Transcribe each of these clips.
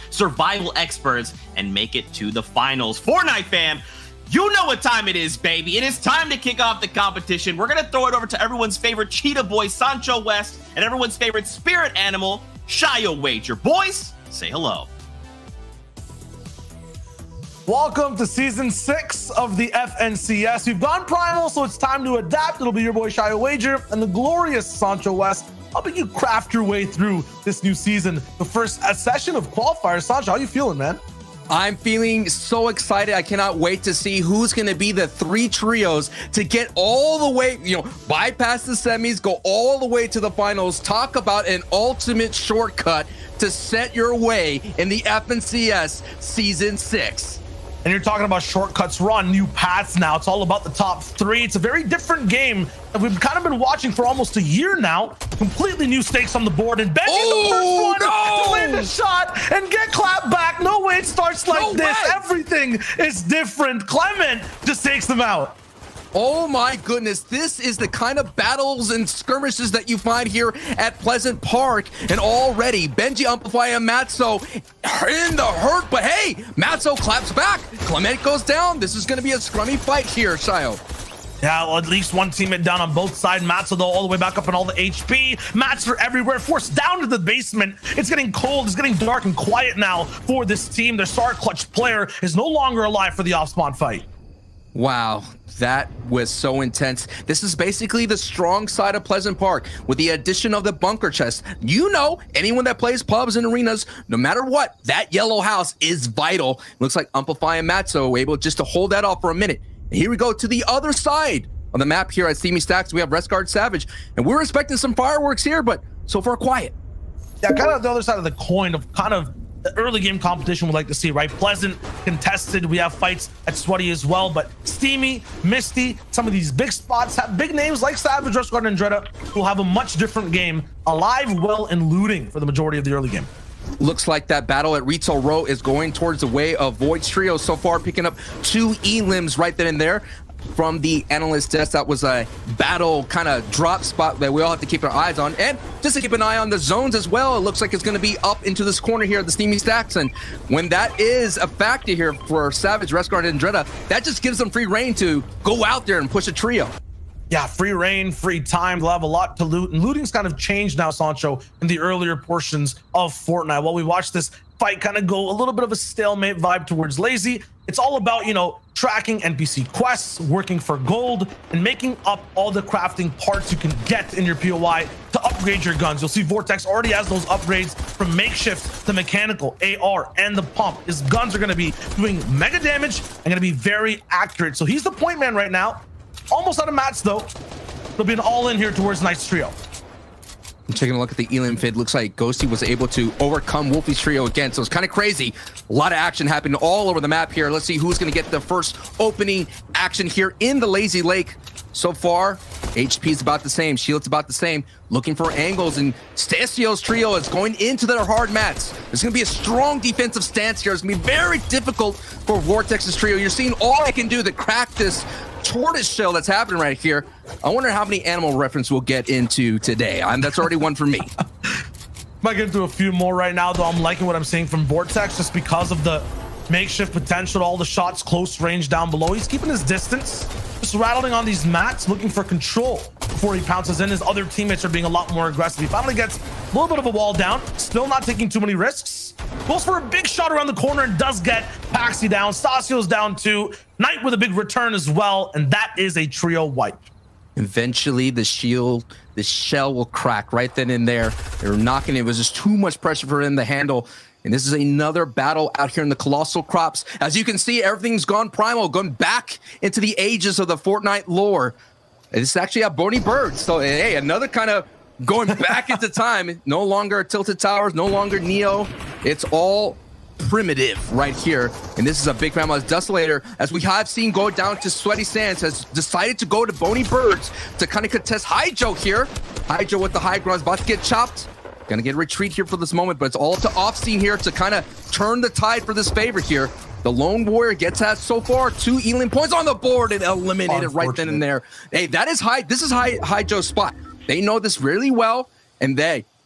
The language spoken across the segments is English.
survival experts and make it to the finals. Fortnite fam, you know what time it is, baby. It is time to kick off the competition. We're going to throw it over to everyone's favorite cheetah boy, Sancho West, and everyone's favorite spirit animal, Shio Wager. Boys, say hello. Welcome to Season 6 of the FNCS. We've gone primal, so it's time to adapt. It'll be your boy Shio Wager and the glorious Sancho West, helping you craft your way through this new season. The first session of Qualifier. Sancho, how you feeling, man? I'm feeling so excited. I cannot wait to see who's going to be the three trios to get all the way, bypass the semis, go all the way to the finals. Talk about an ultimate shortcut to set your way in the FNCS Season 6. And you're talking about shortcuts. We're on new paths now. It's all about the top three. It's a very different game that we've kind of been watching for almost a year now. Completely new stakes on the board. And Benji's the first one to land a shot and get clapped back. No way it starts like this. Everything is different. Clement just takes them out. Oh my goodness, this is the kind of battles and skirmishes that you find here at Pleasant Park. And already, Benji, Amplify, and Matzo in the hurt. But hey, Matzo claps back. Clement goes down. This is going to be a scrummy fight here, Shio. Yeah, well, at least one teammate down on both sides. Matzo, though, all the way back up in all the HP. Mats are everywhere, forced down to the basement. It's getting cold. It's getting dark and quiet now for this team. Their star clutch player is no longer alive for the off-spawn fight. Wow, that was so intense. This is basically the strong side of Pleasant Park with the addition of the bunker chest. Anyone that plays pubs and arenas, no matter what, that yellow house is vital. Looks like Amplify and Matzo were able just to hold that off for a minute. And here we go to the other side on the map here at Steamy Stacks. We have Resguard Savage, and we're expecting some fireworks here, but so far quiet. Yeah, kind of the other side of the coin of kind of the early game competition we'd like to see, right? Pleasant, contested. We have fights at Sweaty as well, but Steamy, Misty, some of these big spots have big names like Savage, Resguard, and Dreda, who will have a much different game, alive, well, and looting for the majority of the early game. Looks like that battle at Retail Row is going towards the way of Void's trio so far, picking up 2 elims right then and there. From the analyst desk, that was a battle kind of drop spot that we all have to keep our eyes on. And just to keep an eye on the zones as well, it looks like it's going to be up into this corner here at the Steamy Stacks. And when that is a factor here for Savage, Resguard, and Dreda, that just gives them free reign to go out there and push a trio. Yeah, free reign, free time. They'll have a lot to loot. And looting's kind of changed now, Sancho, in the earlier portions of Fortnite. While we watch this fight kind of go a little bit of a stalemate vibe towards lazy, it's all about, tracking NPC quests, working for gold, and making up all the crafting parts you can get in your POI to upgrade your guns. You'll see Vortex already has those upgrades from makeshift to mechanical, AR, and the pump. His guns are going to be doing mega damage and going to be very accurate. So he's the point man right now. Almost out of mats, though. There'll be an all-in here towards Knight's trio. I'm taking a look at the Elim Fid. Looks like Ghosty was able to overcome Wolfie's trio again, so it's kind of crazy. A lot of action happening all over the map here. Let's see who's going to get the first opening action here in the Lazy Lake. So far, HP is about the same, Shield's about the same. Looking for angles, and Stasio's trio is going into their hard mats. There's going to be a strong defensive stance here. It's going to be very difficult for Vortex's trio. You're seeing all they can do to crack this tortoise shell that's happening right here. I wonder how many animal reference we'll get into today. That's already one for me. Might get into a few more right now, though. I'm liking what I'm seeing from Vortex just because of the makeshift potential, all the shots close range down below. He's keeping his distance, just rattling on these mats, looking for control before he pounces in. His other teammates are being a lot more aggressive. He finally gets a little bit of a wall down, still not taking too many risks. Goes for a big shot around the corner and does get Paxi down. Stasio's down too. Knight with a big return as well, and that is a trio wipe. Eventually, the shell will crack right then and there. They were knocking it. It was just too much pressure for him to handle. And this is another battle out here in the Colossal Crops. As you can see, everything's gone primal, gone back into the ages of the Fortnite lore. This is actually a Bony Bird. So, hey, another kind of going back into time. No longer Tilted Towers, no longer Neo. It's all primitive right here. And this is a big fan. As Desolator, as we have seen go down to Sweaty Sands, has decided to go to Bony Birds to kind of contest Hydro here. Hydro with the high ground is about to get chopped. Gonna get a retreat here for this moment, but it's all up to Offscene here to kind of turn the tide for this favor here. The Lone Warrior gets that so far 2 Elim points on the board and eliminated right then and there. Hey, that is high. This is Hydro's spot. They know this really well, and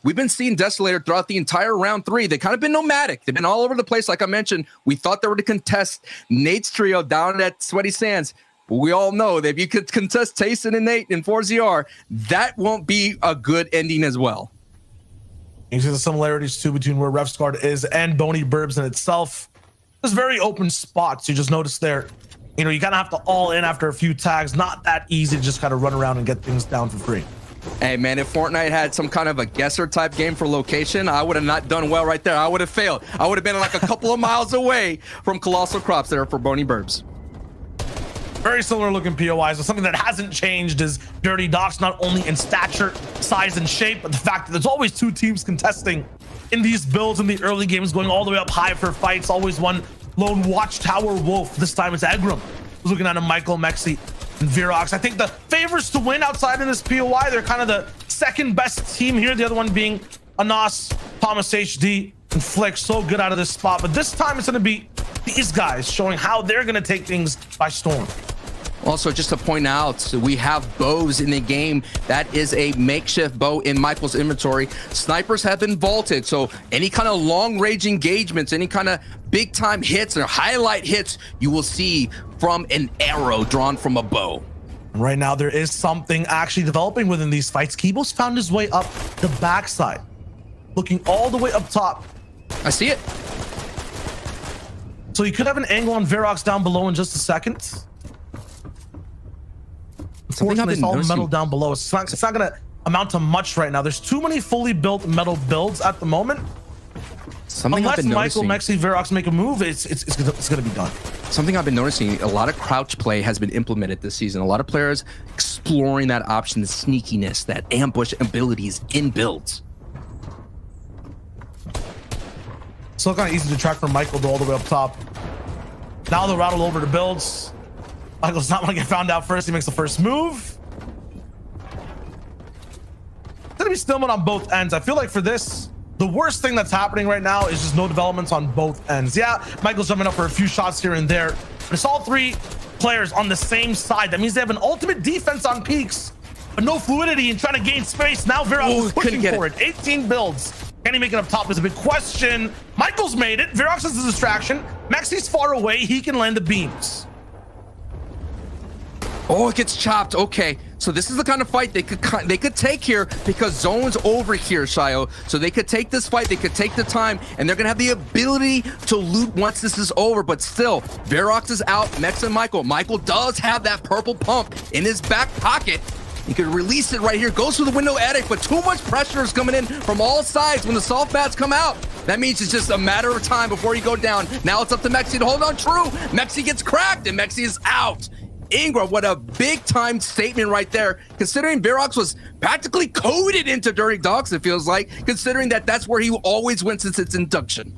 we've been seeing Desolator throughout the entire round 3. They've kind of been nomadic. They've been all over the place. Like I mentioned, we thought they were to contest Nate's trio down at Sweaty Sands. But we all know that if you could contest Tayson and Nate in 4ZR, that won't be a good ending as well. You see the similarities too between where Refsguard is and Bony Burbs in itself. There's very open spots. You just notice there, you know, you kind of have to all in after a few tags. Not that easy to just kind of run around and get things down for free. Hey man, if Fortnite had some kind of a guesser type game for location, I would have not done well right there. I would have failed. I would have been like a couple of miles away from Colossal Crops there for Bony Burbs. Very similar looking POIs, but something that hasn't changed is Dirty Docs, not only in stature, size, and shape, but the fact that there's always 2 teams contesting in these builds in the early games, going all the way up high for fights. Always one lone watchtower wolf. This time it's Egram. Looking at him, Michael, Mexi, and Virox. I think the favors to win outside of this POI, they're kind of the second best team here. The other one being Anas, Thomas HD, and Flick. So good out of this spot. But this time it's going to be these guys showing how they're going to take things by storm. Also, just to point out, we have bows in the game. That is a makeshift bow in Michael's inventory. Snipers have been vaulted, so any kind of long-range engagements, any kind of big-time hits or highlight hits, you will see from an arrow drawn from a bow. Right now, there is something actually developing within these fights. Kibo's found his way up the backside, looking all the way up top. I see it. So you could have an angle on Virox down below in just a second. Unfortunately, it's all metal down below. It's not going to amount to much right now. There's too many fully built metal builds at the moment. Unless Michael, Mexi, Virox make a move, it's going to be done. Something I've been noticing, a lot of crouch play has been implemented this season. A lot of players exploring that option, the sneakiness, that ambush abilities in builds. Still kind of easy to track from Michael to all the way up top. Now they'll rattle over to builds. Michael's not going to get found out first. He makes the first move. It's going to be stalemate on both ends. I feel like for this, the worst thing that's happening right now is just no developments on both ends. Yeah, Michael's jumping up for a few shots here and there, but it's all 3 players on the same side. That means they have an ultimate defense on peaks, but no fluidity in trying to gain space. Now Virox is pushing for it. 18 builds. Can he make it up top is a big question. Michael's made it. Virox is a distraction. Mexi's far away. He can land the beams. Oh, it gets chopped. Okay, so this is the kind of fight they could take here because zone's over here, Shio. So they could take this fight. They could take the time, and they're gonna have the ability to loot once this is over. But still, Virox is out. Mex and Michael. Michael does have that purple pump in his back pocket. He could release it right here. Goes through the window attic, but too much pressure is coming in from all sides when the soft bats come out. That means it's just a matter of time before you go down. Now it's up to Mexi to hold on true. Mexi gets cracked, and Mexi is out. Ingram, what a big-time statement right there, considering Virox was practically coded into Dirty Dogs, it feels like, considering that that's where he always went since its induction.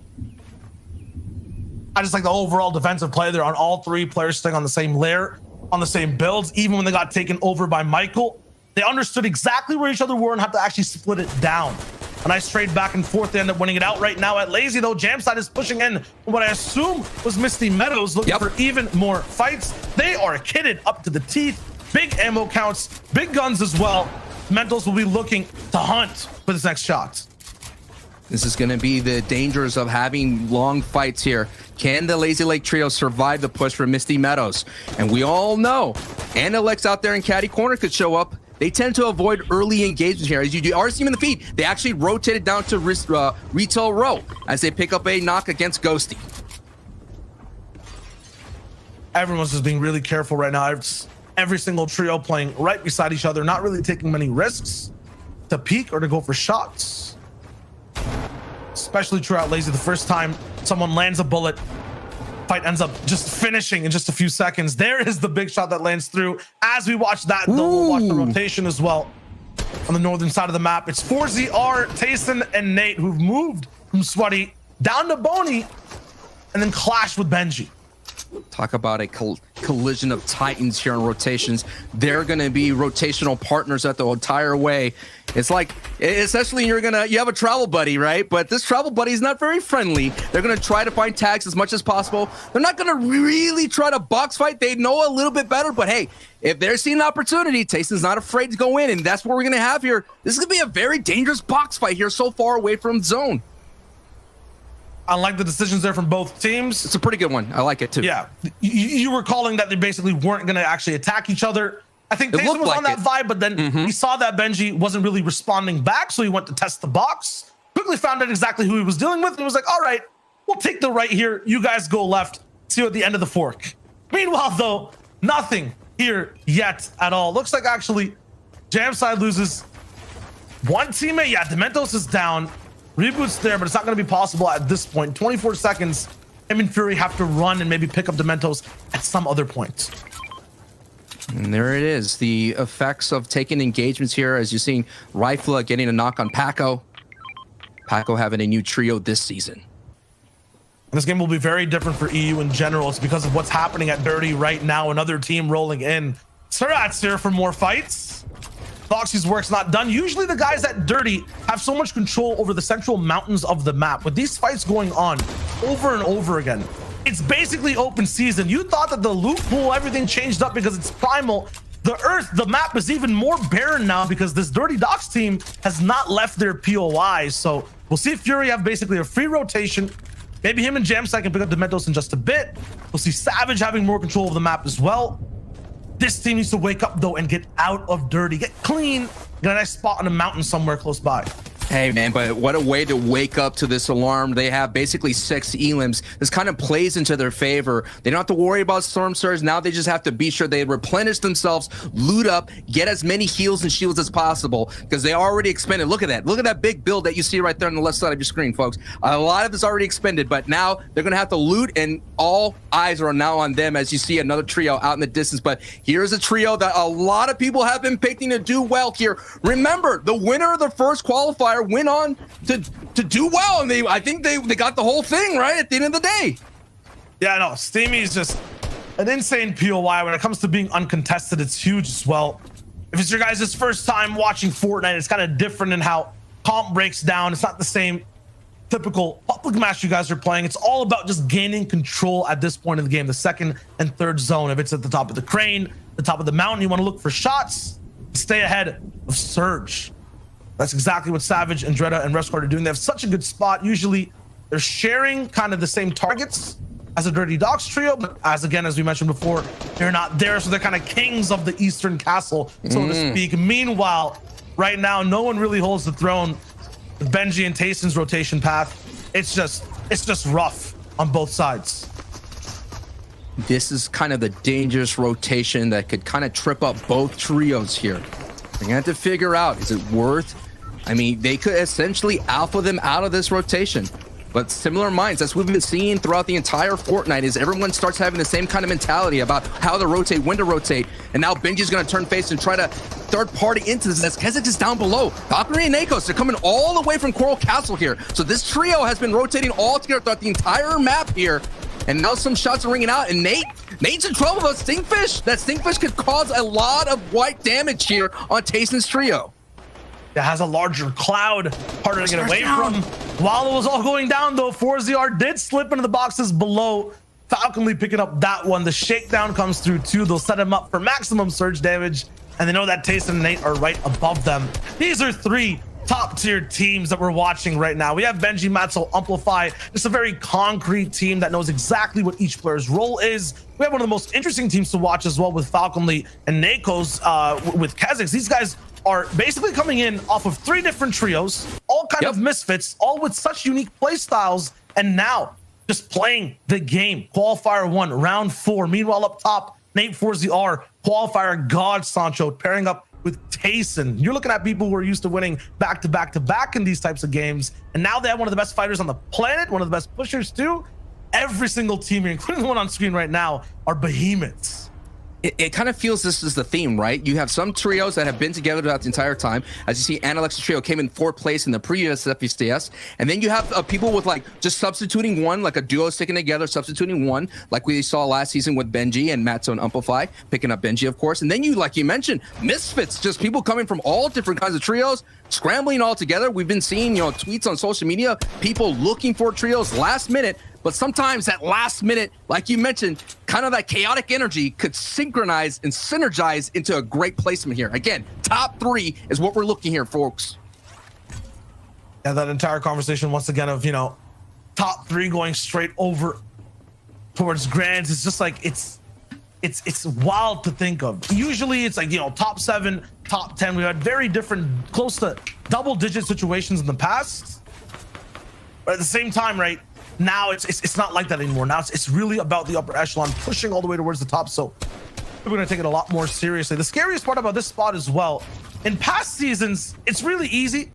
I just like the overall defensive play there on all 3 players staying on the same layer, on the same builds. Even when they got taken over by Michael, they understood exactly where each other were and have to actually split it down. A nice trade back and forth. They end up winning it out right now at Lazy, though. Jamside is pushing in what I assume was Misty Meadows, looking for even more fights. They are kitted up to the teeth. Big ammo counts, big guns as well. Mentals will be looking to hunt for this next shot. This is going to be the dangers of having long fights here. Can the Lazy Lake trio survive the push for Misty Meadows? And we all know Alex out there in Caddy Corner could show up. They tend to avoid early engagement here. As you already see in the feed, they actually rotated down to retail row as they pick up a knock against Ghosty. Everyone's just being really careful right now. It's every single trio playing right beside each other, not really taking many risks to peek or to go for shots. Especially true at Lazy. The first time someone lands a bullet, fight ends up just finishing in just a few seconds. There is the big shot that lands through. As we watch that, though, we'll watch the rotation as well on the northern side of the map. It's 4ZR, Tayson, and Nate who've moved from Sweaty down to Bony and then clashed with Benji. Talk about a collision of titans here on rotations. They're going to be rotational partners at the entire way. It's like, essentially, you have a travel buddy, right? But this travel buddy is not very friendly. They're going to try to find tags as much as possible. They're not going to really try to box fight. They know a little bit better, but hey, if they're seeing an opportunity, Tayson's not afraid to go in, and that's what we're going to have here. This is going to be a very dangerous box fight here so far away from zone. I like the decisions there from both teams. It's a pretty good one. I like it too. Yeah, you were calling that they basically weren't going to actually attack each other. I think Tayson was on that vibe, but then he saw that Benji wasn't really responding back, so he went to test the box. Quickly found out exactly who he was dealing with, and he was like, all right, we'll take the right here. You guys go left. See you at the end of the fork. Meanwhile, though, nothing here yet at all. Looks like actually Jam side loses one teammate. Yeah, Dementos is down. Reboot's there, but it's not going to be possible at this point. 24 seconds. Him and Fury have to run and maybe pick up Dementos at some other point. And there it is. The effects of taking engagements here, as you're seeing Rifla getting a knock on Paco. Paco having a new trio this season. This game will be very different for EU in general. It's because of what's happening at Dirty right now. Another team rolling in. Surat's here for more fights. Foxy's work's not done. Usually the guys at Dirty have so much control over the central mountains of the map. With these fights going on over and over again, it's basically open season. You thought that the loot pool, everything changed up because it's primal. The map is even more barren now because this Dirty Docks team has not left their POIs. So we'll see if Fury have basically a free rotation. Maybe him and Jamside can pick up Dementos in just a bit. We'll see Savage having more control of the map as well. This team needs to wake up though and get out of Dirty, get clean, get a nice spot on a mountain somewhere close by. Hey man, but what a way to wake up to this alarm. They have basically 6 elims. This kind of plays into their favor. They don't have to worry about Storm Surge. Now they just have to be sure they replenish themselves, loot up, get as many heals and shields as possible because they already expended. Look at that. Look at that big build that you see right there on the left side of your screen, folks. A lot of it's already expended, but now they're going to have to loot, and all eyes are now on them as you see another trio out in the distance. But here's a trio that a lot of people have been picking to do well here. Remember, the winner of the first qualifier went on to do well, and I think they got the whole thing right at the end of the day. Yeah, no, Steamy is just an insane POI. When it comes to being uncontested, it's huge as well. If it's your guys' first time watching Fortnite, it's kind of different in how comp breaks down. It's not the same typical public match you guys are playing. It's all about just gaining control at this point in the game, the second and third zone. If it's at the top of the crane, the top of the mountain, you want to look for shots, stay ahead of Surge. That's exactly what Savage and Dreda and Rescard are doing. They have such a good spot. Usually they're sharing kind of the same targets as a Dirty Docks trio, but as we mentioned before, they're not there, so they're kind of kings of the Eastern Castle, so to speak. Meanwhile, right now, no one really holds the throne. With Benji and Tayson's rotation path, it's just rough on both sides. This is kind of the dangerous rotation that could kind of trip up both trios here. They're gonna have to figure out, is it worth? I mean, they could essentially alpha them out of this rotation. But similar minds, that's what we've been seeing throughout the entire Fortnite, is everyone starts having the same kind of mentality about how to rotate, when to rotate. And now Benji's going to turn face and try to third party into this. As Keswick is down below. Valkyrie and Nakos, they're coming all the way from Coral Castle here. So this trio has been rotating all together throughout the entire map here. And now some shots are ringing out, and Nate's in trouble with a Stinkfish. That Stinkfish could cause a lot of white damage here on Tayson's trio. That has a larger cloud, harder to get away from. While it was all going down, though, 4ZR did slip into the boxes below. Falconly picking up that one. The shakedown comes through, too. They'll set him up for maximum surge damage, and they know that Tayson and Nate are right above them. These are 3 top-tier teams that we're watching right now. We have Benji, Matzo, Amplify. Just a very concrete team that knows exactly what each player's role is. We have one of the most interesting teams to watch as well with Falconly and Nakos with Keswick. These guys are basically coming in off of 3 different trios, all kind of misfits, all with such unique play styles, and now just playing the game. Qualifier 1, round 4. Meanwhile, up top, Nate 4ZR, Qualifier God Sancho pairing up with Tayson. You're looking at people who are used to winning back to back to back in these types of games, and now they have one of the best fighters on the planet, one of the best pushers too. Every single team here, including the one on screen right now, are behemoths. it kind of feels this is the theme, right? You have some trios that have been together throughout the entire time. As you see, Analex's trio came in 4th place in the previous FPCS. And then you have people with like just substituting one, like a duo sticking together, substituting one, like we saw last season with Benji and Matzo and Amplify, picking up Benji, of course. And then you, like you mentioned, misfits, just people coming from all different kinds of trios, scrambling all together. We've been seeing, tweets on social media, people looking for trios last minute. But sometimes that last minute, like you mentioned, kind of that chaotic energy could synchronize and synergize into a great placement here. Again, top 3 is what we're looking here, folks. Yeah, that entire conversation once again of, top 3 going straight over towards grands. It's just like, it's wild to think of. Usually it's like, top 7, top 10. We had very different, close to double-digit situations in the past. But at the same time, right, now it's not like that anymore. Now it's really about the upper echelon pushing all the way towards the top. So we're going to take it a lot more seriously. The scariest part about this spot as well, in past seasons, it's really easy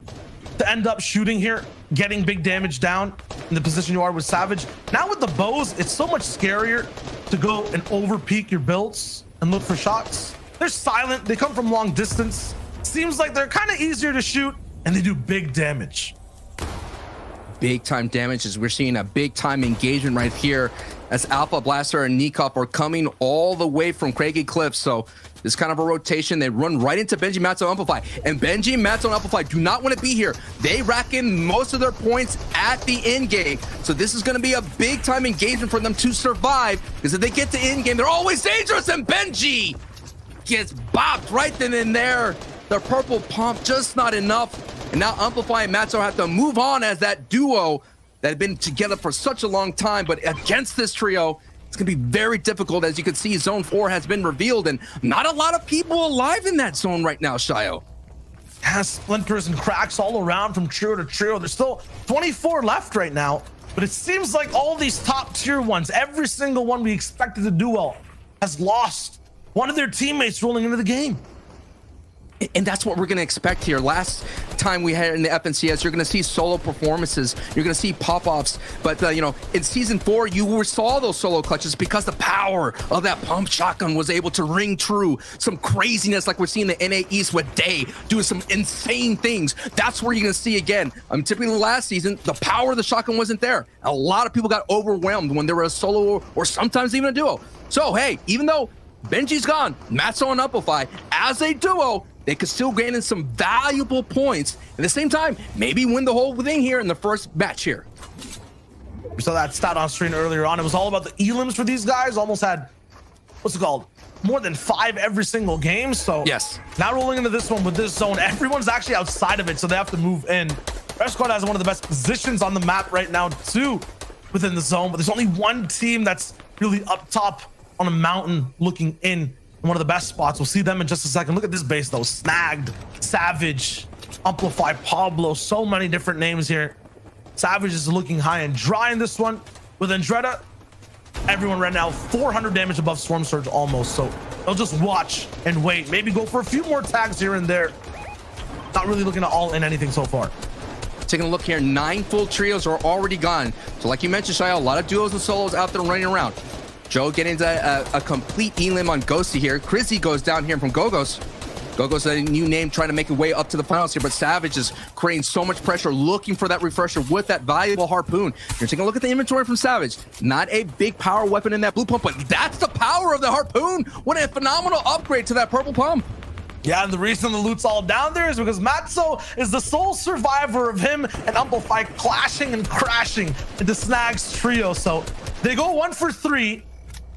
to end up shooting here, getting big damage down in the position you are with Savage. Now with the bows, it's so much scarier to go and over peak your builds and look for shots. They're silent. They come from long distance. Seems like they're kind of easier to shoot and they do big damage. Big time damage as we're seeing a big time engagement right here as Alpha Blaster and Nikop are coming all the way from Craigie Cliffs. So this kind of a rotation, they run right into Benji, Matzo, Amplify, and Benji, Matzo, and Amplify do not want to be here. They rack in most of their points at the end game. So this is going to be a big time engagement for them to survive, because if they get to end game, they're always dangerous, and Benji gets bopped right then and there. The purple pump just not enough. And now Amplify and Matzo have to move on as that duo that had been together for such a long time. But against this trio, it's going to be very difficult. As you can see, Zone 4 has been revealed, and not a lot of people alive in that zone right now, Shayo. Has splinters and cracks all around from trio to trio. There's still 24 left right now, but it seems like all these top tier ones, every single one we expected to do well, has lost one of their teammates rolling into the game. And that's what we're going to expect here. Last time we had in the FNCS, you're going to see solo performances. You're going to see pop-offs. But, in Season 4, you saw those solo clutches because the power of that pump shotgun was able to ring true. Some craziness like we're seeing the NA East with Day doing some insane things. That's where you're going to see again. Typically last season, the power of the shotgun wasn't there. A lot of people got overwhelmed when there were a solo or sometimes even a duo. So, hey, even though Benji's gone, Matzo and Amplify, as a duo, they could still gain in some valuable points. At the same time, maybe win the whole thing here in the first match here. We saw that stat on screen earlier on. It was all about the elims for these guys. Almost had, what's it called? More than 5 every single game. So yes, now rolling into this one with this zone, everyone's actually outside of it, so they have to move in. Red Squad has one of the best positions on the map right now too within the zone, but there's only one team that's really up top on a mountain looking in one of the best spots. We'll see them in just a second. Look at this base though. Snagged, Savage, Amplify, Pablo, so many different names here. Savage is looking high and dry in this one with Andretta. Everyone right now 400 damage above Storm Surge almost, so they'll just watch and wait, maybe go for a few more tags here and there. Not really looking to all in anything so far. Taking a look here, 9 full trios are already gone. So like you mentioned, Shia, a lot of duos and solos out there running around. Joe getting a complete elim on Ghosty here. Crizzy goes down here from Gogos. Gogos, a new name, trying to make a way up to the finals here, but Savage is creating so much pressure, looking for that refresher with that valuable harpoon. You're taking a look at the inventory from Savage. Not a big power weapon in that blue pump, but that's the power of the harpoon. What a phenomenal upgrade to that purple pump. Yeah, and the reason the loot's all down there is because Matzo is the sole survivor of him and Amplify clashing and crashing into Snag's trio. So they go 1 for 3.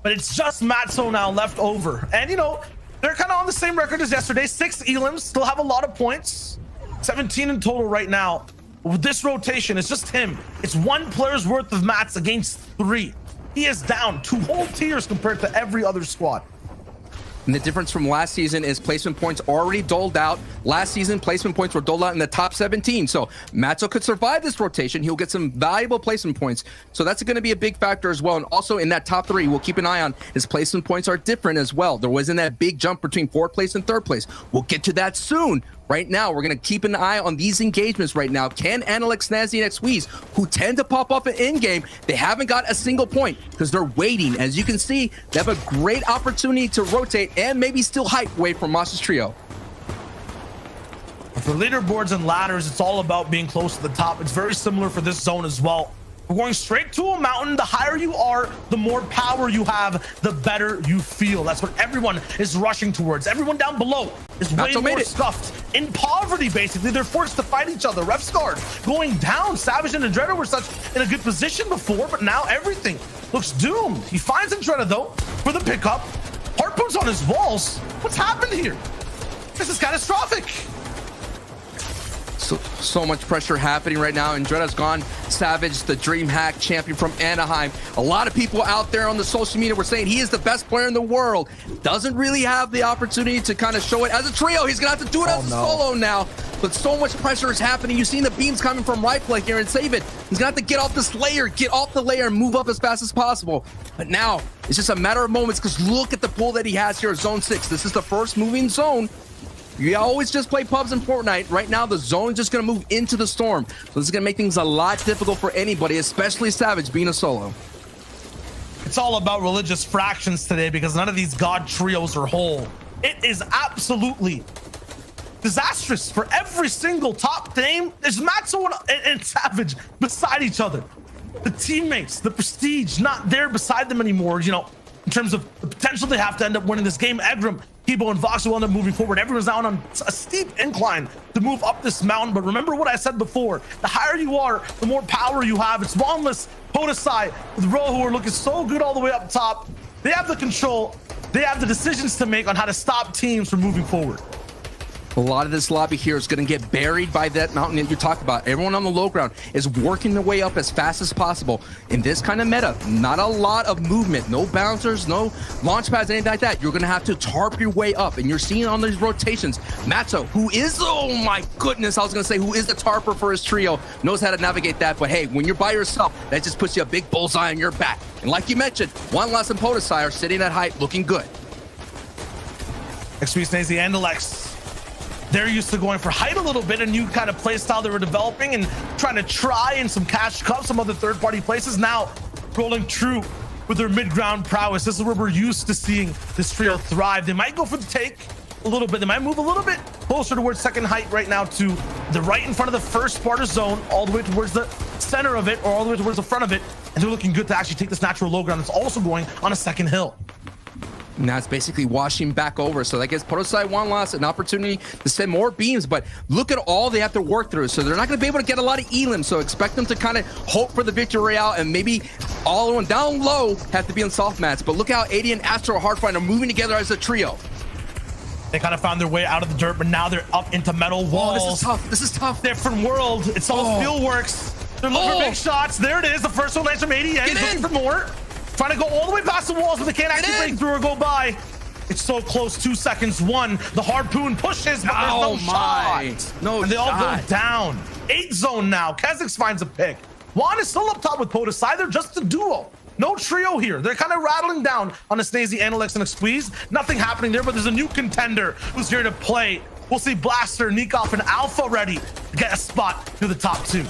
But it's just Matzo now left over. And, they're kind of on the same record as yesterday. 6 elims, still have a lot of points. 17 in total right now. With this rotation, it's just him. It's 1 player's worth of mats against 3. He is down 2 whole tiers compared to every other squad. And the difference from last season is placement points already doled out. Last season, placement points were doled out in the top 17. So Matzo could survive this rotation. He'll get some valuable placement points. So that's going to be a big factor as well. And also in that top 3, we'll keep an eye on his placement points are different as well. There wasn't that big jump between 4th place and 3rd place. We'll get to that soon. Right now, we're going to keep an eye on these engagements right now. Can Analyx, Snazzy, and Xqueeze, who tend to pop up in game, they haven't got a single point because they're waiting. As you can see, they have a great opportunity to rotate and maybe steal height away from Monster's trio. For leaderboards and ladders, it's all about being close to the top. It's very similar for this zone as well. We're going straight to a mountain. The higher you are, the more power you have, the better you feel. That's what everyone is rushing towards. Everyone down below is way more scuffed. In poverty, basically, they're forced to fight each other. Ref Scarred going down. Savage and Andretta were such in a good position before, but now everything looks doomed. He finds Andretta, though, for the pickup. Harpoon's on his walls. What's happened here? This is catastrophic. So much pressure happening right now. Andretta's gone. Savage, the dream hack champion from Anaheim. A lot of people out there on the social media were saying he is the best player in the world. Doesn't really have the opportunity to kind of show it as a trio. He's gonna have to do it as a solo now. But so much pressure is happening. You've seen the beams coming from right play here and save it. He's gonna have to get off this layer, get off the layer, and move up as fast as possible. But now it's just a matter of moments because look at the pull that he has here at Zone 6. This is the first moving zone. You always just play pubs in Fortnite. Right now, the zone is just going to move into the storm. So this is going to make things a lot difficult for anybody, especially Savage being a solo. It's all about religious fractions today because none of these god trios are whole. It is absolutely disastrous for every single top team. There's Matzo and Savage beside each other. The teammates, the prestige, not there beside them anymore, you know, in terms of the potential they have to end up winning this game. Egram, Kibo, and Vox will end up moving forward. Everyone's now on a steep incline to move up this mountain. But remember what I said before. The higher you are, the more power you have. It's Wanless, Podesai, with Ro, who are looking so good all the way up top. They have the control. They have the decisions to make on how to stop teams from moving forward. A lot of this lobby here is going to get buried by that mountain that you talked about. Everyone on the low ground is working their way up as fast as possible. In this kind of meta, not a lot of movement, no bouncers, no launch pads, anything like that. You're going to have to tarp your way up, and you're seeing on these rotations, Matzo, who is, oh my goodness, I was going to say, who is the tarper for his trio, knows how to navigate that. But hey, when you're by yourself, that just puts you a big bullseye on your back. And like you mentioned, Wanless and Podesai are sitting at height looking good. Xqueeze, Snazzy, and Alex. They're used to going for height a little bit, a new kind of play style they were developing and trying to try in some cash cups, some other third-party places. Now rolling true with their mid-ground prowess. This is where we're used to seeing this trio thrive. They might go for the take a little bit. They might move a little bit closer towards second height right now to the right in front of the first Sparta zone, all the way towards the center of it, or all the way towards the front of it. And they're looking good to actually take this natural low ground that's also going on a second hill. Now it's basically washing back over. So that gives Podesai Wanless an opportunity to send more beams, but look at all they have to work through. So they're not going to be able to get a lot of elim. So expect them to kind of hope for the victory royale, and maybe all of them down low have to be on soft mats. But look how AD and Astro Hardfire are moving together as a trio. They kind of found their way out of the dirt, but now they're up into metal walls. Oh, this is tough. This is tough. Different world. It's all steel works. They're looking for big shots. There it is. The first one lands from AD. He's looking for more. Trying to go all the way past the walls, but they can't actually break through or go by. It's so close. 2 seconds. One. The harpoon pushes, but there's no shot. No, and they all go down. 8 zone now. Kezix finds a pick. Juan is still up top with Podesai. They're just a duo. No trio here. They're kind of rattling down on a Snazzy, Analyx, and a Xqueeze. Nothing happening there, but there's a new contender who's here to play. We'll see Blaster, Nikov, and Alpha ready to get a spot to the top 2.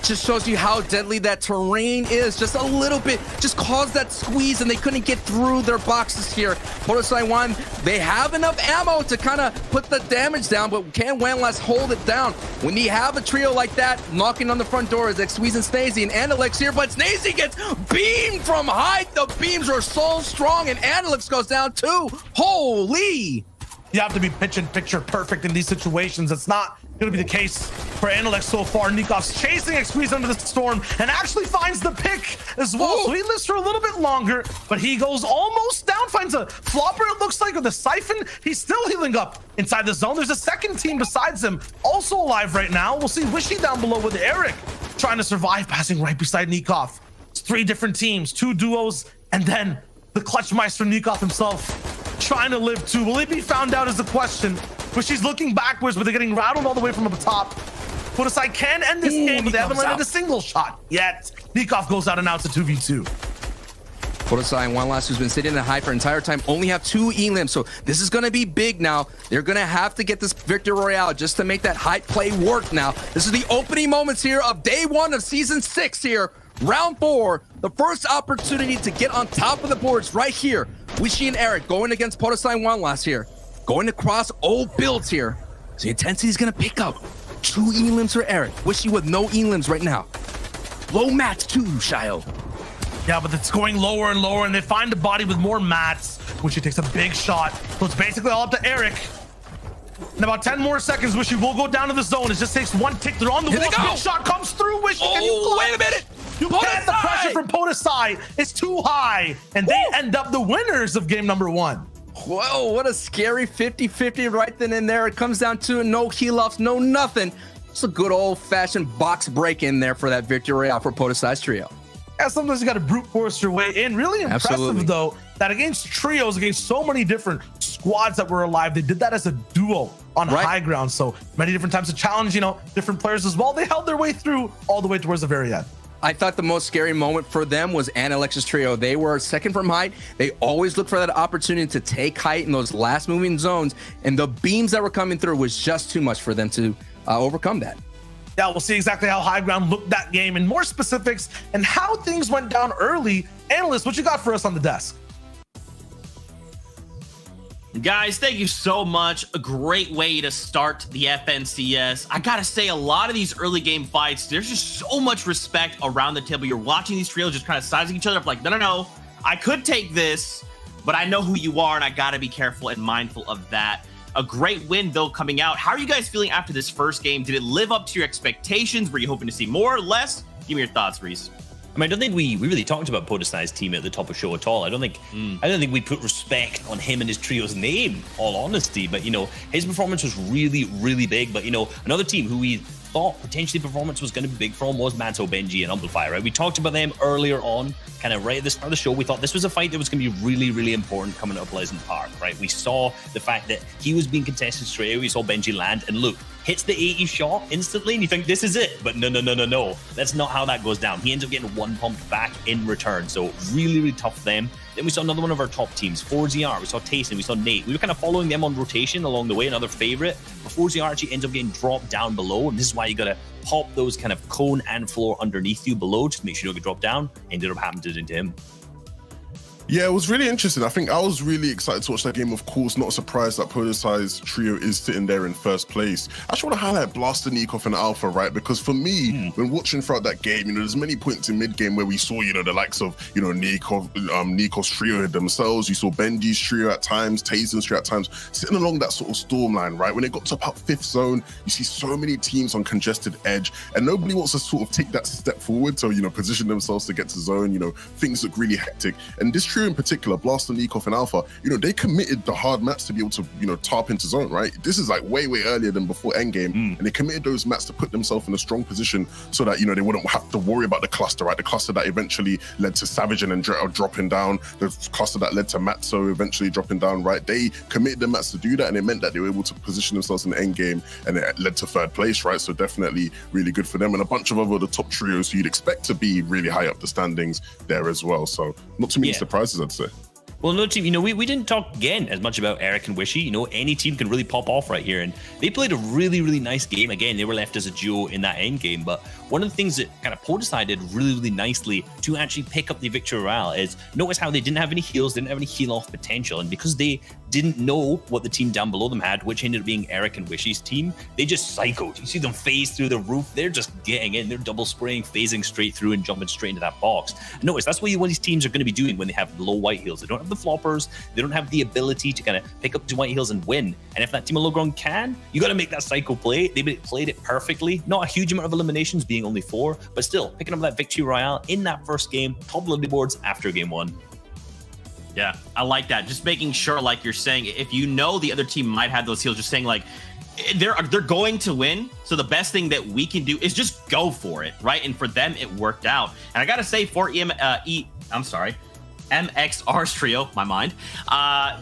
Just shows you how deadly that terrain is. Just a little bit, just caused that squeeze, and they couldn't get through their boxes here. Podesai Juan, they have enough ammo to kind of put the damage down, but can Wanless hold it down? When you have a trio like that, knocking on the front door is Xqueeze and Snazzy, and Analyx here, but Snazzy gets beamed from height. The beams are so strong, and Analyx goes down too. Holy! You have to be pitch and picture perfect in these situations. It's not going to be the case for Analyx so far. Nikov's chasing Xqueeze under the storm and actually finds the pick as well. Ooh. So he lives for a little bit longer, but he goes almost down, finds a flopper, it looks like, with a siphon. He's still healing up inside the zone. There's a second team besides him, also alive right now. We'll see Wishy down below with Eric trying to survive, passing right beside Nikov. It's 3 different teams, 2 duos, and then the Clutchmeister Nikov himself trying to live too. Will he be found out is the question. But she's looking backwards, but they're getting rattled all the way from up top. Podesai can end this game, but they haven't landed a single shot yet. Nikov goes out and out to 2v2. Fortnite and OneLast, who's been sitting in the high for the entire time, only have 2 elims. So this is going to be big now. They're going to have to get this Victory Royale just to make that hype play work now. This is the opening moments here of day 1 of season 6 here. Round 4, the first opportunity to get on top of the boards right here. Wishy and Eric going against Fortnite and OneLast here. Going across old builds here. So the intensity is going to pick up. 2 elims for Eric. Wishy with no elims right now. Low mats too, Shio. Yeah, but it's going lower and lower, and they find a body with more mats, Wishy takes a big shot. So it's basically all up to Eric. In about 10 more seconds, Wishy will go down to the zone. It just takes 1 tick. They're on the wall. Big shot comes through, Wishy. Can you fly? Wait a minute. You can't. The pressure from Podesai is too high, and they end up the winners of game number 1. Whoa, what a scary 50-50 right then and there. It comes down to no heal-offs, no nothing. It's a good old-fashioned box break in there for that victory royale for Podesai's trio. Yeah, sometimes you got to brute force your way in. Really impressive, though, that against trios, against so many different squads that were alive, they did that as a duo on high ground. So many different types of challenge, you know, different players as well. They held their way through all the way towards the very end. I thought the most scary moment for them was Ann Alexa's trio. They were second from height. They always looked for that opportunity to take height in those last moving zones. And the beams that were coming through was just too much for them to overcome that. Yeah, we'll see exactly how high ground looked that game and more specifics and how things went down early. Analyst, what you got for us on the desk? Guys, thank you so much. A great way to start the FNCS. I gotta say, a lot of these early game fights, there's just so much respect around the table. You're watching these trios just kind of sizing each other up like, no, I could take this, but I know who you are and I gotta be careful and mindful of that. A great win, though, coming out. How are you guys feeling after this first game? Did it live up to your expectations? Were you hoping to see more or less? Give me your thoughts, Reese. I mean, I don't think we really talked about Podesai's team at the top of show at all. I don't think we put respect on him and his trio's name, all honesty. But, you know, his performance was really, really big. But, you know, another team who we thought potentially performance was going to be big from was Manto, Benji, and Amplifier, right? We talked about them earlier on, kind of right at the start of the show. We thought this was a fight that was going to be really, really important coming out of Pleasant Park, right? We saw the fact that he was being contested straight away. We saw Benji land, and look, hits the 80 shot instantly, and you think this is it. But no. That's not how that goes down. He ends up getting 1 pumped back in return. So really, really tough for them. Then we saw another one of our top teams, 4ZR. We saw Tayson, we saw Nate. We were kind of following them on rotation along the way, another favorite. But 4ZR actually ends up getting dropped down below, and this is why you got to pop those kind of cone and floor underneath you below, just to make sure you don't get dropped down. Ended up happening to him. Yeah, it was really interesting. I think I was really excited to watch that game. Of course, not surprised that Podesai's trio is sitting there in first place. I just want to highlight Blaster, Nikov, and Alpha, right? Because for me, when watching throughout that game, you know, there's many points in mid-game where we saw, you know, the likes of, you know, Nikov's trio themselves. You saw Benji's trio at times, Tayson's trio at times, sitting along that sort of storm line, right? When it got to about 5th zone, you see so many teams on congested edge, and nobody wants to sort of take that step forward to, you know, position themselves to get to zone. You know, things look really hectic. And this trio in particular, Blaster, Nikov, and Alpha, you know, they committed the hard mats to be able to, you know, tarp into zone, right? This is like way earlier than before endgame, and they committed those mats to put themselves in a strong position so that, you know, they wouldn't have to worry about the cluster, right? The cluster that eventually led to Savage and dropping down, the cluster that led to Matzo eventually dropping down, right? They committed the mats to do that, and it meant that they were able to position themselves in the endgame, and it led to 3rd place, right? So definitely really good for them, and a bunch of other the top trios who you'd expect to be really high up the standings there as well. So not too many surprises, I'd say. Well, no team, you know, we didn't talk again as much about Eric and Wishy. You know, any team can really pop off right here, and they played a really, really nice game. Again, they were left as a duo in that end game, but one of the things that kind of Podesai did really, really nicely to actually pick up the victory royale is notice how they didn't have any heals, didn't have any heal off potential, and because they didn't know what the team down below them had, which ended up being Eric and Wishy's team, they just psychoed. You see them phase through the roof. They're just getting in. They're double spraying, phasing straight through and jumping straight into that box. And notice that's what these teams are going to be doing when they have low white heals. They don't have the floppers. They don't have the ability to kind of pick up 2 white heals and win. And if that team of low ground can, you got to make that cycle play. They played it perfectly. Not a huge amount of eliminations, being only 4, but still picking up that victory royale in that first game, top of the leaderboards after game 1. Yeah, I like that. Just making sure, like you're saying, if you know the other team might have those heals, just saying like they're going to win. So the best thing that we can do is just go for it, right? And for them, it worked out. And I gotta say, for MXR's trio, my mind,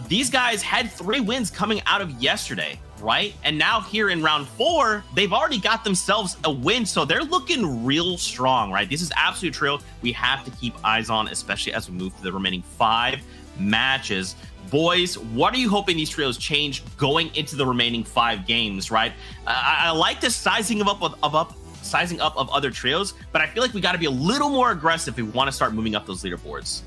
these guys had 3 wins coming out of yesterday. right? And now here in round 4, they've already got themselves a win, so they're looking real strong, right? This is absolute trio we have to keep eyes on, especially as we move to the remaining 5 matches. Boys, what are you hoping these trios change going into the remaining 5 games, right? I like the sizing up of other trios, but I feel like we got to be a little more aggressive if we want to start moving up those leaderboards.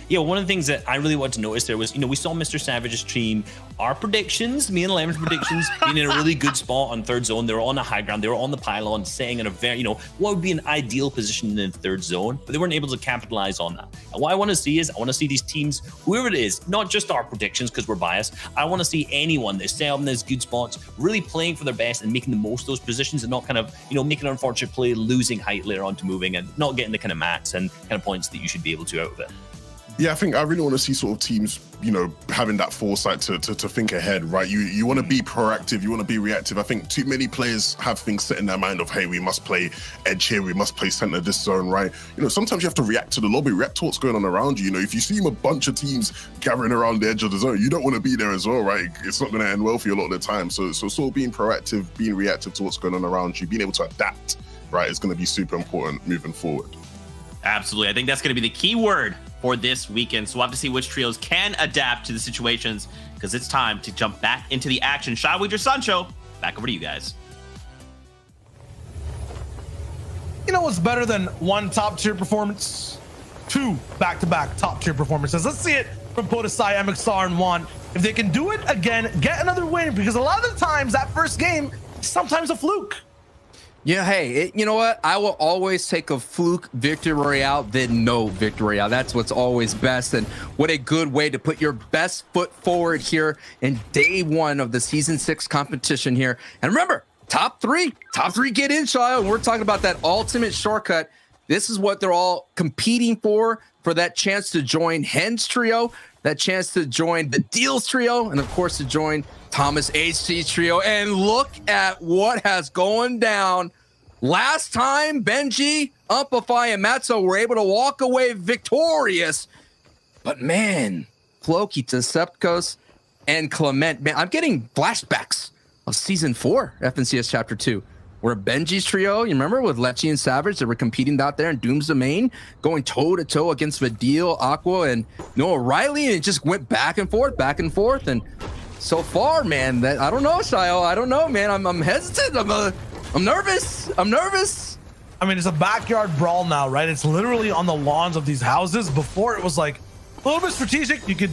Yeah, one of the things that I really wanted to notice there was, we saw Mr. Savage's team, our predictions, me and Lemon's predictions, being in a really good spot on third zone. They were on the high ground. They were on the pylon, sitting in a very, what would be an ideal position in the third zone, but they weren't able to capitalize on that. And what I want to see is, I want to see these teams, whoever it is, not just our predictions because we're biased. I want to see anyone that's set up in those good spots, really playing for their best and making the most of those positions and not kind of, making an unfortunate play, losing height later on to moving and not getting the kind of mats and kind of points that you should be able to out of it. Yeah, I think I really want to see sort of teams, having that foresight to think ahead, right? You want to be proactive, you want to be reactive. I think too many players have things set in their mind of, hey, we must play edge here, we must play center this zone, right? Sometimes you have to react to the lobby, react to what's going on around you. If you see a bunch of teams gathering around the edge of the zone, you don't want to be there as well, right? It's not going to end well for you a lot of the time. So sort of being proactive, being reactive to what's going on around you, being able to adapt, right, is going to be super important moving forward. Absolutely. I think that's going to be the key word for this weekend. So we'll have to see which trios can adapt to the situations, because it's time to jump back into the action. Shy Wager Sancho, back over to you guys. You know what's better than one top tier performance? 2 back-to-back top tier performances. Let's see it from Podesai, MXR, and Juan. If they can do it again, get another win, because a lot of the times that first game is sometimes a fluke. Yeah, hey, you know what? I will always take a fluke victory royale than no victory royale. That's what's always best. And what a good way to put your best foot forward here in day 1 of the season 6 competition here. And remember, top three get in, Shia. And we're talking about that ultimate shortcut. This is what they're all competing for that chance to join Hen's trio, that chance to join the Deals trio, and of course to join Thomas HC's trio. And look at what has gone down. Last time, Benji, Amplify, and Matzo were able to walk away victorious. But man, Floki, Decepticos, and Clement, man, I'm getting flashbacks of season 4, FNCS Chapter 2, where Benji's trio, you remember, with Lechi and Savage, they were competing out there in Doom's Domain, going toe-to-toe against Vidil, Aqua, and Noah Riley, and it just went back and forth, and so far, man, that I don't know, Shio. I don't know, man. I'm hesitant. I'm nervous. I mean, it's a backyard brawl now, right? It's literally on the lawns of these houses. Before, it was like a little bit strategic. You could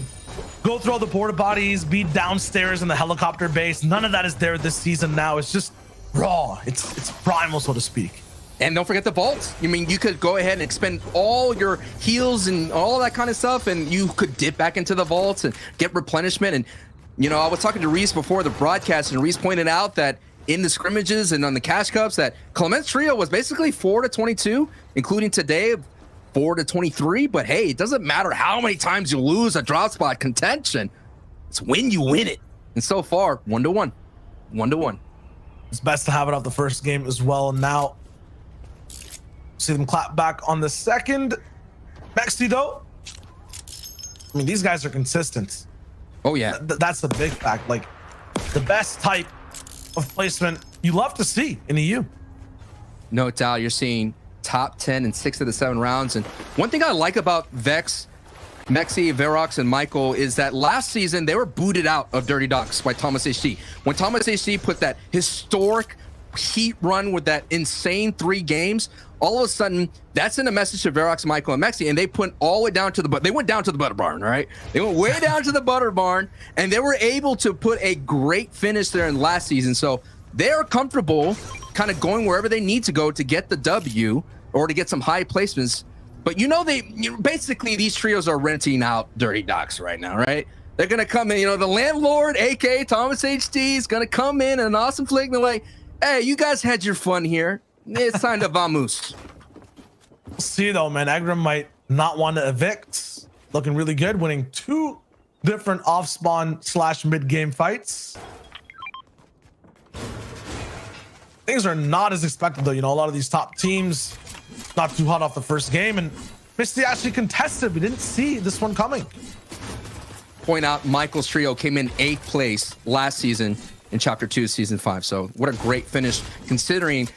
go through all the porta potties, be downstairs in the helicopter base. None of that is there this season now. It's just raw. It's primal, so to speak. And don't forget the vault. I mean, you could go ahead and expend all your heals and all that kind of stuff, and you could dip back into the vaults and get replenishment. And I was talking to Reese before the broadcast, and Reese pointed out that in the scrimmages and on the cash cups that Clement's trio was basically 4-22, including today 4-23. But hey, it doesn't matter how many times you lose a drop spot contention. It's when you win it. And so far, 1-1. It's best to have it off the first game as well. And now see them clap back on the second. Mexi, though, I mean, these guys are consistent. Oh yeah, that's the big fact. Like, the best type of placement you love to see in EU. No doubt. You're seeing top 10 in 6 of the 7 rounds. And one thing I like about Vex, Mexi, Verox, and Michael is that last season they were booted out of Dirty Docks by Thomas HD. When Thomas HD put that historic heat run with that insane 3 games, all of a sudden that's in a message to Verox, Michael, and Mexi, and they went all the way down to they went down to the butter barn, right? They went way down to the butter barn, and they were able to put a great finish there in last season. So they're comfortable kind of going wherever they need to go to get the W or to get some high placements. But basically these trios are renting out Dirty Docks right now, right? They're gonna come in, the landlord, aka Thomas HD, is gonna come in an awesome flick. They're like, hey, you guys had your fun here. It's time to vamoose. We'll see though, man. Agram might not want to evict. Looking really good, winning 2 different off-spawn / mid-game fights. Things are not as expected though. A lot of these top teams not too hot off the first game, and Misty actually contested. We didn't see this one coming. Point out, Michael's trio came in 8th place last season in Chapter 2 of Season 5. So what a great finish, considering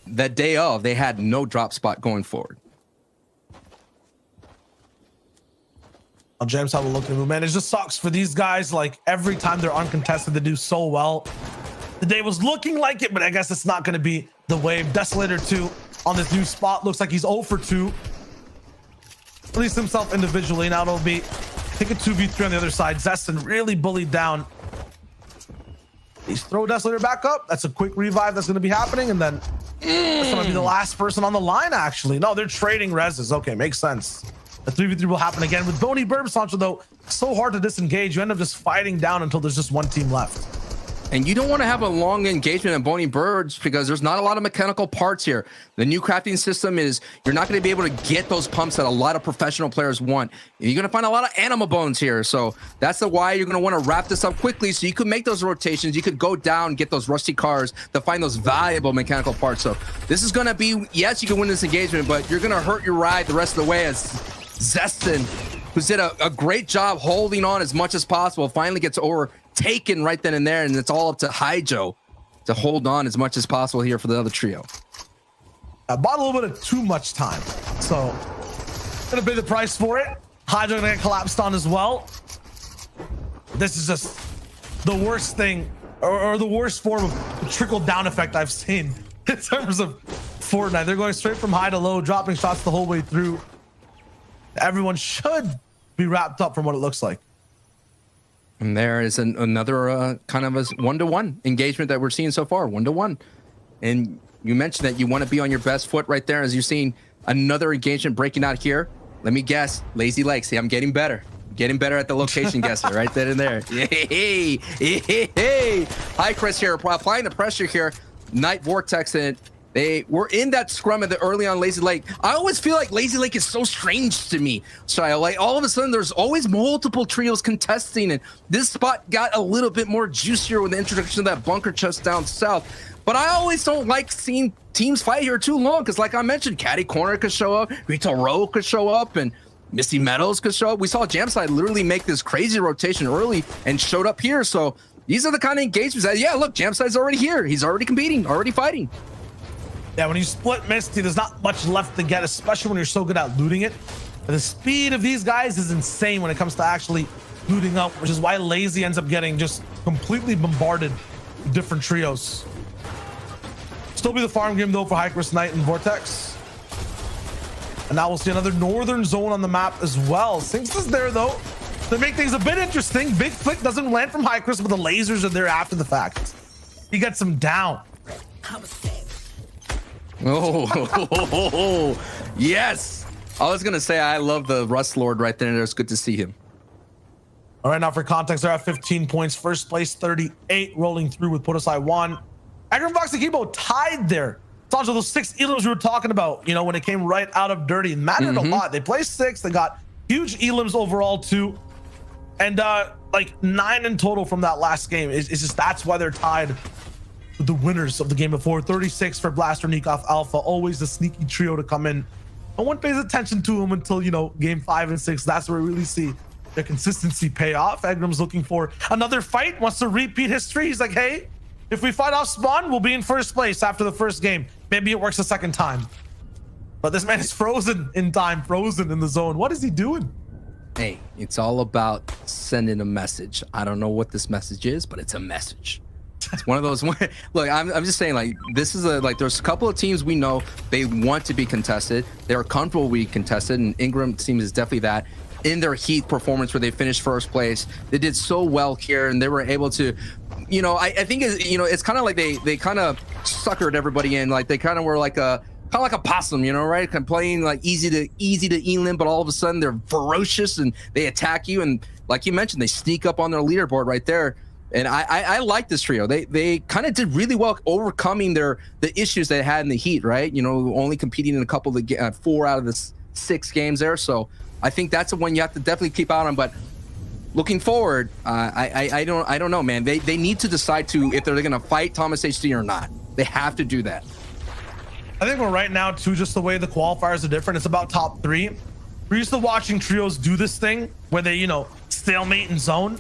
that day of, they had no drop spot going forward. James, have a look at him, man. It just sucks for these guys. Like, every time they're uncontested, they do so well. The day was looking like it, but I guess it's not going to be the wave. Desolator 2 on this new spot. Looks like he's 0 for 2. Released himself individually. Now it'll be, I think, a 2v3 on the other side. Zestin really bullied down. He's throw Desolator back up. That's a quick revive that's going to be happening. And then that's going to be the last person on the line, actually. No, they're trading reses. Okay, makes sense. The 3v3 will happen again with Bony Burb, Sancho, though. So hard to disengage. You end up just fighting down until there's just one team left. And you don't want to have a long engagement in Bony Birds because there's not a lot of mechanical parts here. The new crafting system is you're not going to be able to get those pumps that a lot of professional players want. You're going to find a lot of animal bones here. So that's why you're going to want to wrap this up quickly so you could make those rotations. You could go down, get those rusty cars to find those valuable mechanical parts. So this is going to be, yes, you can win this engagement, but you're going to hurt your ride the rest of the way as Zestin, who's did a great job holding on as much as possible, finally gets overtaken right then and there, and it's all up to Hydro to hold on as much as possible here for the other trio. I bought a little bit of too much time, so gonna pay the price for it. Hydro gonna get collapsed on as well. This is just the worst thing, or the worst form of trickle down effect I've seen in terms of Fortnite. They're going straight from high to low, dropping shots the whole way through. Everyone should be wrapped up from what it looks like. And there is another kind of a 1-to-1 engagement that we're seeing so far, 1-to-1. And you mentioned that you want to be on your best foot right there as you're seeing another engagement breaking out here. Let me guess, Lazy Lake. See, I'm getting better. Getting better at the location guessing right then and there. Hey, hey, hey. Hi, Chris here, applying the pressure here. Night Vortex, and they were in that scrum at the early on Lazy Lake. I always feel like Lazy Lake is so strange to me. So like all of a sudden there's always multiple trios contesting, and this spot got a little bit more juicier with the introduction of that bunker chest down south. But I always don't like seeing teams fight here too long, because like I mentioned, Caddy Corner could show up, Retail Row could show up, and Misty Meadows could show up. We saw Jamside literally make this crazy rotation early and showed up here. So these are the kind of engagements that, yeah, look, Jamside's already here. He's already competing, already fighting. Yeah, when you split Misty, there's not much left to get, especially when you're so good at looting it. And the speed of these guys is insane when it comes to actually looting up, which is why Lazy ends up getting just completely bombarded with different trios. Still be the farm game, though, for Hycris Knight and Vortex. And now we'll see another northern zone on the map as well. Sinks is there, though, to make things a bit interesting. Big flick doesn't land from Hycris, but the lasers are there after the fact. He gets him down. Oh, yes. I was going to say I love the Rust Lord right there. It's good to see him. All right, now for context, they're at 15 points. First place, 38, rolling through with Podosai 1. Aggrum Fox and Kibo tied there. It's also those 6 elims we were talking about, you know, when it came right out of Dirty. It mattered a lot. They placed 6. They got huge elims overall, too. And like 9 in total from that last game. It's just that's why they're tied with the winners of the game before. 36 for Blaster Nikoff Alpha. Always the sneaky trio to come in. No one pays attention to them until, you know, game 5 and 6. That's where we really see their consistency pay off. Agram's looking for another fight, wants to repeat history. He's like, hey, if we fight off spawn, we'll be in first place after the first game. Maybe it works a second time. But this man is frozen in time, frozen in the zone. What is he doing? Hey, it's all about sending a message. I don't know what this message is, but it's a message. It's one of those. Look, I'm just saying, like, this is there's a couple of teams we know they want to be contested. They're comfortable being contested, and Ingram team is definitely that. In their Heat performance where they finished first place, they did so well here, and they were able to, you know, I think it's kind of like they kind of suckered everybody in. Like they kind of were like a possum, you know, right? Kind of playing like easy to elim, but all of a sudden they're ferocious and they attack you, and like you mentioned, they sneak up on their leaderboard right there. And I like this trio. They kind of did really well overcoming the issues they had in the Heat, right? You know, only competing in a couple of 4 out of the 6 games there. So I think that's the one you have to definitely keep out on. But looking forward, I don't know, man. They need to decide if they're going to fight Thomas HD or not. They have to do that. I think we're right now too, just the way the qualifiers are different. It's about top 3. We're used to watching trios do this thing where they, you know, stalemate in zone.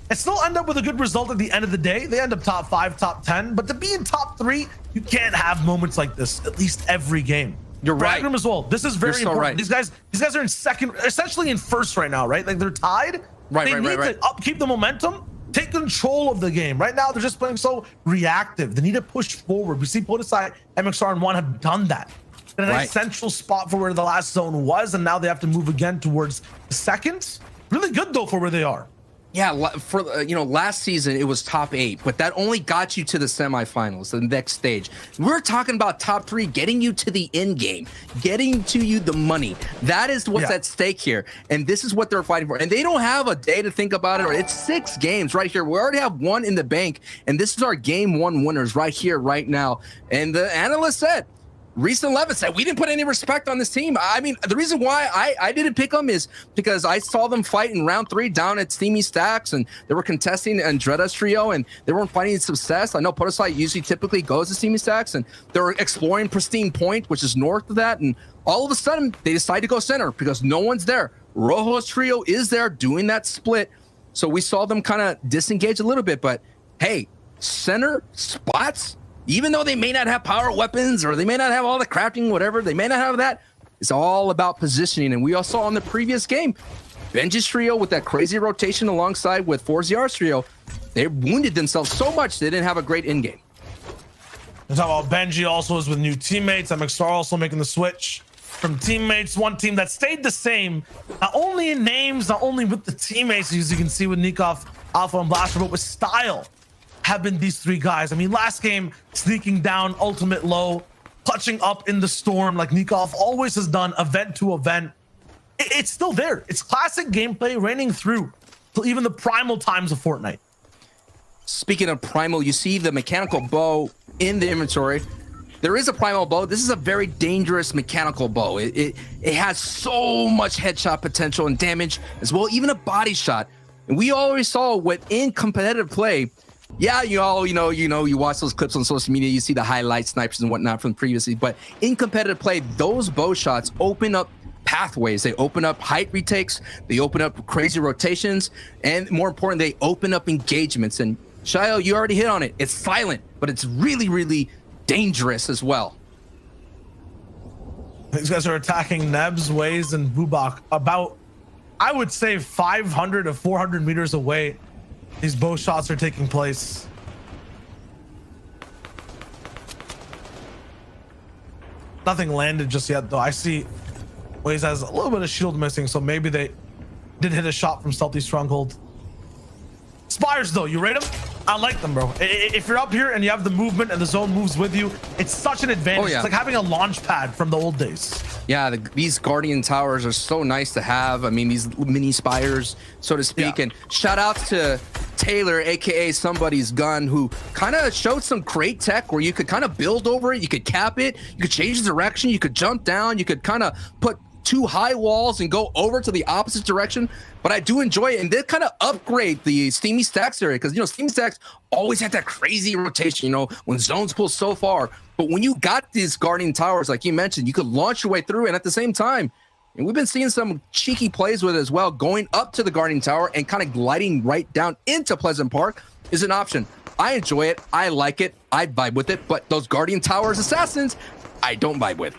and still end up with a good result at the end of the day. They end up top 5, top 10, but to be in top 3, you can't have moments like this at least every game. You're right. Magnum as well. This is very so important. right. These guys are in second, essentially in first right now, right? Like they're tied. They need to upkeep the momentum, take control of the game. Right now, they're just playing so reactive. They need to push forward. We see Podesai, MXR, and One have done that. In a nice central spot for where the last zone was, and now they have to move again towards the second. Really good though for where they are. Yeah, for last season it was top 8, but that only got you to the semifinals, the next stage. We're talking about top 3, getting you to the end game, getting to you the money. That is what's at stake here, and this is what they're fighting for. And they don't have a day to think about it. It's 6 games right here. We already have 1 in the bank, and this is our game 1 winners right here, right now. And the analyst said, Reese 11 said, we didn't put any respect on this team. I mean, the reason why I didn't pick them is because I saw them fight in round 3 down at Steamy Stacks, and they were contesting Andretta's trio, and they weren't finding success. I know Podesai usually typically goes to Steamy Stacks, and they were exploring Pristine Point, which is north of that, and all of a sudden, they decide to go center because no one's there. Rojo's trio is there doing that split, so we saw them kind of disengage a little bit, but hey, center spots, even though they may not have power weapons or they may not have all the crafting, whatever, they may not have that. It's all about positioning. And we all saw in the previous game, Benji's trio with that crazy rotation alongside with 4ZR's trio, they wounded themselves so much they didn't have a great in game. We're talking about Benji also is with new teammates. MXR also making the switch from teammates. One team that stayed the same, not only in names, not only with the teammates, as you can see with Nikov, Alpha, and Blaster, but with style. Have been these 3 guys. I mean, last game, sneaking down ultimate low, clutching up in the storm like Nikov always has done, event to event. It's still there. It's classic gameplay reigning through till even the primal times of Fortnite. Speaking of primal, you see the mechanical bow in the inventory. There is a primal bow. This is a very dangerous mechanical bow. It has so much headshot potential and damage as well, even a body shot. And we always saw what in competitive play, yeah, you watch those clips on social media, you see the highlight snipers and whatnot from previously, but in competitive play, those bow shots open up pathways. They open up height retakes, they open up crazy rotations, and more important, they open up engagements. And Shayo, you already hit on it. It's silent, but it's really, really dangerous as well. These guys are attacking Nebs, Waze, and Bubak about, I would say, 500 to 400 meters away. These bow shots are taking place. Nothing landed just yet, though. I see Waze has a little bit of shield missing, so maybe they did hit a shot from Stealthy Stronghold. Spires, though, you rate them? I like them, bro. If you're up here and you have the movement and the zone moves with you, it's such an advantage. Oh, yeah. It's like having a launch pad from the old days. Yeah, these Guardian Towers are so nice to have. I mean, these mini spires, so to speak. Yeah. And shout out to Taylor, aka Somebody's Gun, who kind of showed some great tech where you could kind of build over it, you could cap it, you could change the direction, you could jump down, you could kind of put 2 high walls and go over to the opposite direction. But I do enjoy it, and they kind of upgrade the Steamy Stacks area, because Steamy Stacks always had that crazy rotation, when zones pull so far. But when you got these Guardian Towers, like you mentioned, you could launch your way through, and at the same time, and we've been seeing some cheeky plays with it as well, going up to the Guardian Tower and kind of gliding right down into Pleasant Park is an option. I enjoy it, I like it, I vibe with it, but those Guardian Towers assassins, I don't vibe with.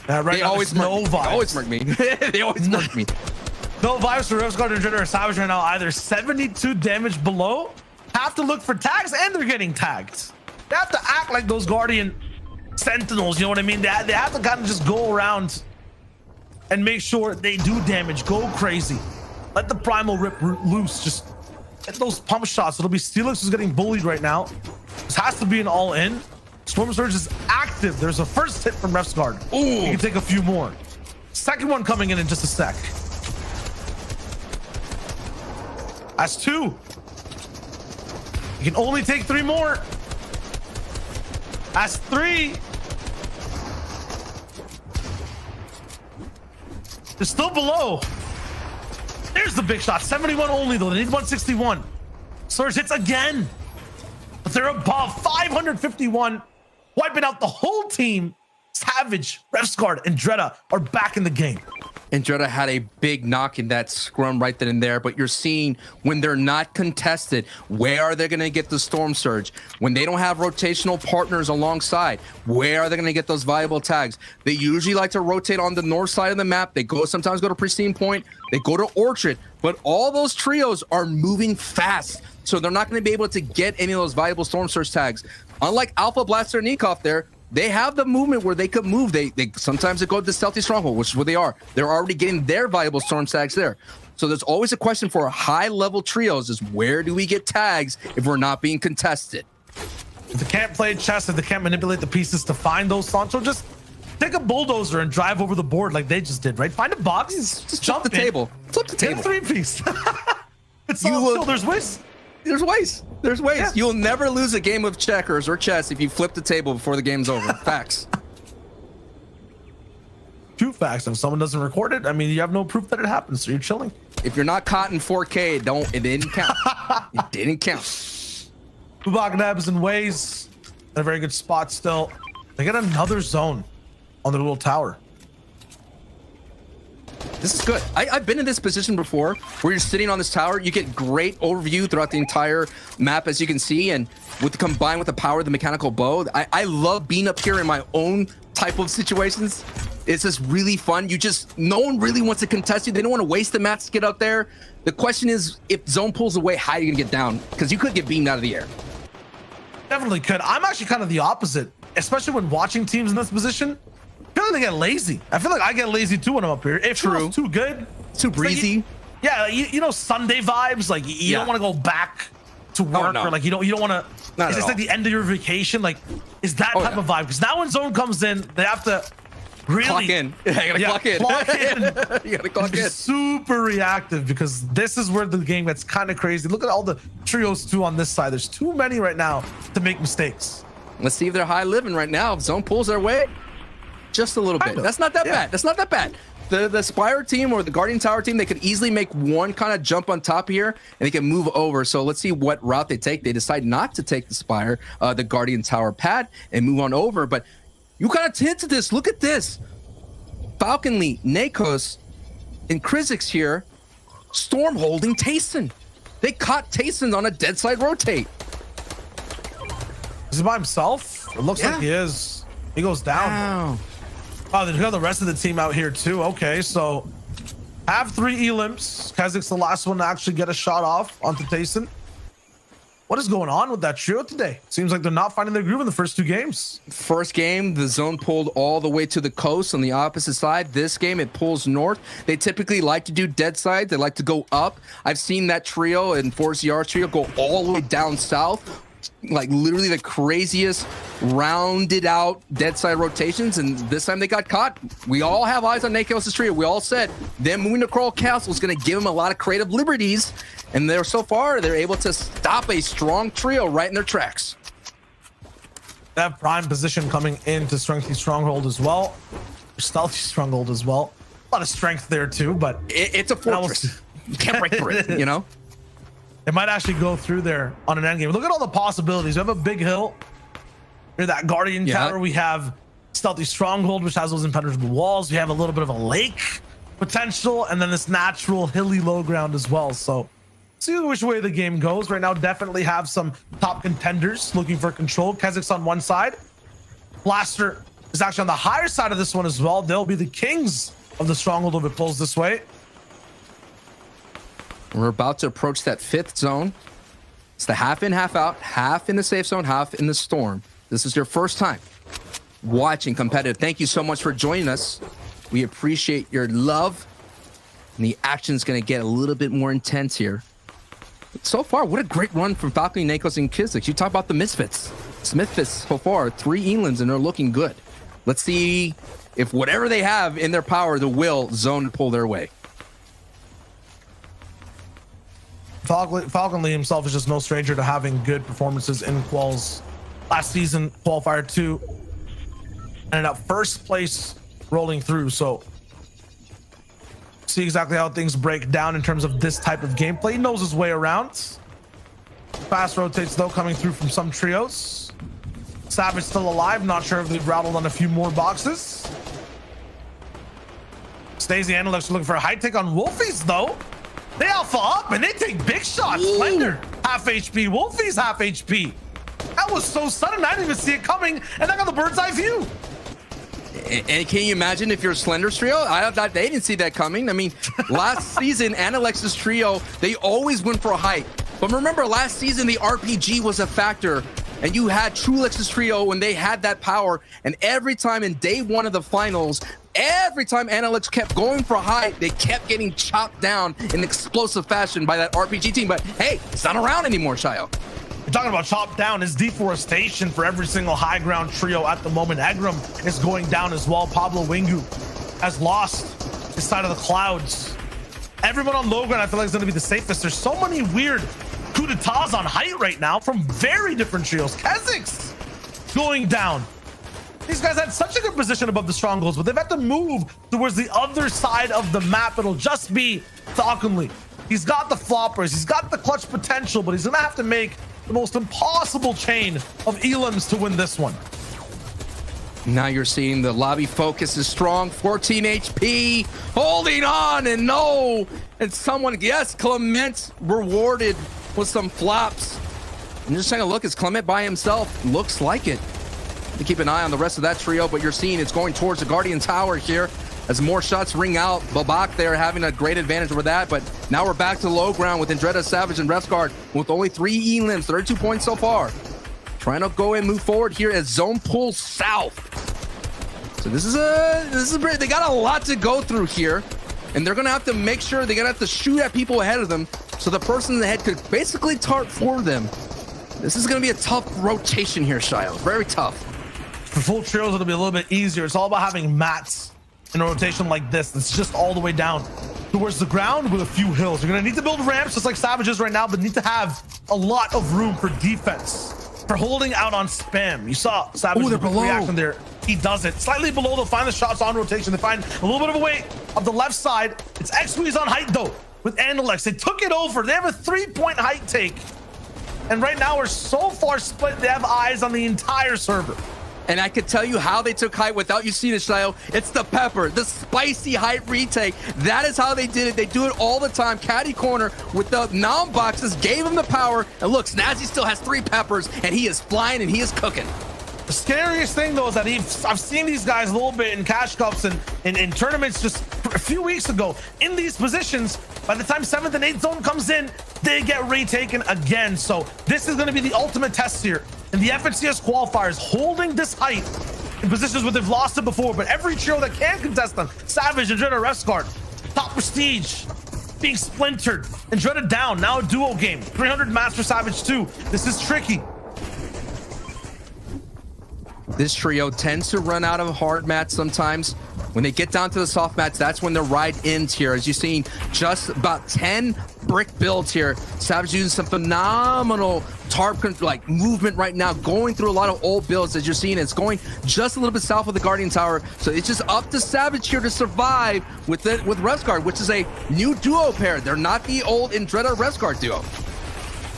Right, they always no vibes. They always smirk me. They always smirk me. No vibes for Rose Guard and Dritter or Savage right now either. 72 damage below. Have to look for tags, and they're getting tagged. They have to act like those Guardian Sentinels, you know what I mean? They have to kind of just go around and make sure they do damage. Go crazy. Let the Primal rip loose. Just get those pump shots. It'll be Steelix who's getting bullied right now. This has to be an all-in. Storm Surge is active. There's a first hit from Ref's Guard. Ooh. You can take a few more. Second one coming in just a sec. That's 2. You can only take 3 more. That's 3. They're still below. There's the big shot. 71 only, though. They need 161. Surge hits again. But they're above 551. Wiping out the whole team. Savage, Ref's Guard, and Dretta are back in the game. And Jota had a big knock in that scrum right then and there, but you're seeing when they're not contested, where are they going to get the Storm Surge? When they don't have rotational partners alongside, where are they going to get those valuable tags? They usually like to rotate on the north side of the map. They sometimes go to Pristine Point, they go to Orchard, but all those trios are moving fast, so they're not going to be able to get any of those valuable Storm Surge tags. Unlike Alpha Blaster and Nikov there, they have the movement where they could move. They sometimes they go to the Stealthy Stronghold, which is where they are. They're already getting their valuable storm tags there. So there's always a question for high-level trios is where do we get tags if we're not being contested? If they can't play chess, if they can't manipulate the pieces to find those, Sancho, just take a bulldozer and drive over the board like they just did, right? Find a box, Just jump the table. Flip the table. Get a three-piece. It's all still, there's ways. There's ways. There's ways. Yeah. You'll never lose a game of checkers or chess if you flip the table before the game's over. Facts. Two facts. If someone doesn't record it, I mean, you have no proof that it happened, so you're chilling. If you're not caught in 4K, it didn't count. It didn't count. Bubak and Waze in a very good spot still. They get another zone on the little tower. This is good. I've been in this position before where you're sitting on this tower. You get great overview throughout the entire map, as you can see. And combined with the power of the mechanical bow, I love being up here in my own type of situations. It's just really fun. No one really wants to contest you. They don't want to waste the mats to get up there. The question is, if zone pulls away, how are you going to get down? Because you could get beamed out of the air. Definitely could. I'm actually kind of the opposite, especially when watching teams in this position. I feel like they get lazy. I feel like I get lazy too when I'm up here. If it's too good, too breezy. Like you know, Sunday vibes. Like you don't want to go back to work, or like you don't want to. It's like the end of your vacation. Like, is that type of vibe? Because now when zone comes in, they have to really clock in. You gotta clock in. You gotta clock in. Super reactive, because this is where the game gets kind of crazy. Look at all the trios too on this side. There's too many right now to make mistakes. Let's see if they're high living right now. If zone pulls their way, just a little bit. That's not that bad. That's not that bad. The Spire team or the Guardian Tower team, they could easily make one kind of jump on top here and they can move over. So let's see what route they take. They decide not to take the Spire, the Guardian Tower pad, and move on over. But you kind of hinted this. Look at this. Falconly, Nakos, and Krizix here, storm holding Tayson. They caught Tayson on a dead side rotate. Is he by himself? It looks like he is. He goes down. Wow. Oh, they got the rest of the team out here too. Okay, so have 3 Elimps. Kazak's the last one to actually get a shot off onto Tayson. What is going on with that trio today? Seems like they're not finding their groove in the first 2 games. First game, the zone pulled all the way to the coast on the opposite side. This game, it pulls north. They typically like to do dead side. They like to go up. I've seen that trio and ForceZR's trio go all the way down south. Like literally the craziest rounded out dead side rotations, and this time they got caught. We all have eyes on Nakos' trio. We all said them moving to Coral Castle is going to give them a lot of creative liberties, and they're able to stop a strong trio right in their tracks. They have prime position coming into Strengthy Stronghold as well, Stealthy Stronghold as well. A lot of strength there too, but it's a fortress. You can't break through it, you know. It might actually go through there on an end game. Look at all the possibilities. We have a big hill. Here's that Guardian Tower. We have Stealthy Stronghold, which has those impenetrable walls. We have a little bit of a lake potential, and then this natural hilly low ground as well. So see which way the game goes. Right now, definitely have some top contenders looking for control. Kazak's on one side. Blaster is actually on the higher side of this one as well. They'll be the kings of the Stronghold if it pulls this way. We're about to approach that 5th zone. It's the half in, half out, half in the safe zone, half in the storm. This is your first time watching competitive. Thank you so much for joining us. We appreciate your love. And the action's going to get a little bit more intense here. But so far, what a great run from Falcony, Nakos, and Kizix. You talk about the Misfits. Smithfits so far, 3 Elands, and they're looking good. Let's see if whatever they have in their power, the will zone to pull their way. Falconly himself is just no stranger to having good performances in quals. Last season, Qualifier 2, and at first place rolling through. So see exactly how things break down in terms of this type of gameplay. He knows his way around. Fast rotates though coming through from some trios. Savage still alive. Not sure if they've rattled on a few more boxes. Stacey and Alex are looking for a high take on Wolfies, though. They alpha up and they take big shots. Slender, half HP. Wolfie's half HP. That was so sudden. I didn't even see it coming. And I got the bird's eye view. And can you imagine if you're Slender's trio? I thought they didn't see that coming. I mean, last season, Analex's trio, they always went for a height. But remember, last season, the RPG was a factor. And you had Trulex's trio when they had that power. And every time in day one of the finals, every time Analex kept going for height, they kept getting chopped down in explosive fashion by that RPG team. But hey, it's not around anymore, Shayo. You're talking about chopped down. Is deforestation for every single high ground trio at the moment. Egram is going down as well. Pablo Wingu has lost his side of the clouds. Everyone on low ground I feel like is going to be the safest. There's so many weird coup d'etats on height right now from very different trios. Kha'Zix going down. These guys had such a good position above the strongholds, but they've had to move towards the other side of the map. It'll just be Falconly. He's got the floppers, he's got the clutch potential, but he's gonna have to make the most impossible chain of elims to win this one. Now you're seeing the lobby focus is strong. 14 HP, holding on, and no, and someone, yes, Clement rewarded with some flops. I'm just trying to look, is Clement by himself? Looks like it. To keep an eye on the rest of that trio, but you're seeing it's going towards the Guardian Tower here as more shots ring out. Babak there having a great advantage over that, but now we're back to low ground with Andretta, Savage, and Refsguard with only 3 elims, 32 points so far. Trying to go and move forward here as zone pulls south. So this is great. They got a lot to go through here, and they're gonna have to make sure they're gonna have to shoot at people ahead of them, so the person in the head could basically tart for them. This is gonna be a tough rotation here, Shiloh. Very tough. For full trios, it'll be a little bit easier. It's all about having mats in a rotation like this. It's just all the way down towards the ground with a few hills. You're gonna need to build ramps just like Savages right now, but need to have a lot of room for defense, for holding out on spam. You saw Savage reaction there. He does it. Slightly below, they'll find the shots on rotation. They find a little bit of a weight of the left side. It's X-Squeeze on height though with Analex. They took it over. They have a 3-point height take. And right now we're so far split, they have eyes on the entire server. And I could tell you how they took height without you seeing it, Shayo. It's the pepper, the spicy height retake. That is how they did it. They do it all the time. Caddy corner with the nom boxes gave him the power. And look, Snazzy still has 3 peppers, and he is flying and he is cooking. The scariest thing though is that I've seen these guys a little bit in cash cups and in tournaments just a few weeks ago in these positions. By the time 7th and 8th zone comes in, they get retaken again. So this is going to be the ultimate test here. And the FNCS qualifiers holding this height in positions where they've lost it before, but every trio that can contest them, Savage and Andretta Refsguard, top prestige, being splintered. Andretta down, now a duo game. 300 mats for Savage 2. This is tricky. This trio tends to run out of hard mats sometimes. When they get down to the soft mats, that's when their ride ends here. As you've seen, just about 10 brick builds here. Savage using some phenomenal tarp like movement right now, going through a lot of old builds. As you're seeing, it's going just a little bit south of the Guardian Tower. So it's just up to Savage here to survive with Refsguard, which is a new duo pair. They're not the old Andretta Refsguard duo.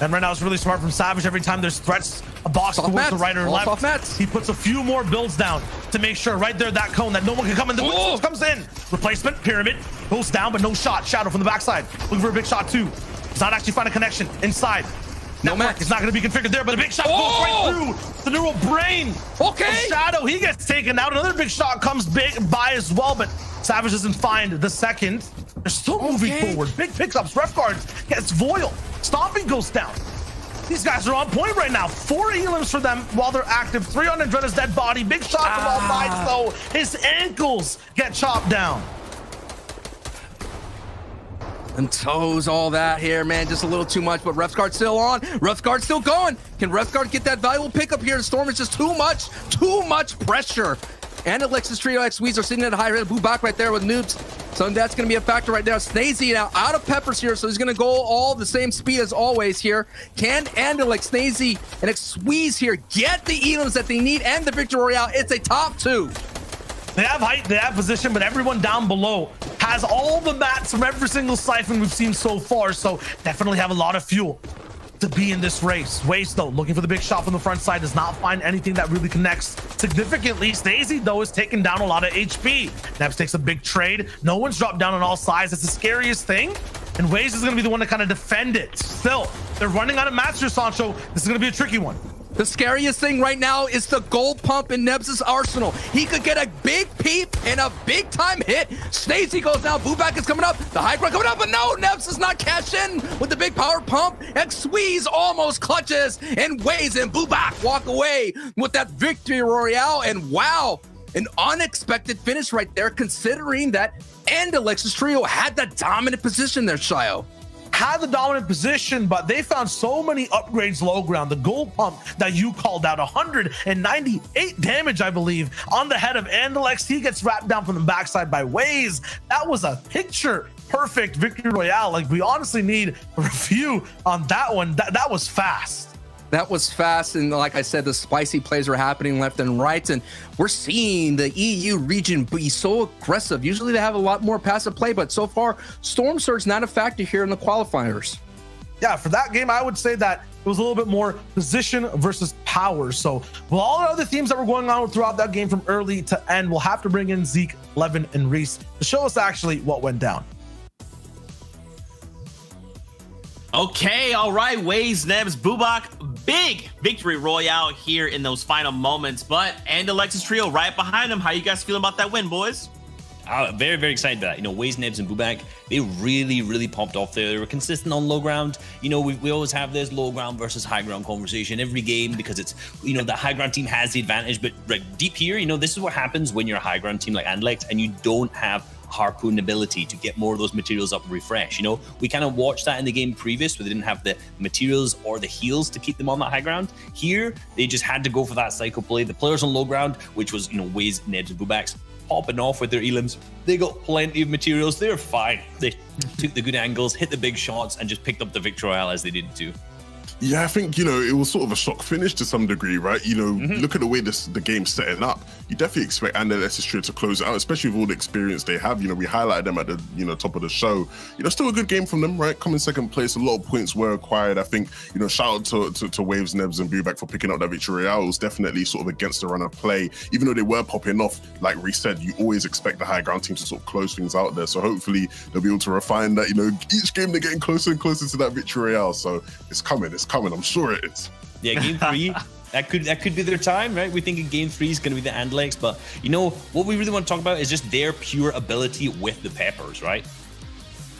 And right now it's really smart from Savage. Every time there's threats, a box soft towards mats, the right or left, he puts a few more builds down to make sure right there that cone that no one can come in. The Winslow comes in. Replacement, pyramid, goes down, but no shot. Shadow from the backside. Looking for a big shot too. Does not actually find a connection inside. No match. It's not going to be configured there, but a big shot goes right through the neural brain. Okay. Shadow, he gets taken out. Another big shot comes by as well, but Savage doesn't find the second. They're still moving forward. Big pickups. Refguard gets Voil. Stomping goes down. These guys are on point right now. 4 elims for them while they're active. 3 on Andretta's dead body. Big shot from all sides, though. His ankles get chopped down. And toes, all that here, man. Just a little too much, but Refsguard still on. Refsguard still going. Can Refsguard get that valuable pickup here? The Storm is just too much pressure. And Alexis Trio X-Squeeze are sitting at a high rate. Boo back right there with noobs. So that's going to be a factor right now. Snazy now out of peppers here, so he's going to go all the same speed as always here. Can Andalex, Snazy, and X-Squeeze here get the elims that they need and the Victory Royale? It's a top 2. They have height, they have position, but everyone down below has all the mats from every single siphon we've seen so far, so definitely have a lot of fuel. to be in this race. Waste though, looking for the big shot from the front side, does not find anything that really connects significantly. Stacey though is taking down a lot of HP. Nebs takes a big trade. No one's dropped down on all sides. That's the scariest thing. And Waze is going to be the one to kind of defend it. Still, they're running out of Master Sancho. This is going to be a tricky one. The scariest thing right now is the gold pump in Nebs' arsenal. He could get a big peep and a big time hit. Stacey goes down. Booback is coming up. The high ground coming up, but no, Nebs does not cash in with the big power pump. And Squeeze almost clutches, and Waze and Booback walk away with that victory royale. And wow, an unexpected finish right there, considering that and Alexis Trio had that dominant position there, Shio. Had the dominant position, but they found so many upgrades low ground. The gold pump that you called out, 198 damage, I believe, on the head of Andalex. He gets wrapped down from the backside by Waze. That was a picture perfect victory royale. Like, we honestly need a review on that one. That was fast. That was fast, and like I said, the spicy plays are happening left and right, and we're seeing the EU region be so aggressive. Usually they have a lot more passive play, but so far, Storm Surge not a factor here in the qualifiers. Yeah, for that game, I would say that it was a little bit more position versus power. So with all the other themes that were going on throughout that game from early to end, we'll have to bring in Zeke, Levin, and Reese to show us actually what went down. Okay, all right, Waze, Nebs, Booback, big victory royale here in those final moments, and Alexis Trio right behind him. How you guys feeling about that win, boys? Very, very excited about that. Waze, Nebs, and Booback, they really, really popped off there. They were consistent on low ground. We always have this low ground versus high ground conversation every game because it's, the high ground team has the advantage. But right deep here, this is what happens when you're a high ground team like Andalex and you don't have harpoon ability to get more of those materials up and refresh. We kind of watched that in the game previous where they didn't have the materials or the heals to keep them on that high ground. Here, they just had to go for that cycle play. The players on low ground, which was, Waze, Nebs, and Boobacks, popping off with their elims. They got plenty of materials. They're fine. They took the good angles, hit the big shots, and just picked up the victory royale as they needed to. Yeah, I think, it was sort of a shock finish to some degree, right? Look at the way the game's setting up. You definitely expect Andalex Trio to close it out, especially with all the experience they have. We highlighted them at the, top of the show. Still a good game from them, right? Coming second place, a lot of points were acquired. I think, shout out to Waves, Nebs, and Booback for picking up that victory royale. It was definitely sort of against the run of play. Even though they were popping off, like Reece said, you always expect the high ground team to sort of close things out there. So hopefully they'll be able to refine that, each game they're getting closer and closer to that victory royale. So it's coming. I'm sure it is. Yeah, game 3, that could be their time, right? We think game 3 is going to be the Andalex, but what we really want to talk about is just their pure ability with the peppers, right?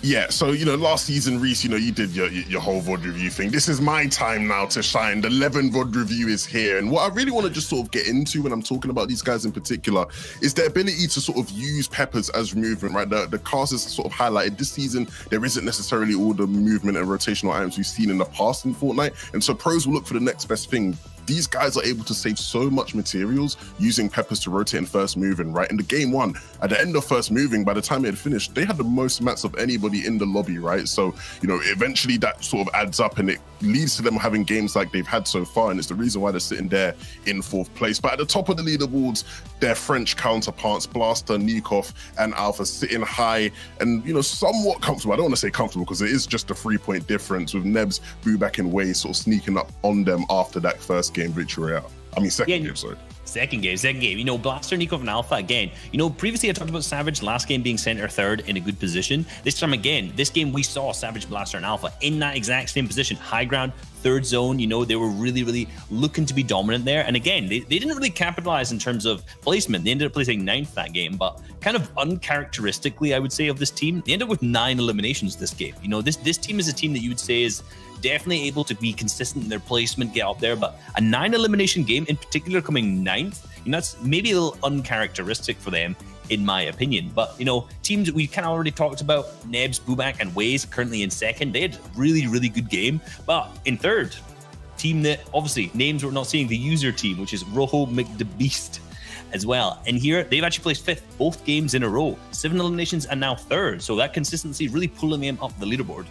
Yeah, so, last season, Reese, you did your whole VOD review thing. This is my time now to shine. The 11 VOD review is here. And what I really want to just sort of get into when I'm talking about these guys in particular is their ability to sort of use peppers as movement, right? The casters sort of highlighted this season, there isn't necessarily all the movement and rotational items we've seen in the past in Fortnite. And so pros will look for the next best thing. These guys are able to save so much materials using peppers to rotate and first moving, right? In the game 1, at the end of first moving, by the time it had finished, they had the most mats of anybody in the lobby, right? So, eventually that sort of adds up and it leads to them having games like they've had so far. And it's the reason why they're sitting there in 4th place. But at the top of the leaderboards, their French counterparts, Blaster, Nikov, and Alpha sitting high and, somewhat comfortable. I don't want to say comfortable because it is just a 3-point difference with Nebs, Booback, and Waze sort of sneaking up on them after that first game victory royale. Second game, sorry. Second game. Blaster, Nikov, and Alpha again. Previously I talked about Savage last game being center third in a good position. This time again, this game we saw Savage, Blaster, and Alpha in that exact same position. High ground, third zone, they were really, really looking to be dominant there. And again, they didn't really capitalize in terms of placement. They ended up placing 9th that game, but kind of uncharacteristically, I would say, of this team, they ended up with 9 eliminations this game. This team is a team that you would say is definitely able to be consistent in their placement, get up there, but a 9 elimination game in particular coming 9th, that's maybe a little uncharacteristic for them in my opinion. But teams that we kind of already talked about, Nebs, Booback, and Waze currently in second, they had a really, really good game. But in third, team that obviously names we're not seeing, the user team, which is Rojo McDebeast as well. And here they've actually placed 5th both games in a row, 7 eliminations and now 3rd. So that consistency really pulling them up the leaderboard.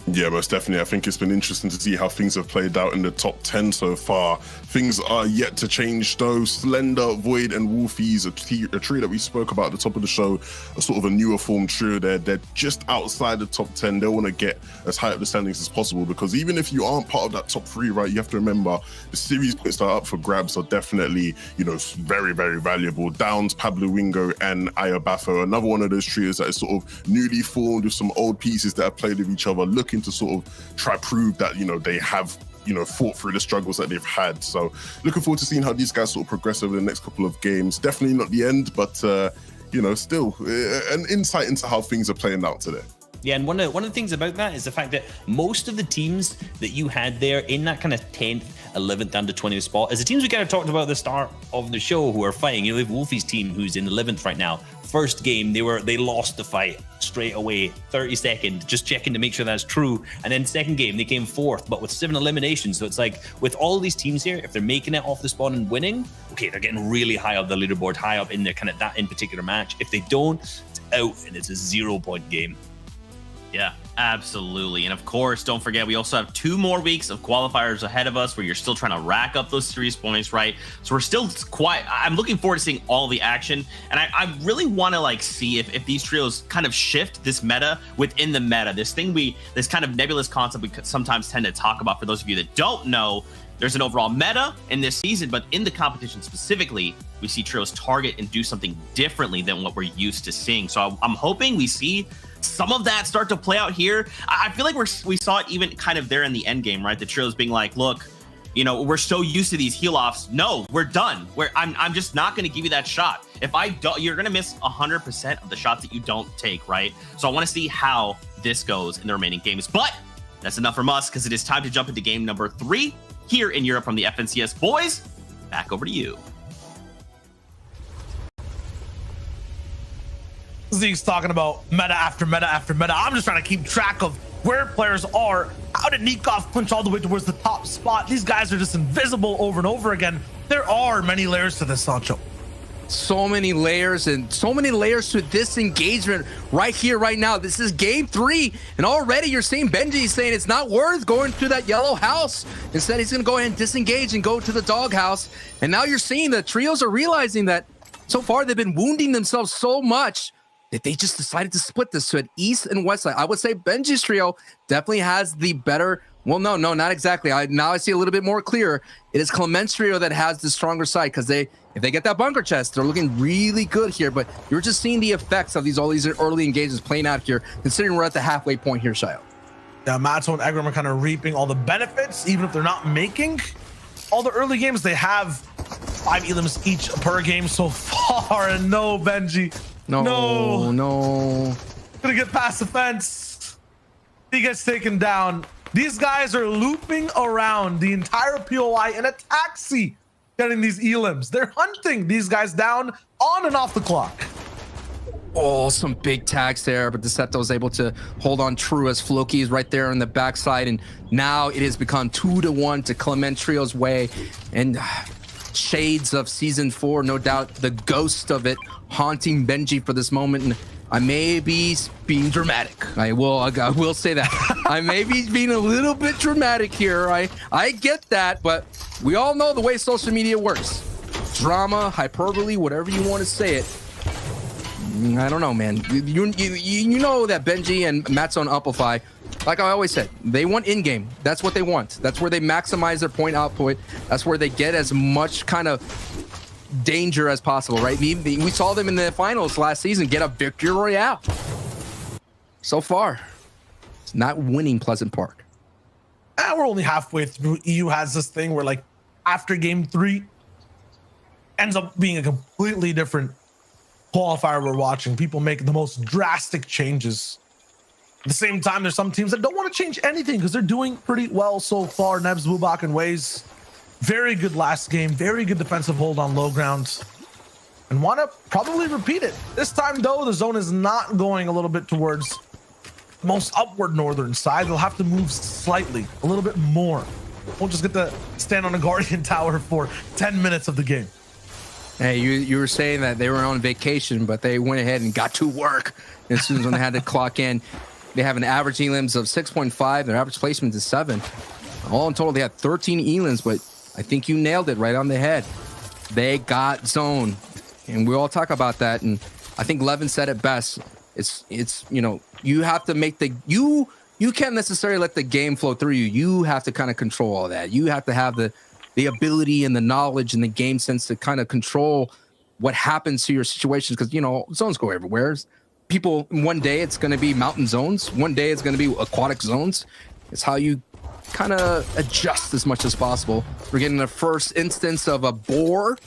Yeah, most definitely. I think it's been interesting to see how things have played out in the top 10 so far. Things are yet to change though. Slender, Void, and Wolfies, a trio that we spoke about at the top of the show, a sort of a newer form trio. They're just outside the top 10. They want to get as high up the standings as possible, because even if you aren't part of that top 3, right, you have to remember the series points that are up for grabs are definitely, you know, very, very valuable. Downs, Pablo Wingo, and Ayobafo, another one of those trios that is sort of newly formed with some old pieces that have played with each other, looking to sort of try prove that, you know, they have, you know, fought through the struggles that they've had. So looking forward to seeing how these guys sort of progress over the next couple of games. Definitely not the end, but you know, still an insight into how things are playing out today. Yeah, and one of the things about that is the fact that most of the teams that you had there in that kind of 10th, 11th, under 20th spot is the teams we kind of talked about at the start of the show who are fighting. You know, we have Wolfie's team who's in 11th right now. First game, they lost the fight straight away, 32nd, just checking to make sure that's true. And then second game, they came 4th, but with 7 eliminations. So it's like, with all these teams here, if they're making it off the spawn and winning, okay, they're getting really high up the leaderboard, high up in their kind of that in particular match. If they don't, it's out and it's a 0-point game. Yeah, absolutely. And of course, don't forget, we also have 2 more weeks of qualifiers ahead of us where you're still trying to rack up those series points, right? So we're still I'm looking forward to seeing all the action. And I really want to like see if these trios kind of shift this meta within the meta. This kind of nebulous concept we sometimes tend to talk about. For those of you that don't know, there's an overall meta in this season, but in the competition specifically, we see trios target and do something differently than what we're used to seeing. So I'm hoping we see some of that start to play out here. I feel like we saw it even kind of there in the end game, right? The trios being like, look, you know, we're so used to these heal offs. No, we're done. I'm just not going to give you that shot. If I don't, you're going to miss 100% of the shots that you don't take, right? So I want to see how this goes in the remaining games. But that's enough from us, because it is time to jump into game number 3 here in Europe from the FNCS. Boys, back over to you. Zeke's talking about meta after meta after meta. I'm just trying to keep track of where players are. How did Nikov punch all the way towards the top spot? These guys are just invisible over and over again. There are many layers to this, Sancho. So many layers, and so many layers to this engagement right here, right now. This is game 3, and already you're seeing Benji saying it's not worth going to that yellow house. Instead, he's going to go ahead and disengage and go to the doghouse. And now you're seeing the trios are realizing that so far they've been wounding themselves so much that they just decided to split this to an east and west side. I would say Benji's trio definitely has the better, well, no, not exactly. Now I see a little bit more clear. It is Clement's trio that has the stronger side, because if they get that bunker chest, they're looking really good here. But you're just seeing the effects of all these early engagements playing out here, considering we're at the halfway point here, Shayo. Yeah, Matto and Egram are kind of reaping all the benefits, even if they're not making all the early games. They have 5 elims each per game so far, and no, Benji. No. Gonna get past the fence. He gets taken down. These guys are looping around the entire POI in a taxi, getting these elims. They're hunting these guys down on and off the clock. Oh, some big tags there, but Decepto is able to hold on true as Floki is right there on the backside, and now it has become 2-1 to Clement Trio's way. And shades of season 4, no doubt, the ghost of it haunting Benji for this moment. And I may be being dramatic. I will say that. I may be being a little bit dramatic here. I get that, but we all know the way social media works. Drama, hyperbole, whatever you want to say it. I don't know, man. You know that Benji and Matzo and Amplify, like I always said, they want in-game. That's what they want. That's where they maximize their point output. That's where they get as much kind of danger as possible, right? We saw them in the finals last season get a victory royale. So far, it's not winning Pleasant Park. We're only halfway through. EU has this thing where, like, after game 3 ends up being a completely different qualifier we're watching. People make the most drastic changes. At the same time, there's some teams that don't want to change anything because they're doing pretty well so far. Nebs, Bubak, and Waze, very good last game, very good defensive hold on low grounds, and want to probably repeat it. This time, though, the zone is not going a little bit towards the most upward northern side. They'll have to move slightly, a little bit more. Won't just get to stand on a Guardian Tower for 10 minutes of the game. Hey, you were saying that they were on vacation, but they went ahead and got to work as soon as when they had to clock in. They have an average elims of 6.5. Their average placement is 7. All in total, they have 13 elims, but I think you nailed it right on the head. They got zone, and we all talk about that. And I think Levin said it best. It's you know, you have to make you can't necessarily let the game flow through you. You have to kind of control all that. You have to have the ability and the knowledge and the game sense to kind of control what happens to your situations, because you know zones go everywhere. People, one day it's going to be mountain zones, one day it's going to be aquatic zones. It's how you kind of adjust as much as possible. We're getting the first instance of a boar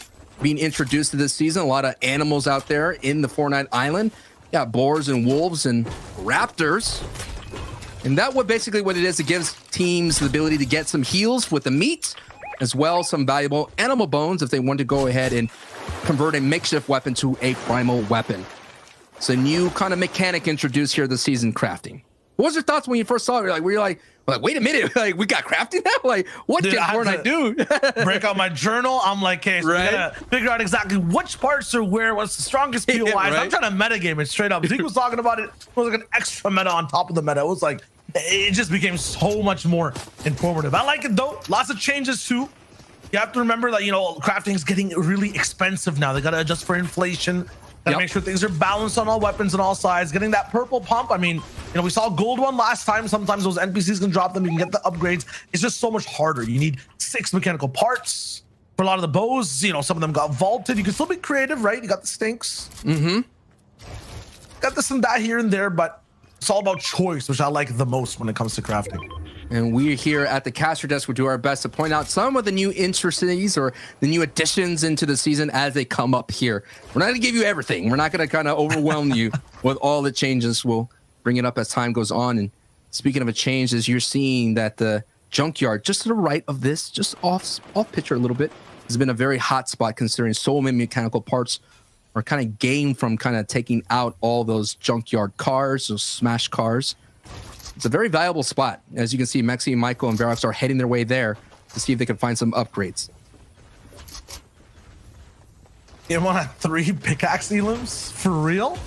being introduced to this season. A lot of animals out there in the Fortnite island. Yeah, boars and wolves and raptors. And that basically what it is. It gives teams the ability to get some heals with the meat, as well as some valuable animal bones if they want to go ahead and convert a makeshift weapon to a primal weapon. It's a new kind of mechanic introduced here this season, crafting. What was your thoughts when you first saw it? Were you like, wait a minute, like we got crafting now? Like, what can Fortnite do? Break out my journal. I'm like, okay, so we gotta figure out exactly which parts are where, what's the strongest POIs. Right? I'm trying to metagame it straight up. Zeke was talking about it. It was like an extra meta on top of the meta. It was like, it just became so much more informative. I like it though. Lots of changes too. You have to remember that, you know, crafting is getting really expensive now. They got to adjust for inflation. Gotta make sure things are balanced on all weapons and all sides. Getting that purple pump. I mean, you know, we saw gold one last time. Sometimes those NPCs can drop them. You can get the upgrades. It's just so much harder. You need 6 mechanical parts for a lot of the bows. You know, some of them got vaulted. You can still be creative, right? You got the stinks. Got this and that here and there, but it's all about choice, which I like the most when it comes to crafting. And we here at the caster desk will do our best to point out some of the new intricacies or the new additions into the season as they come up here. We're not going to give you everything. We're not going to kind of overwhelm you with all the changes. We'll bring it up as time goes on. And speaking of a change, as you're seeing that the junkyard just to the right of this, just off picture a little bit, has been a very hot spot considering so many mechanical parts are kind of gained from kind of taking out all those junkyard cars, those smash cars. It's a very valuable spot. As you can see, Mexi, Michael, and Verox are heading their way there to see if they can find some upgrades. You want 3 pickaxe elims? For real?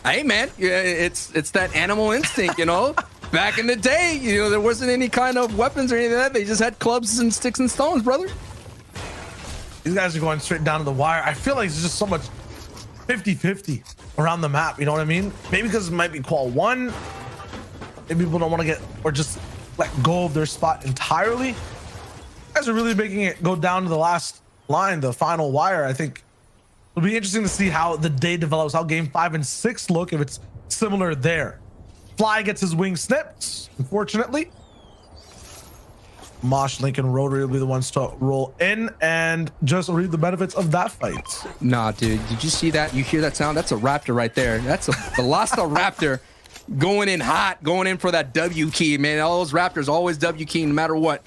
Hey, man, yeah, it's that animal instinct, you know? Back in the day, you know, there wasn't any kind of weapons or anything like that. They just had clubs and sticks and stones, brother. These guys are going straight down to the wire. I feel like there's just so much 50-50 around the map, you know what I mean? Maybe because it might be qual 1. Maybe people don't want to get or just let go of their spot entirely. You guys are really making it go down to the last line, the final wire. I think it'll be interesting to see how the day develops, how game 5 and 6 look, if it's similar there. Fly gets his wing snipped, unfortunately. Mosh, Lincoln, Rotary will be the ones to roll in and just reap the benefits of that fight. Nah, dude, did you see that? You hear that sound? That's a raptor right there. That's a Velociraptor. Going in hot, going in for that W key, man. All those Raptors always W key no matter what.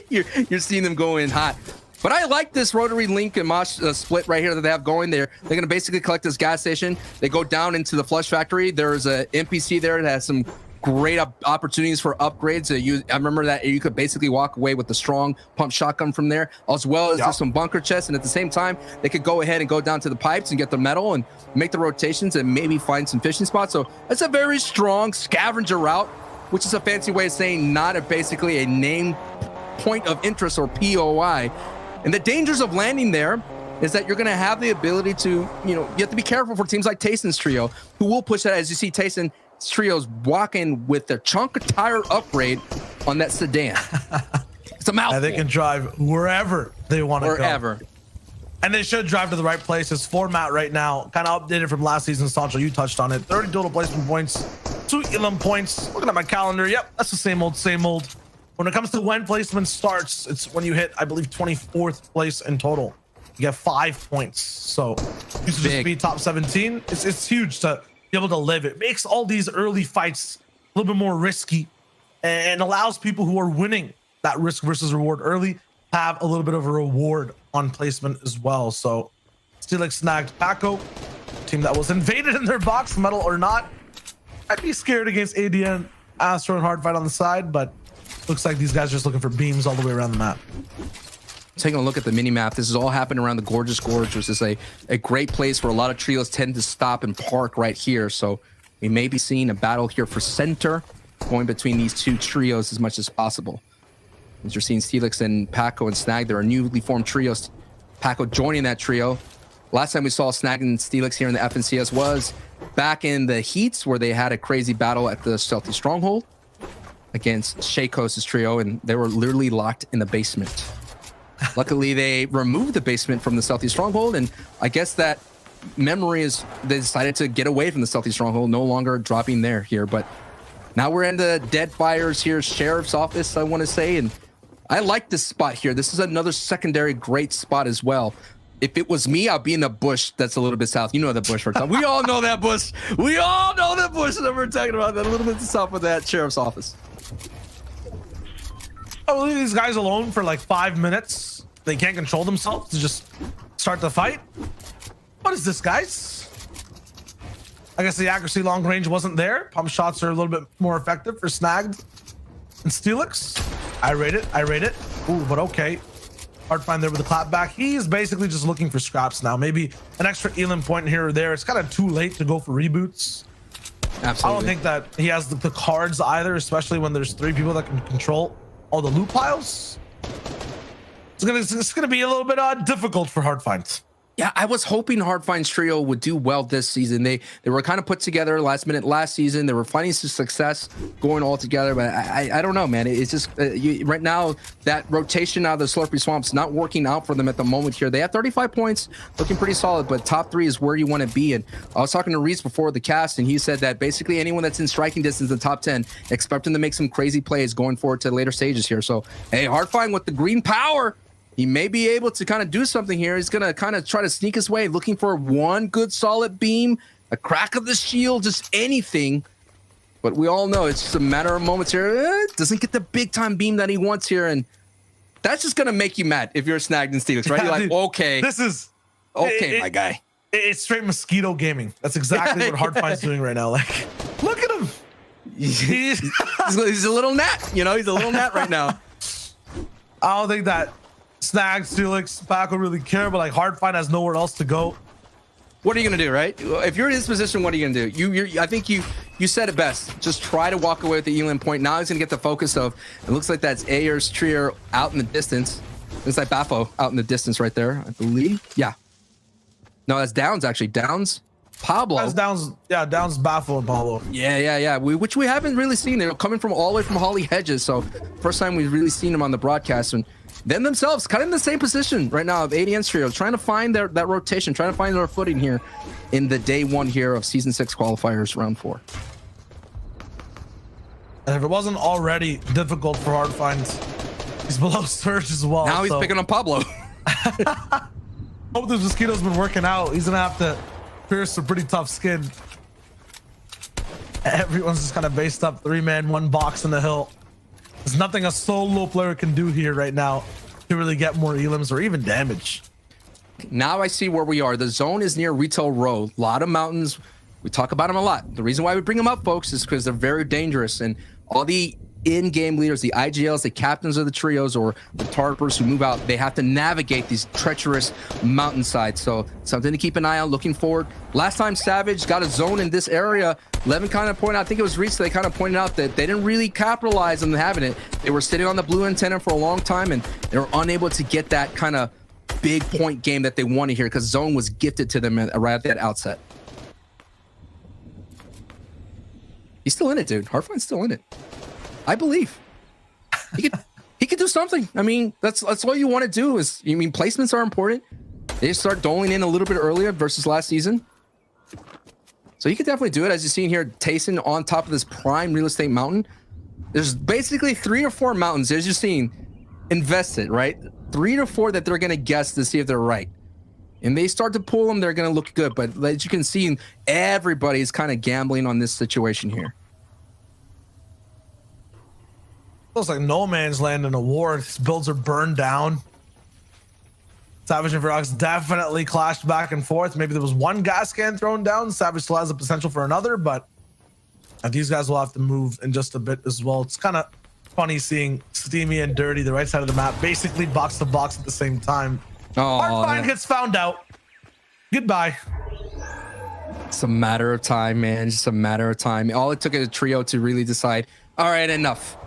you're seeing them go in hot. But I like this Rotary Link and Mosh split right here that they have going there. They're going to basically collect this gas station. They go down into the Flush Factory. There's a NPC there that has some great opportunities for upgrades. I remember that you could basically walk away with the strong pump shotgun from there, as well as just some bunker chests. And at the same time, they could go ahead and go down to the pipes and get the metal and make the rotations and maybe find some fishing spots. So that's a very strong scavenger route, which is a fancy way of saying not basically a name point of interest or POI. And the dangers of landing there is that you're going to have the ability to, you know, you have to be careful for teams like Tayson's trio, who will push that. As you see, Tayson Trio's walking with their chunk of tire upgrade on that sedan. It's a mouthful. And they can drive wherever they want to go. Wherever. And they should drive to the right places. Format right now, kind of updated from last season. Sancho, you touched on it. 30 total placement points, 2 elim points. Looking at my calendar, yep, that's the same old, same old. When it comes to when placement starts, it's when you hit, I believe, 24th place in total. You get 5 points. So you should just be top 17. It's huge to be able to live. It makes all these early fights a little bit more risky and allows people who are winning that risk versus reward early have a little bit of a reward on placement as well. So Steelix snagged Paco, team that was invaded in their box, metal or not. I'd be scared against ADN, Astro, and Hardfight on the side, but looks like these guys are just looking for beams all the way around the map. Taking a look at the mini map, this is all happening around the Gorgeous Gorge, which is a great place where a lot of trios tend to stop and park right here. So We may be seeing a battle here for center going between these two trios as much as possible. As you're seeing Steelix and Paco and Snag, there are newly formed trios. Paco joining that trio. Last time we saw Snag and Steelix here in the FNCS was back in the heats where they had a crazy battle at the Stealthy Stronghold against Shaykos' trio, and they were literally locked in the basement. Luckily, they removed the basement from the Stealthy Stronghold, and I guess that memory is they decided to get away from the Stealthy Stronghold, no longer dropping there here. But now we're in the Deadfire's here, Sheriff's office, I want to say, and I like this spot here. This is another secondary great spot as well. If it was me, I'd be in the bush that's a little bit south. You know the bush we're talking. We all know that bush. We all know the bush that we're talking about. That a little bit south of that Sheriff's office. I'll leave these guys alone for like 5 minutes. They can't control themselves to just start the fight. What is this, guys? I guess the accuracy long range wasn't there. Pump shots are a little bit more effective for Snagged and Steelix. I rate it. Ooh, but okay. Hardfind there with the clap back. He's basically just looking for scraps now. Maybe an extra elim point here or there. It's kind of too late to go for reboots. Absolutely. I don't think that he has the cards either, especially when there's 3 people that can control all the loot piles. It's gonna be a little bit difficult for Hardfind. Yeah, I was hoping Hardfind's trio would do well this season. They were kind of put together last minute last season. They were finding some success going all together, but I don't know, man. It's just right now that rotation out of the Slurpy Swamp's not working out for them at the moment here. They have 35 points, looking pretty solid, but top 3 is where you want to be. And I was talking to Reese before the cast, and he said that basically anyone that's in striking distance in the top 10, expect them to make some crazy plays going forward to later stages here. So, hey, Hardfind with the green power, he may be able to kind of do something here. He's going to kind of try to sneak his way, looking for one good solid beam, a crack of the shield, just anything. But we all know it's just a matter of moments here. Doesn't get the big time beam that he wants here. And that's just going to make you mad if you're Snagged and Steelix, right? Yeah, you're like, dude, okay. This is... Okay, my guy. It's straight mosquito gaming. That's exactly what Hardfind's doing right now. Like, look at him. He's a little gnat, you know? He's a little gnat right now. I don't think that Snag, Steelix, Paco really care, but like Hardfind has nowhere else to go. What are you gonna do, right? If you're in this position, what are you gonna do? I think you said it best. Just try to walk away with the elim point. Now he's gonna get the focus of. It looks like that's Ayers Trier out in the distance. It's like Baffo out in the distance right there, I believe. Yeah. No, that's Downs actually. Downs, Pablo. That's Downs. Yeah, Downs, Baffo, and Pablo. Yeah. Which we haven't really seen. They're coming from all the way from Holly Hedges. So first time we've really seen them on the broadcast. And them themselves kind of in the same position right now of ADN's trio, trying to find that rotation, trying to find their footing here in the day 1 here of season 6 qualifiers round 4. And if it wasn't already difficult for Hardfind, he's below Surge as well. Now he's picking on Pablo. Hope this mosquito's been working out. He's gonna have to pierce some pretty tough skin. Everyone's just kind of based up 3-man, 1 box in the hill. There's nothing a solo player can do here right now to really get more elims or even damage. Now I see where we are. The zone is near Retail Row. A lot of mountains. We talk about them a lot. The reason why we bring them up, folks, is because they're very dangerous. And all the in-game leaders, the IGLs, the captains of the trios, or the tarpers who move out, they have to navigate these treacherous mountainsides. So something to keep an eye on, looking forward. Last time Savage got a zone in this area, Levin kind of pointed out, I think it was Reese, they kind of pointed out that they didn't really capitalize on having it. They were sitting on the blue antenna for a long time, and they were unable to get that kind of big point game that they wanted here because zone was gifted to them right at that outset. He's still in it, dude. Hardfind's still in it. I believe he could do something. I mean, that's all you want to do is, I mean, placements are important. They just start doling in a little bit earlier versus last season. So you could definitely do it. As you've seen here, Tayson on top of this prime real estate mountain. There's basically 3 or 4 mountains, as you're seeing, invested, right? 3 to 4 that they're going to guess to see if they're right. And they start to pull them, they're going to look good. But as you can see, everybody's kind of gambling on this situation here. Looks like no man's land in a war. These builds are burned down. Savage and Ferox definitely clashed back and forth. Maybe there was one gas can thrown down. Savage still has the potential for another, but these guys will have to move in just a bit as well. It's kind of funny seeing Steamy and Dirty, the right side of the map, basically box to box at the same time. Hardfind gets found out. Goodbye. It's a matter of time, man. Just a matter of time. All it took is a trio to really decide, all right, enough.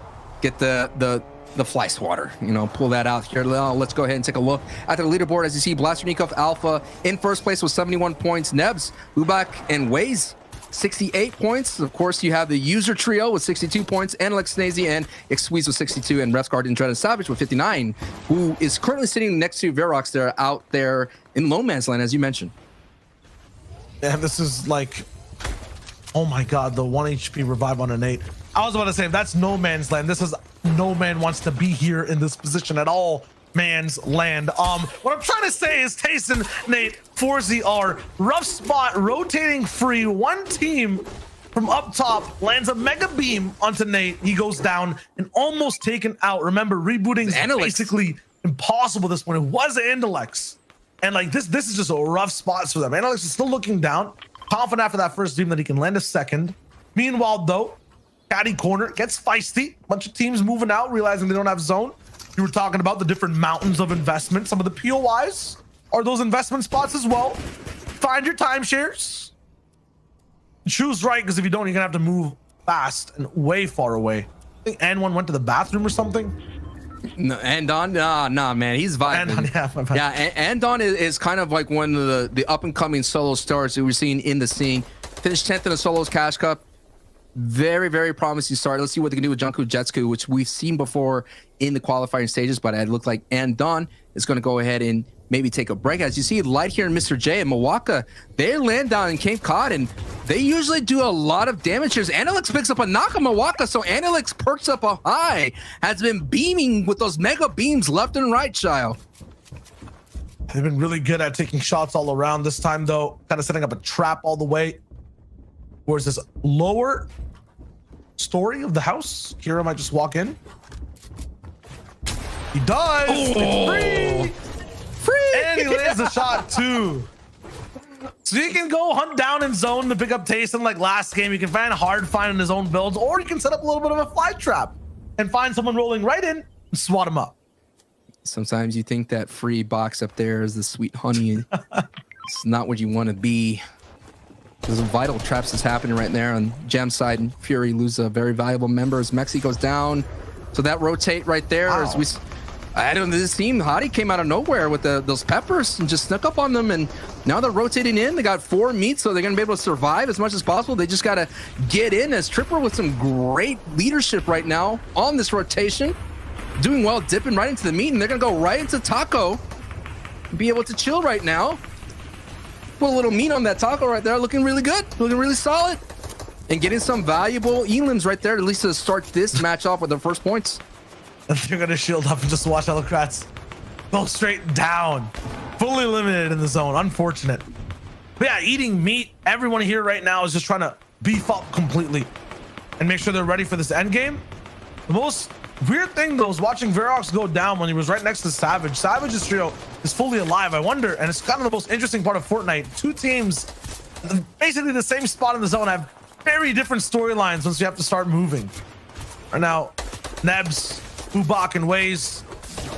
Get the fly swatter, you know, pull that out here. Let's go ahead and take a look at the leaderboard. As you see, Blasternikov Alpha in first place with 71 points. Nebs, Ubak, and Waze, 68 points. Of course, you have the user trio with 62 points, and Alex Snazy and Xsqueeze with 62, and Refsguard and Dreaded Savage with 59, who is currently sitting next to Verox there out there in no man's land, as you mentioned. And this is like, oh my god, the 1 HP revive on an 8. I was about to say, that's no man's land. This is no man wants to be here in this position at all. Man's land. What I'm trying to say is Tayson, Nate, 4ZR, rough spot, rotating free. One team from up top lands a mega beam onto Nate. He goes down and almost taken out. Remember, rebooting is basically impossible at this point. It was Andalex. And like this is just a rough spot for them. Andalex is still looking down, confident after that first beam that he can land a second. Meanwhile, though, Caddy corner gets feisty. Bunch of teams moving out, realizing they don't have zone. You were talking about the different mountains of investment. Some of the POIs are those investment spots as well. Find your timeshares. Choose right, because if you don't, you're gonna have to move fast and way far away. I think N1 went to the bathroom or something. No, Andon, nah, man, he's vibing. Andon, yeah, Andon is kind of like one of the up and coming solo stars that we're seeing in the scene. Finished 10th in the solos Cash Cup. Very, very promising start. Let's see what they can do with Junku Jetsku, which we've seen before in the qualifying stages, but it looked like Andon is going to go ahead and maybe take a break. As you see, Light here and Mr. J and Milwaukee, they land down in Cape Cod, and they usually do a lot of damage here. Analyx picks up a knock on Milwaukee, so Analyx perks up a high, has been beaming with those mega beams left and right, Child. They've been really good at taking shots all around. This time, though, kind of setting up a trap all the way. Where's this lower story of the house? Kira might just walk in. He does. It's free. And he lands a shot too. So you can go hunt down in zone to pick up Tayson like last game. You can find hard finding his own builds, or you can set up a little bit of a fly trap and find someone rolling right in and swat him up. Sometimes you think that free box up there is the sweet honey. It's not what you want to be. There's a vital traps that's happening right there on Jam side, and Fury lose a very valuable member as Mexi goes down. So that rotate right there. Wow. As we, I don't know, this team, Hottie came out of nowhere with those peppers and just snuck up on them, and now they're rotating in. They got 4 meats, so they're going to be able to survive as much as possible. They just got to get in, as Tripper with some great leadership right now on this rotation. Doing well, dipping right into the meat, and they're going to go right into Taco. Be able to chill right now. Put a little meat on that Taco right there, looking really good, looking really solid, and getting some valuable elims right there, at least to start this match off with their first points. They're gonna shield up and just watch Holocrats go straight down. Fully limited in the zone, unfortunate. But yeah, eating meat, everyone here right now is just trying to beef up completely and make sure they're ready for this end game. The most weird thing though is watching Verox go down when he was right next to Savage. Savage's trio is fully alive. I wonder, and it's kind of the most interesting part of Fortnite. 2 teams, basically the same spot in the zone, have very different storylines once you have to start moving. Right now, Nebs, Ubak, and Waze,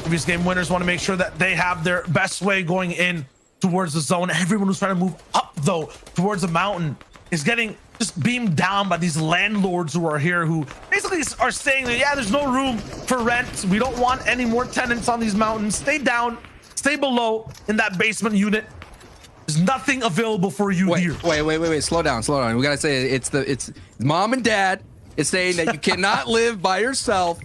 previous game winners, want to make sure that they have their best way going in towards the zone. Everyone who's trying to move up though towards the mountain is getting just beamed down by these landlords who are here, who basically are saying that, yeah, there's no room for rent. We don't want any more tenants on these mountains. Stay down, stay below in that basement unit. There's nothing available for you here. Wait. Slow down. We gotta say it's mom and dad. It's saying that you cannot live by yourself.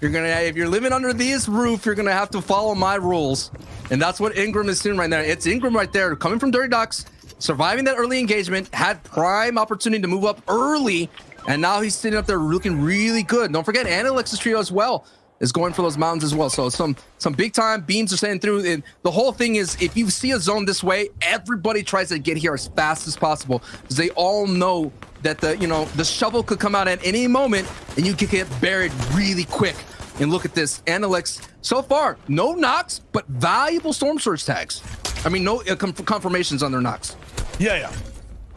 If you're living under this roof, you're gonna have to follow my rules. And that's what Ingram is doing right now. It's Ingram right there, coming from Dirty Ducks, surviving that early engagement, had prime opportunity to move up early, and now he's sitting up there looking really good. Don't forget, Analyx's trio as well is going for those mountains as well. So some big time beams are sailing through, and the whole thing is, if you see a zone this way, everybody tries to get here as fast as possible, because they all know that the shovel could come out at any moment and you could get buried really quick. And look at this, Analyx so far, no knocks, but valuable Storm Surge tags. I mean, no confirmations on their knocks. Yeah.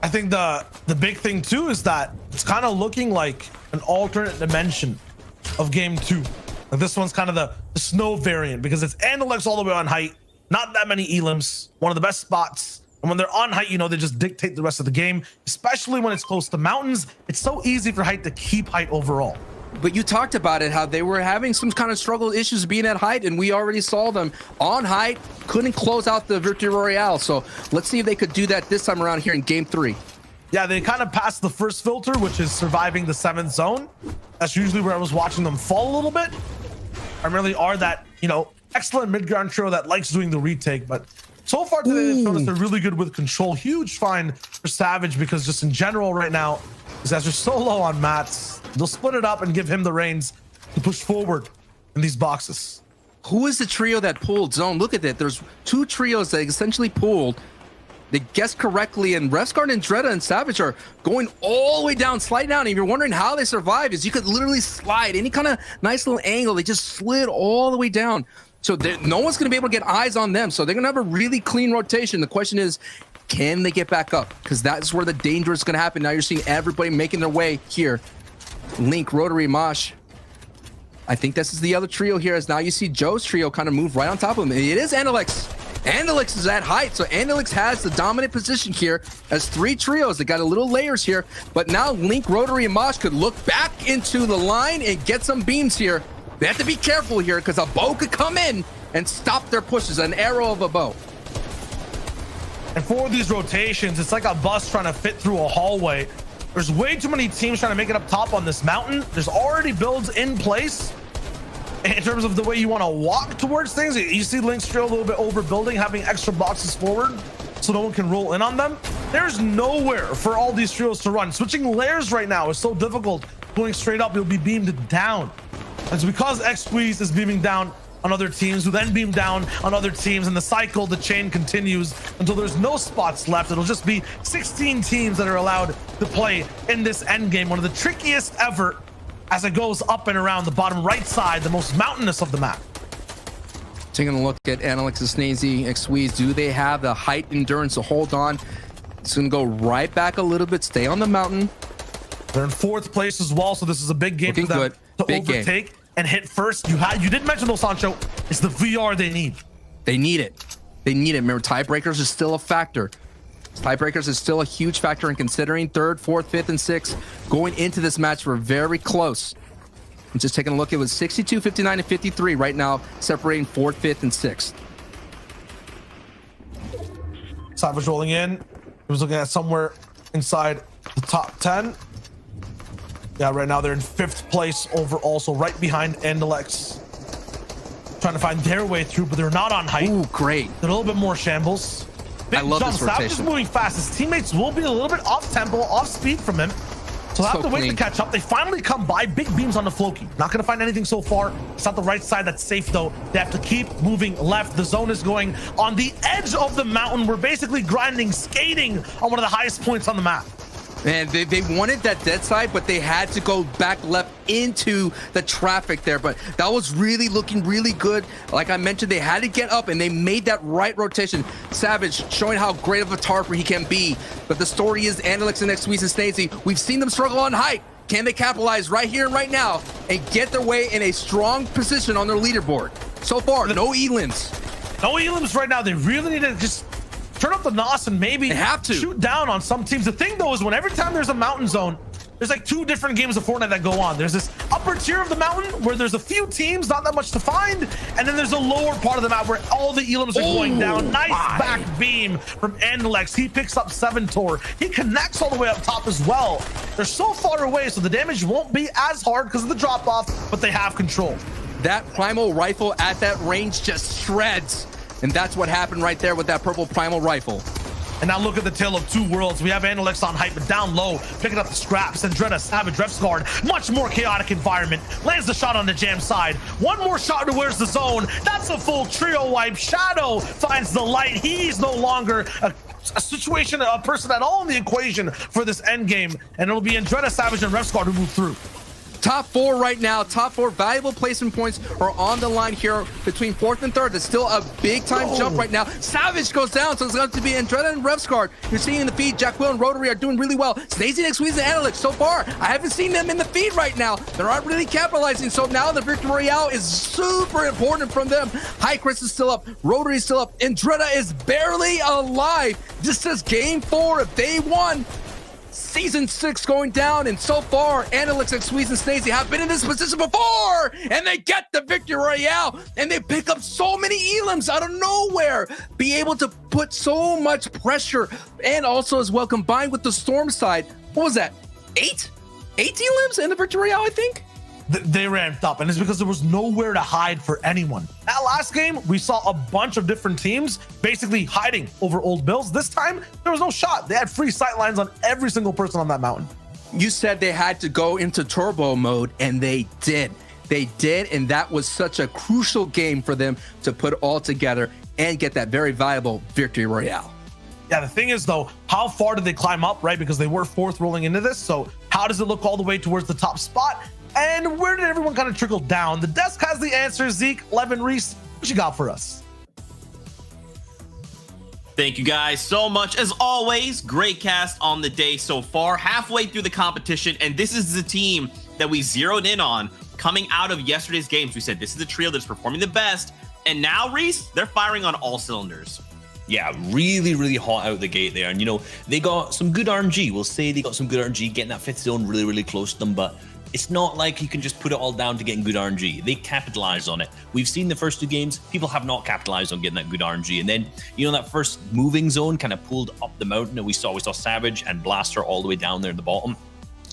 I think the big thing too is that it's kind of looking like an alternate dimension of game 2. Like this one's kind of the snow variant, because it's Analyx all the way on height, not that many elims, one of the best spots And when they're on height, you know, they just dictate the rest of the game, especially when it's close to mountains. It's so easy for height to keep height overall. But you talked about it, how they were having some kind of struggle issues being at height, and we already saw them on height, couldn't close out the Victory Royale. So let's see if they could do that this time around here in game 3. Yeah, they kind of passed the first filter, which is surviving the 7th zone. That's usually where I was watching them fall a little bit. Primarily are that, you know, excellent mid-ground trio that likes doing the retake, but so far today they've shown us they're really good with control. Huge find for Savage, because just in general right now, these guys are so low on mats. They'll split it up and give him the reins to push forward in these boxes. Who is the trio that pulled zone? Look at that. There's 2 trios that essentially pulled. They guessed correctly, and Refsguard and Dredda and Savage are going all the way down, slide down. And if you're wondering how they survived, is you could literally slide any kind of nice little angle. They just slid all the way down. So no one's going to be able to get eyes on them. So they're going to have a really clean rotation. The question is, can they get back up? Because that's where the danger is going to happen. Now you're seeing everybody making their way here. Link, Rotary, Mosh. I think this is the other trio here, as now you see Joe's trio kind of move right on top of him. It is Andelix. Andelix is at height, so Andelix has the dominant position here as 3 trios. They got a little layers here, but now Link, Rotary, and Mosh could look back into the line and get some beams here. They have to be careful here, because a bow could come in and stop their pushes, an arrow of a bow. And for these rotations, it's like a bus trying to fit through a hallway. There's way too many teams trying to make it up top on this mountain. There's already builds in place in terms of the way you want to walk towards things. You see Link's trio a little bit overbuilding, having extra boxes forward so no one can roll in on them. There's nowhere for all these trios to run. Switching layers right now is so difficult. Going straight up, you'll be beamed down. And it's because X-Squeeze is beaming down on other teams, who then beam down on other teams, and the cycle, the chain continues until there's no spots left. It'll just be 16 teams that are allowed to play in this end game, one of the trickiest ever, as it goes up and around the bottom right side, the most mountainous of the map. Taking a look at Analyx and Snazy, X-Squeeze, do they have the height endurance to hold on? It's gonna go right back a little bit, stay on the mountain. They're in 4th place as well, so this is a big game Looking for them to big overtake and hit first. You did mention though, Sancho, it's the VR they need. They need it. They need it. Remember, tiebreakers is still a factor. Tiebreakers is still a huge factor in considering 3rd, 4th, 5th, and 6th. Going into this match, we're very close. I'm just taking a look. It was 62, 59, and 53 right now, separating 4th, 5th, and 6th. Savage rolling in. He was looking at somewhere inside the top 10. Yeah, right now they're in 5th place overall, so right behind Andelix. Trying to find their way through, but they're not on height. Ooh, great. They're a little bit more shambles. Big I love jump. this Savage is rotation. moving fast. His teammates will be a little bit off tempo, off speed from him. So they'll have to wait to clean. catch up. They finally come by. Big beams on the Floki. Not going to find anything so far. It's not the right side that's safe, though. They have to keep moving left. The zone is going on the edge of the mountain. We're basically grinding, skating on one of the highest points on the map. And they wanted that dead side, but they had to go back left into the traffic there. But that was really looking really good. Like I mentioned, they had to get up, and they made that right rotation. Savage showing how great of a tarper he can be. But the story is Andelix and X-Squeeze and Snazy, we've seen them struggle on height. Can they capitalize right here and right now and get their way in a strong position on their leaderboard? So far, no elims. No elims right now. They really need to just turn up the NOS and maybe have to shoot down on some teams. The thing though is, when every time there's a mountain zone, there's like 2 different games of Fortnite that go on. There's this upper tier of the mountain where there's a few teams, not that much to find, and then there's a lower part of the map where all the elims are going down. Nice back beam from Andelix. He picks up 7 Tor. He connects all the way up top as well. They're so far away, so the damage won't be as hard because of the drop off, but they have control. That primal rifle at that range just shreds. And that's what happened right there with that purple primal rifle. And now look at the tale of 2 worlds. We have Andelix on height, but down low, picking up the scraps. And Dredda, Savage, Refsguard, much more chaotic environment. Lands the shot on the Jam side. One more shot to where's the zone. That's a full trio wipe. Shadow finds the light. He's no longer a person at all in the equation for this end game. And it'll be Dredda, Savage, and Refsguard who move through. Top 4 right now. Top 4 valuable placement points are on the line here between 4th and 3rd. It's still a big-time jump right now. Savage goes down, so it's going to be Andretta and Revscard. You're seeing in the feed, Jack Will and Rotary are doing really well. Snazy, Squeeze, and Analyx, so far, I haven't seen them in the feed right now. They're not really capitalizing, so now the Victory Royale is super important from them. High Chris is still up. Rotary is still up. Andretta is barely alive. This is game 4 if they won. Season 6 going down, and so far, Analyx and Squeeze and Snazy have been in this position before, and they get the Victory Royale, and they pick up so many elims out of nowhere. Be able to put so much pressure, and also as well, combined with the Storm side, what was that, 8 elims in the Victory Royale, I think? They ramped up, and it's because there was nowhere to hide for anyone. That last game, we saw a bunch of different teams basically hiding over old bills. This time, there was no shot. They had free sight lines on every single person on that mountain. You said they had to go into turbo mode, and they did. They did, and that was such a crucial game for them to put all together and get that very valuable Victory Royale. Yeah, the thing is, though, how far did they climb up, right? Because they were 4th rolling into this, so how does it look all the way towards the top spot? And where did everyone kind of trickle down? The desk has the answer. Zeke, Levin, Reese, what you got for us? Thank you guys so much. As always, great cast on the day so far. Halfway through the competition, and this is the team that we zeroed in on coming out of yesterday's games. We said this is the trio that's performing the best. And now, Reese, they're firing on all cylinders. Yeah, really, really hot out the gate there. And, you know, they got some good RNG. We'll say they got some good RNG, getting that 5th zone really, really close to them. But it's not like you can just put it all down to getting good RNG. They capitalized on it. We've seen the first 2 games, people have not capitalized on getting that good RNG. And then, you know, that first moving zone kind of pulled up the mountain, and we saw Savage and Blaster all the way down there at the bottom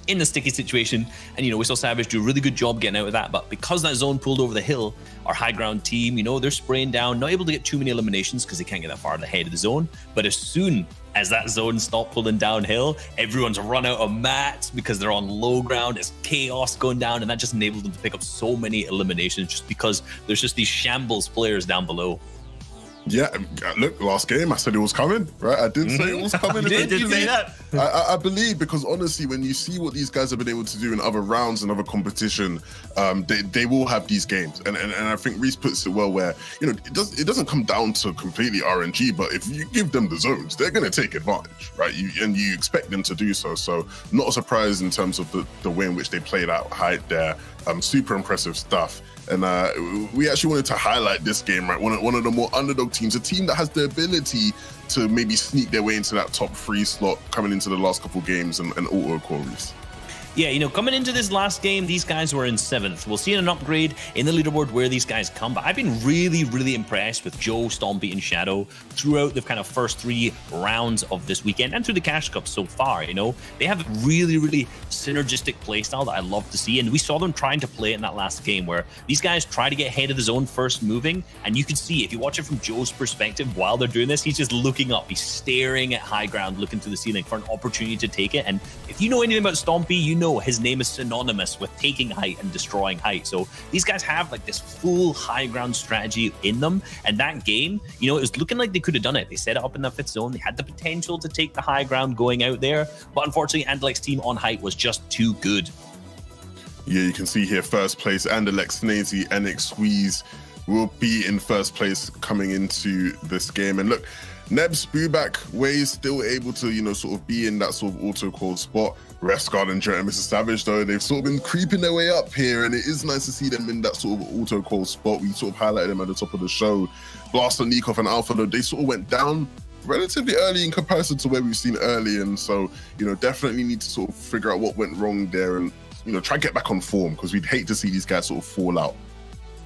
in the sticky situation. And, you know, we saw Savage do a really good job getting out of that. But because that zone pulled over the hill, our high ground team, you know, they're spraying down, not able to get too many eliminations because they can't get that far ahead of the zone. But as soon as that zone stopped pulling downhill, everyone's run out of mats because they're on low ground. It's chaos going down, and that just enabled them to pick up so many eliminations just because there's just these shambles players down below. Yeah, look, last game I said it was coming, right? I did say it was coming. You did say that. I believe, because honestly, when you see what these guys have been able to do in other rounds and other competition, they will have these games. And I think Reese puts it well, where, you know, it doesn't come down to completely RNG, but if you give them the zones, they're going to take advantage, right? And you expect them to do so. So not a surprise in terms of the way in which they played out height there. Super impressive stuff. And we actually wanted to highlight this game, right? One of the more underdog teams, a team that has the ability to maybe sneak their way into that top 3 slot coming into the last couple games and auto qualies. Yeah, you know, coming into this last game, these guys were in 7th. We'll see an upgrade in the leaderboard where these guys come, but I've been really, really impressed with Joe, Stompy, and Shadow throughout the kind of first 3 rounds of this weekend and through the Cash Cup so far. You know, they have a really, really synergistic playstyle that I love to see, and we saw them trying to play it in that last game where these guys try to get ahead of the zone first moving, and you can see, if you watch it from Joe's perspective while they're doing this, he's just looking up, he's staring at high ground, looking to the ceiling for an opportunity to take it. And if you know anything about Stompy, you know his name is synonymous with taking height and destroying height. So these guys have like this full high ground strategy in them, and that game, you know, it was looking like they could have done it. They set it up in that 5th zone. They had the potential to take the high ground going out there, but unfortunately Andalex's team on height was just too good. Yeah, you can see here first place, Andalex, Snazy, and Squeeze will be in first place coming into this game. And look, Nebs, Booback, Waze still able to, you know, sort of be in that sort of auto call spot. Revscard and Mr. Savage, though, they've sort of been creeping their way up here, and it is nice to see them in that sort of auto call spot. We sort of highlighted them at the top of the show. Blaster, Nikov, and Alpha, though, they sort of went down relatively early in comparison to where we've seen early, and so, you know, definitely need to sort of figure out what went wrong there and, you know, try and get back on form, because we'd hate to see these guys sort of fall out.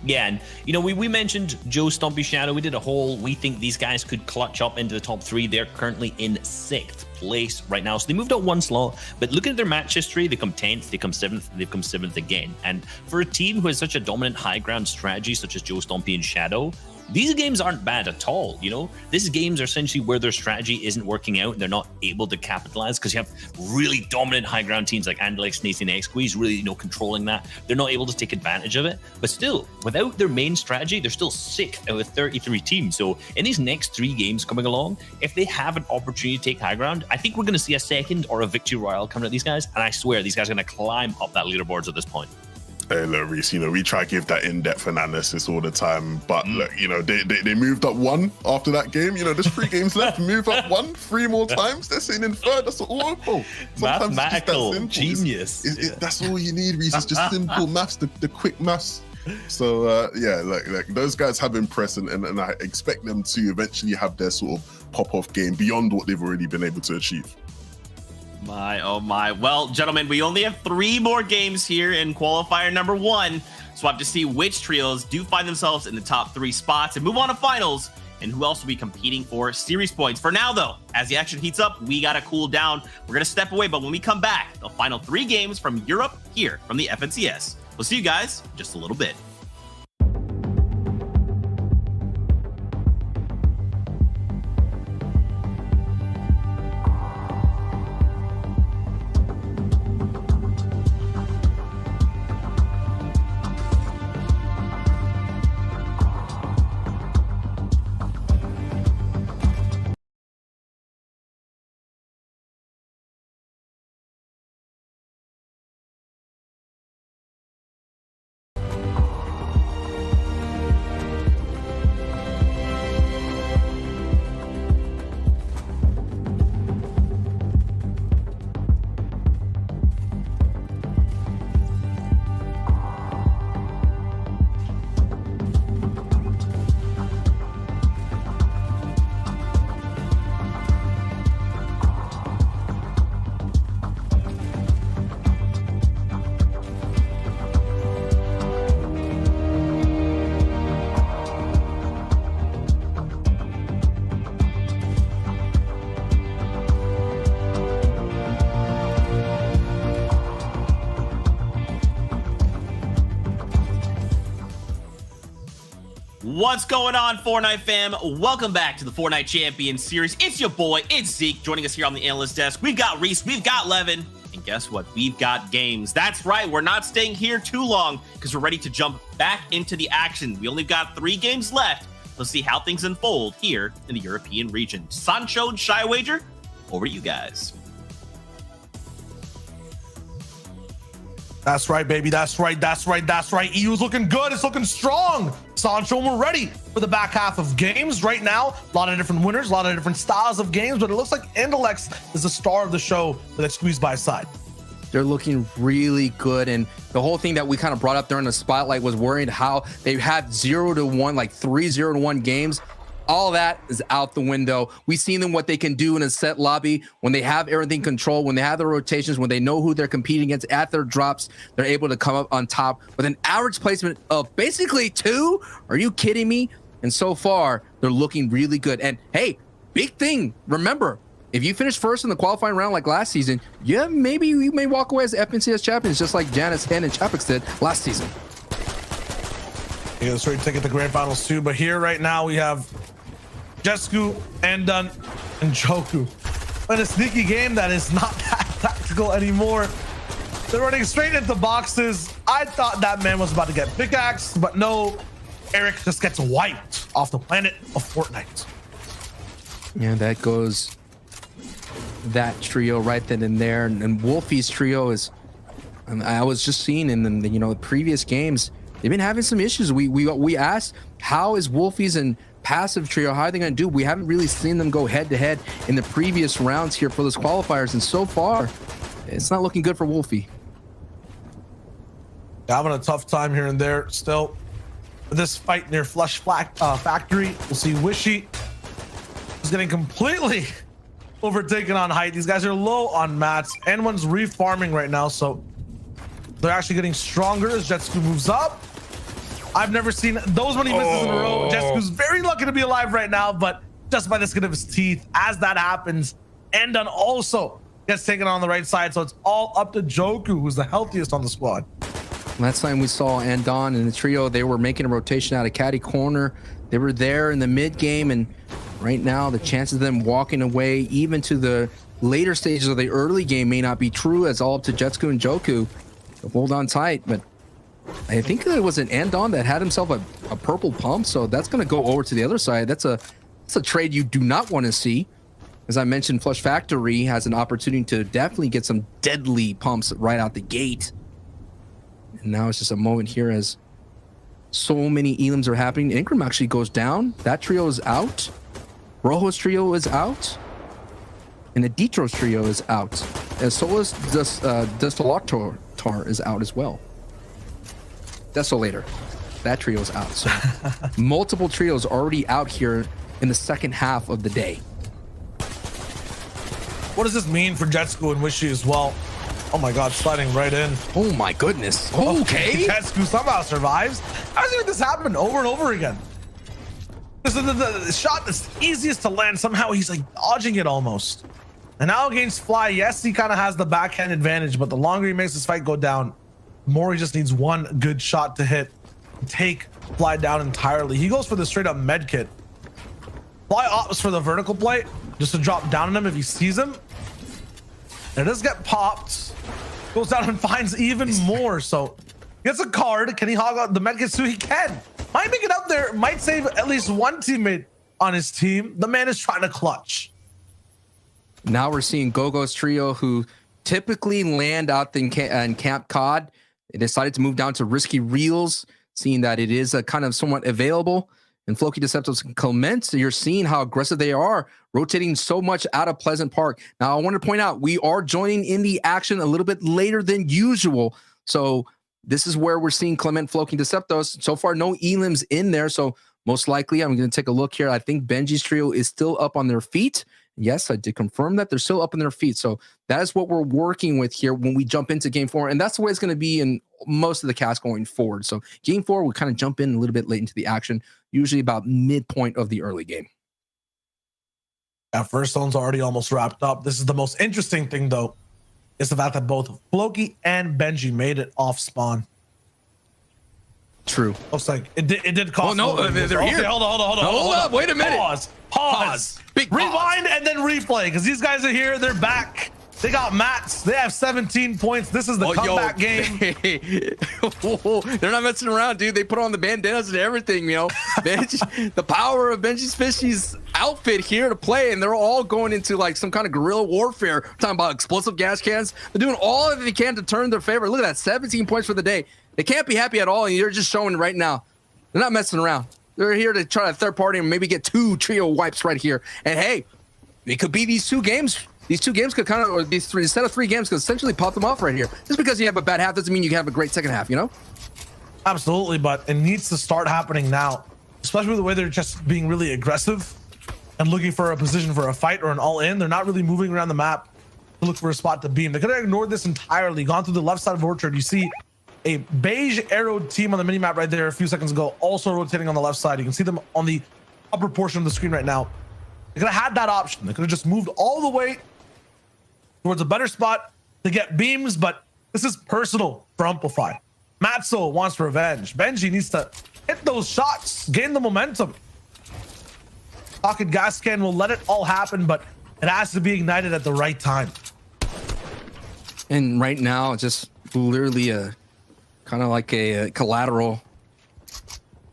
Yeah, and, you know, we mentioned Joe, Stompy, Shadow. We did a whole, we think these guys could clutch up into the top 3. They're currently in 6th place right now. So they moved out 1 slot, but looking at their match history, they come 10th, they come 7th, they've come 7th again. And for a team who has such a dominant high ground strategy, such as Joe, Stompy, and Shadow, these games aren't bad at all. You know, these games are essentially where their strategy isn't working out and they're not able to capitalize because you have really dominant high ground teams like Andalex, Nathan, X-Squeeze really, you know, controlling that. They're not able to take advantage of it. But still, without their main strategy, they're still 6th out of 33 teams. So in these next 3 games coming along, if they have an opportunity to take high ground, I think we're going to see a second or a victory royale coming at these guys. And I swear these guys are going to climb up that leaderboards at this point. Hey, look, Reese, you know, we try to give that in-depth analysis all the time, but look, you know, they moved up 1 after that game. You know, there's 3 games left. Move up 1, 3 more times. They're sitting in 3rd. That's awful. Mathematical genius. That's all you need, Reese. It's just simple maths, the quick maths. So, yeah, like those guys have impressed, and I expect them to eventually have their sort of pop-off game beyond what they've already been able to achieve. My, oh my. Well, gentlemen, we only have 3 more games here in qualifier number 1. So we'll have to see which trios do find themselves in the top 3 spots and move on to finals, and who else will be competing for series points. For now, though, as the action heats up, we got to cool down. We're going to step away, but when we come back, the final 3 games from Europe here from the FNCS. We'll see you guys in just a little bit. What's going on, Fortnite fam? Welcome back to the Fortnite Champions Series. It's your boy, it's Zeke, joining us here on the analyst desk. We've got Reese, we've got Levin, and guess what? We've got games. That's right, we're not staying here too long because we're ready to jump back into the action. We only got 3 games left. Let's see how things unfold here in the European region. Sancho and Shy Wager, over to you guys. That's right, baby. That's right. That's right. That's right. EU's looking good. It's looking strong. Sancho, we're ready for the back half of games right now. A lot of different winners, a lot of different styles of games, but it looks like Andalex is the star of the show with that squeeze by side. They're looking really good. And the whole thing that we kind of brought up during the spotlight was worried how they've had 0-1, like 3 0-1 games. All that is out the window. We've seen them what they can do in a set lobby when they have everything controlled, when they have the rotations, when they know who they're competing against at their drops. They're able to come up on top with an average placement of basically 2. Are you kidding me? And so far, they're looking really good. And hey, big thing. Remember, if you finish first in the qualifying round like last season, yeah, maybe you may walk away as FNCS champions, just like Janice, Hen, and Chapix did last season. Yeah, let's ready to take it to grand finals too. But here right now we have Jesku, Andun, and Joku. But a sneaky game that is not that tactical anymore. They're running straight into boxes. I thought that man was about to get pickaxed, but no. Eric just gets wiped off the planet of Fortnite. Yeah, that goes that trio right then and there. And Wolfie's trio is, I was just seeing in the, you know, previous games, they've been having some issues. We asked, how is Wolfie's and passive trio, how are they going to do? We haven't really seen them go head to head in the previous rounds here for those qualifiers, and so far it's not looking good for Wolfie. Having a tough time here and there still. This fight near Flush Factory, we'll see Wishy is getting completely overtaken on height. These guys are low on mats, and one's refarming right now, so they're actually getting stronger as Jetsku moves up. I've never seen those many misses in a row. Jetsku's very lucky to be alive right now, but just by the skin of his teeth as that happens. Endon also gets taken on the right side, so it's all up to Joku, who's the healthiest on the squad. Last time we saw Andon and the trio, they were making a rotation out of caddy corner. They were there in the mid game, and right now the chances of them walking away even to the later stages of the early game may not be true, as all up to Jetsu and Joku to hold on tight. But I think there was an Andon that had himself a purple pump, so that's going to go over to the other side. That's a trade you do not want to see. As I mentioned, Flush Factory has an opportunity to definitely get some deadly pumps right out the gate. And now it's just a moment here as so many elims are happening. Ingram actually goes down. That trio is out. Rojo's trio is out. And Aditro's trio is out. And so is Desolator is out as well. Desolator. That trio is out. So multiple trios already out here in the second half of the day. What does this mean for Jetsu and Wishy as well? Oh my God, sliding right in. Oh my goodness. Okay. Jetsu somehow survives. How does this happen over and over again? This is the shot that's easiest to land. Somehow he's like dodging it almost. And now against Fly, yes, he kind of has the backhand advantage, but the longer he makes this fight go down, the more he just needs one good shot to hit and take Fly down entirely. He goes for the straight up med kit. Fly opts for the vertical play just to drop down on him if he sees him. And it does get popped. Goes down and finds even more. So gets a card. Can he hog out the medkit? He can. Might make it up there. Might save at least one teammate on his team. The man is trying to clutch. Now we're seeing Gogo's trio, who typically land out in Camp COD. They decided to move down to Risky Reels, seeing that it is a kind of somewhat available. And Floki Deceptos and Clement, you're seeing how aggressive they are, rotating so much out of Pleasant Park. Now, I want to point out, we are joining in the action a little bit later than usual. So this is where we're seeing Clement, Floki Deceptos. So far, no elims in there. So most likely, I'm going to take a look here. I think Benji's trio is still up on their feet. Yes, I did confirm that they're still up on their feet. So that is what we're working with here when we jump into game 4. And that's the way it's going to be in most of the cast going forward. So game 4, we kind of jump in a little bit late into the action, usually about midpoint of the early game. First zone's already almost wrapped up. This is the most interesting thing, though, is the fact that both Floki and Benji made it off spawn. True. Looks like it did cost. Oh no, they're here. Hold on. Wait a minute. Pause. Big Rewind and then replay, because these guys are here. They're back. They got mats. They have 17 points. This is the comeback game. They're not messing around, dude. They put on the bandanas and everything, you know. Benji, the power of Benji's Fishy's outfit here to play, and they're all going into like some kind of guerrilla warfare. We're talking about explosive gas cans. They're doing all that they can to turn their favor. Look at that, 17 points for the day. They can't be happy at all, and you're just showing right now. They're not messing around. They're here to try to third party and maybe get 2 trio wipes right here. And hey, it could be these 2 games. These 2 games could kind of, or these 3, instead of 3 games, could essentially pop them off right here. Just because you have a bad half doesn't mean you can have a great second half, you know? Absolutely, but it needs to start happening now, especially with the way they're just being really aggressive and looking for a position for a fight or an all-in. They're not really moving around the map to look for a spot to beam. They could have ignored this entirely, gone through the left side of Orchard. You see a beige arrowed team on the mini map right there a few seconds ago, also rotating on the left side. You can see them on the upper portion of the screen right now. They could have had that option. They could have just moved all the way towards a better spot to get beams, but this is personal for Amplify. Matzo wants revenge. Benji needs to hit those shots, gain the momentum. Pocket gas can will let it all happen, but it has to be ignited at the right time. And right now, just literally a kind of like a collateral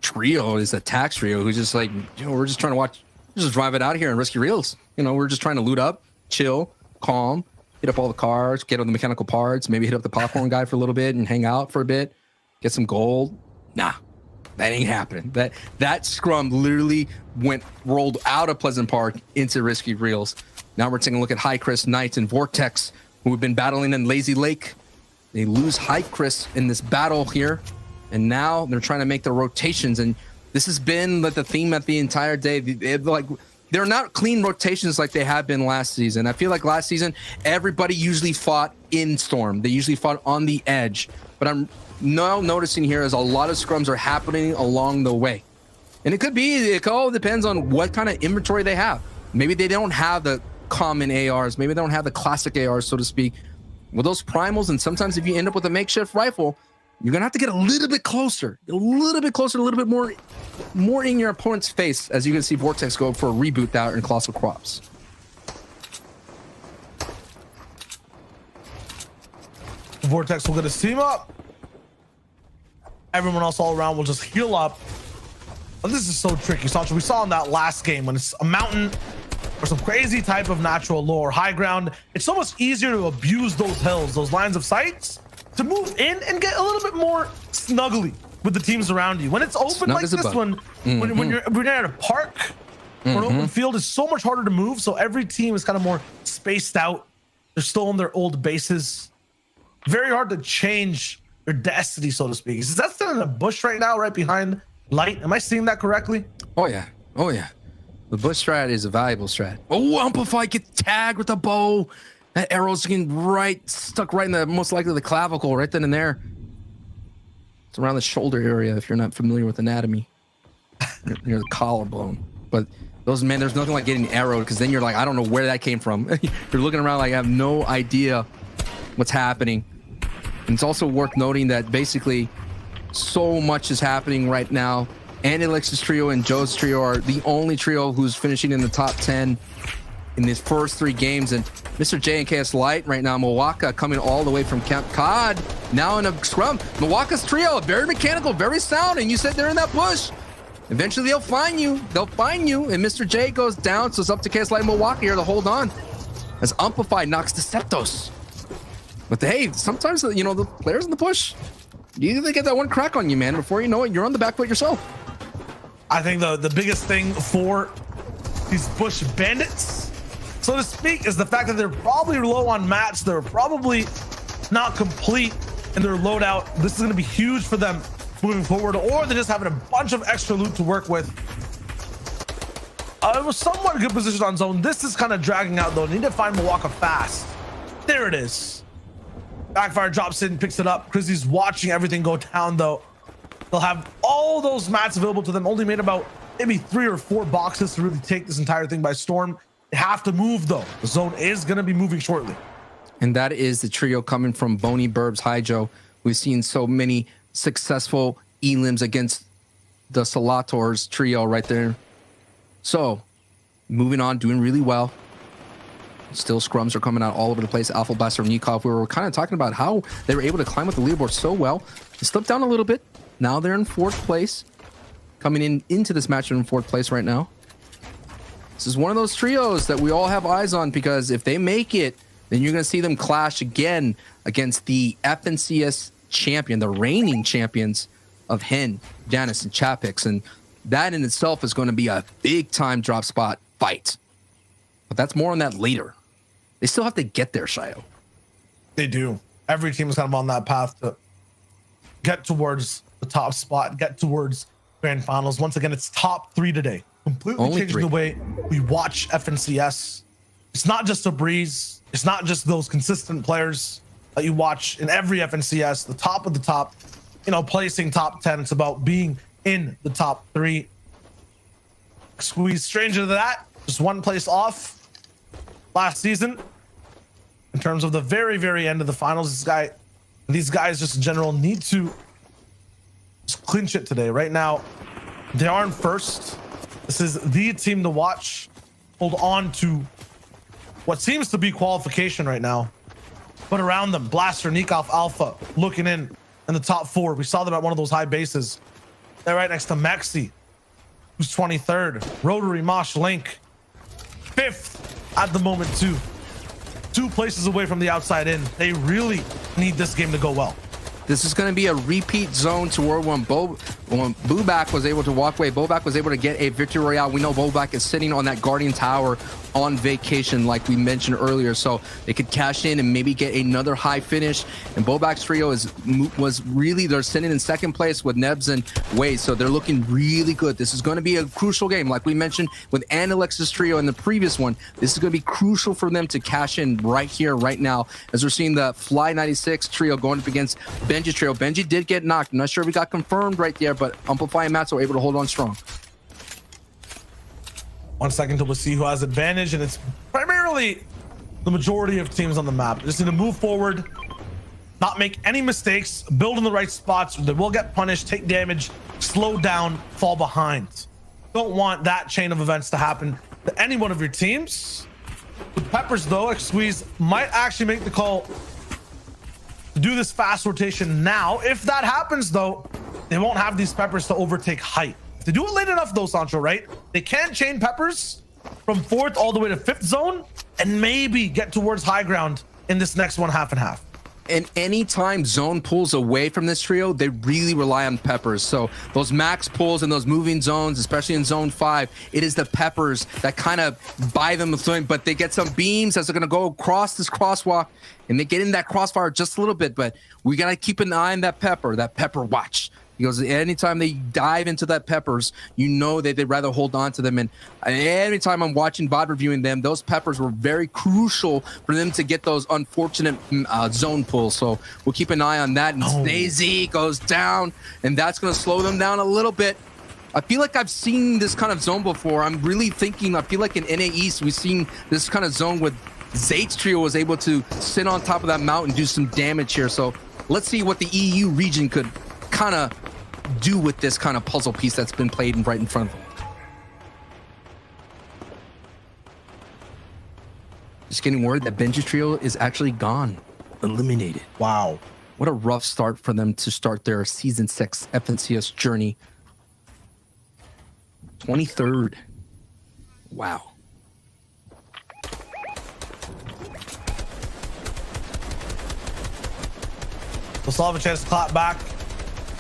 trio is a tax trio who's just like, you know, we're just trying to watch, just drive it out here and Risky Reels. You know, we're just trying to loot up, chill, calm, hit up all the cars, get on the mechanical parts, maybe hit up the popcorn guy for a little bit and hang out for a bit, get some gold. Nah, that ain't happening. That scrum literally rolled out of Pleasant Park into Risky Reels. Now we're taking a look at High Chris, Knight, and Vortex, who have been battling in Lazy Lake. They lose High Chris in this battle here, and now they're trying to make their rotations. And this has been like the theme at the entire day. They're not clean rotations like they have been last season. I feel like last season, everybody usually fought in Storm. They usually fought on the edge. But I'm now noticing here is a lot of scrums are happening along the way. And it all depends on what kind of inventory they have. Maybe they don't have the common ARs. Maybe they don't have the classic ARs, so to speak. With those primals, and sometimes if you end up with a makeshift rifle, You're gonna have to get a little bit closer, a little bit more in your opponent's face, as you can see Vortex go for a reboot out in Colossal Crops. Vortex will get his team up. Everyone else all around will just heal up. But this is so tricky, Sancho. We saw in that last game when it's a mountain or some crazy type of natural lore, high ground. It's so much easier to abuse those hills, those lines of sights, to move in and get a little bit more snuggly with the teams around you. When it's open like this one, when you're at a park or an open field, it's so much harder to move. So every team is kind of more spaced out. They're still in their old bases. Very hard to change your destiny, so to speak. Is that still in a bush right now, right behind light? Am I seeing that correctly? Oh yeah, oh yeah. The bush strat is a valuable strat. Oh, Amplify gets tagged with a bow. That arrow's getting stuck right in the most likely the clavicle, right then and there. It's around the shoulder area if you're not familiar with anatomy, near the collarbone. But those, man, there's nothing like getting arrowed, because then you're like, I don't know where that came from. You're looking around like I have no idea what's happening. And it's also worth noting that basically so much is happening right now. Anilex's trio and Joe's trio are the only trio who's finishing in the top 10 in these first 3 games. And Mr. J and KS Light right now, Milwaukee coming all the way from Camp Cod, now in a scrum. Milwaukee's trio, very mechanical, very sound, and you said they're in that bush. Eventually they'll find you. They'll find you. And Mr. J goes down, so it's up to KS Light and Milwaukee here to hold on as Amplify knocks Deceptos. But hey, sometimes, you know, the players in the push, they get that one crack on you, man. Before you know it, you're on the back foot yourself. I think the biggest thing for these bush bandits, so to speak, is the fact that they're probably low on mats. They're probably not complete in their loadout. This is going to be huge for them moving forward, or they're just having a bunch of extra loot to work with. It was somewhat a good position on zone. This is kind of dragging out, though. Need to find Milwaukee fast. There it is. Backfire drops in, picks it up. Crizzy's watching everything go down, though. They'll have all those mats available to them. Only made about maybe 3 or 4 boxes to really take this entire thing by storm. They have to move, though. The zone is going to be moving shortly. And that is the trio coming from Boney Burbs Hydro. We've seen so many successful elims against the Salators trio right there. So, moving on, doing really well. Still, scrums are coming out all over the place. Alpha Blaster and Nikov, we were kind of talking about how they were able to climb with the leaderboard so well. They slipped down a little bit. Now they're in 4th place. Coming into this match in 4th place right now. This is one of those trios that we all have eyes on, because if they make it, then you're going to see them clash again against the FNCS champion, the reigning champions of Hen, Janice, and Chapix. And that in itself is going to be a big-time drop spot fight. But that's more on that later. They still have to get there, Shio. They do. Every team is kind of on that path to get towards the top spot, get towards grand finals. Once again, it's top 3 today. Completely Only changing 3. the way we watch FNCS. It's not just a breeze. It's not just those consistent players that you watch in every FNCS, the top of the top, you know, placing top 10. It's about being in the top 3. Squeeze stranger to that, just 1 place off last season. In terms of the very, very end of the finals, these guys just in general need to just clinch it today. Right now, they are in 1st. This is the team to watch. Hold on to what seems to be qualification right now. But around them, Blaster, Nikov, Alpha looking in the top 4. We saw them at one of those high bases. They're right next to Mexi, who's 23rd. Rotary, Mosh, Link, 5th at the moment too. 2 places away from the outside in. They really need this game to go well. This is going to be a repeat zone to where when Booback was able to walk away, Booback was able to get a victory royale. We know Booback is sitting on that Guardian Tower on vacation, like we mentioned earlier, so they could cash in and maybe get another high finish. And Booback's trio was really, they're sitting in 2nd place with Nebs and Wade, so they're looking really good. This is going to be a crucial game, like we mentioned with Anilex's trio in the previous one. This is going to be crucial for them to cash in right here, right now, as we're seeing the Fly 96 trio going up against Benji trio. Benji did get knocked. I'm not sure if we got confirmed right there, but Amplify and Mats were able to hold on strong. 1 second till we see who has advantage, and it's primarily the majority of teams on the map. Just need to move forward, not make any mistakes, build in the right spots. They will get punished, take damage, slow down, fall behind. Don't want that chain of events to happen to any one of your teams. With Peppers though, Squeeze might actually make the call to do this fast rotation now. If that happens though, they won't have these Peppers to overtake height. If they do it late enough though, Sancho, right? They can chain Peppers from 4th all the way to 5th zone and maybe get towards high ground in this next one, half and half. And anytime zone pulls away from this trio, they really rely on Peppers. So those max pulls and those moving zones, especially in zone 5, it is the Peppers that kind of buy them the thing, but they get some beams as they're going to go across this crosswalk and they get in that crossfire just a little bit, but we got to keep an eye on that Pepper watch. Because anytime they dive into that Peppers, you know that they'd rather hold on to them. And every time I'm watching VOD reviewing them, those Peppers were very crucial for them to get those unfortunate zone pulls. So we'll keep an eye on that. And Snazy goes down, and that's going to slow them down a little bit. I feel like I've seen this kind of zone before. I'm really thinking, I feel like in NA East, we've seen this kind of zone with Zate's trio was able to sit on top of that mountain and do some damage here. So let's see what the EU region could kind of do with this kind of puzzle piece that's been played right in front of them. Just getting word that Benji trio is actually gone, eliminated. Wow. What a rough start for them to start their season 6 FNCS journey. 23rd. Wow. We'll still have a chance to clap back.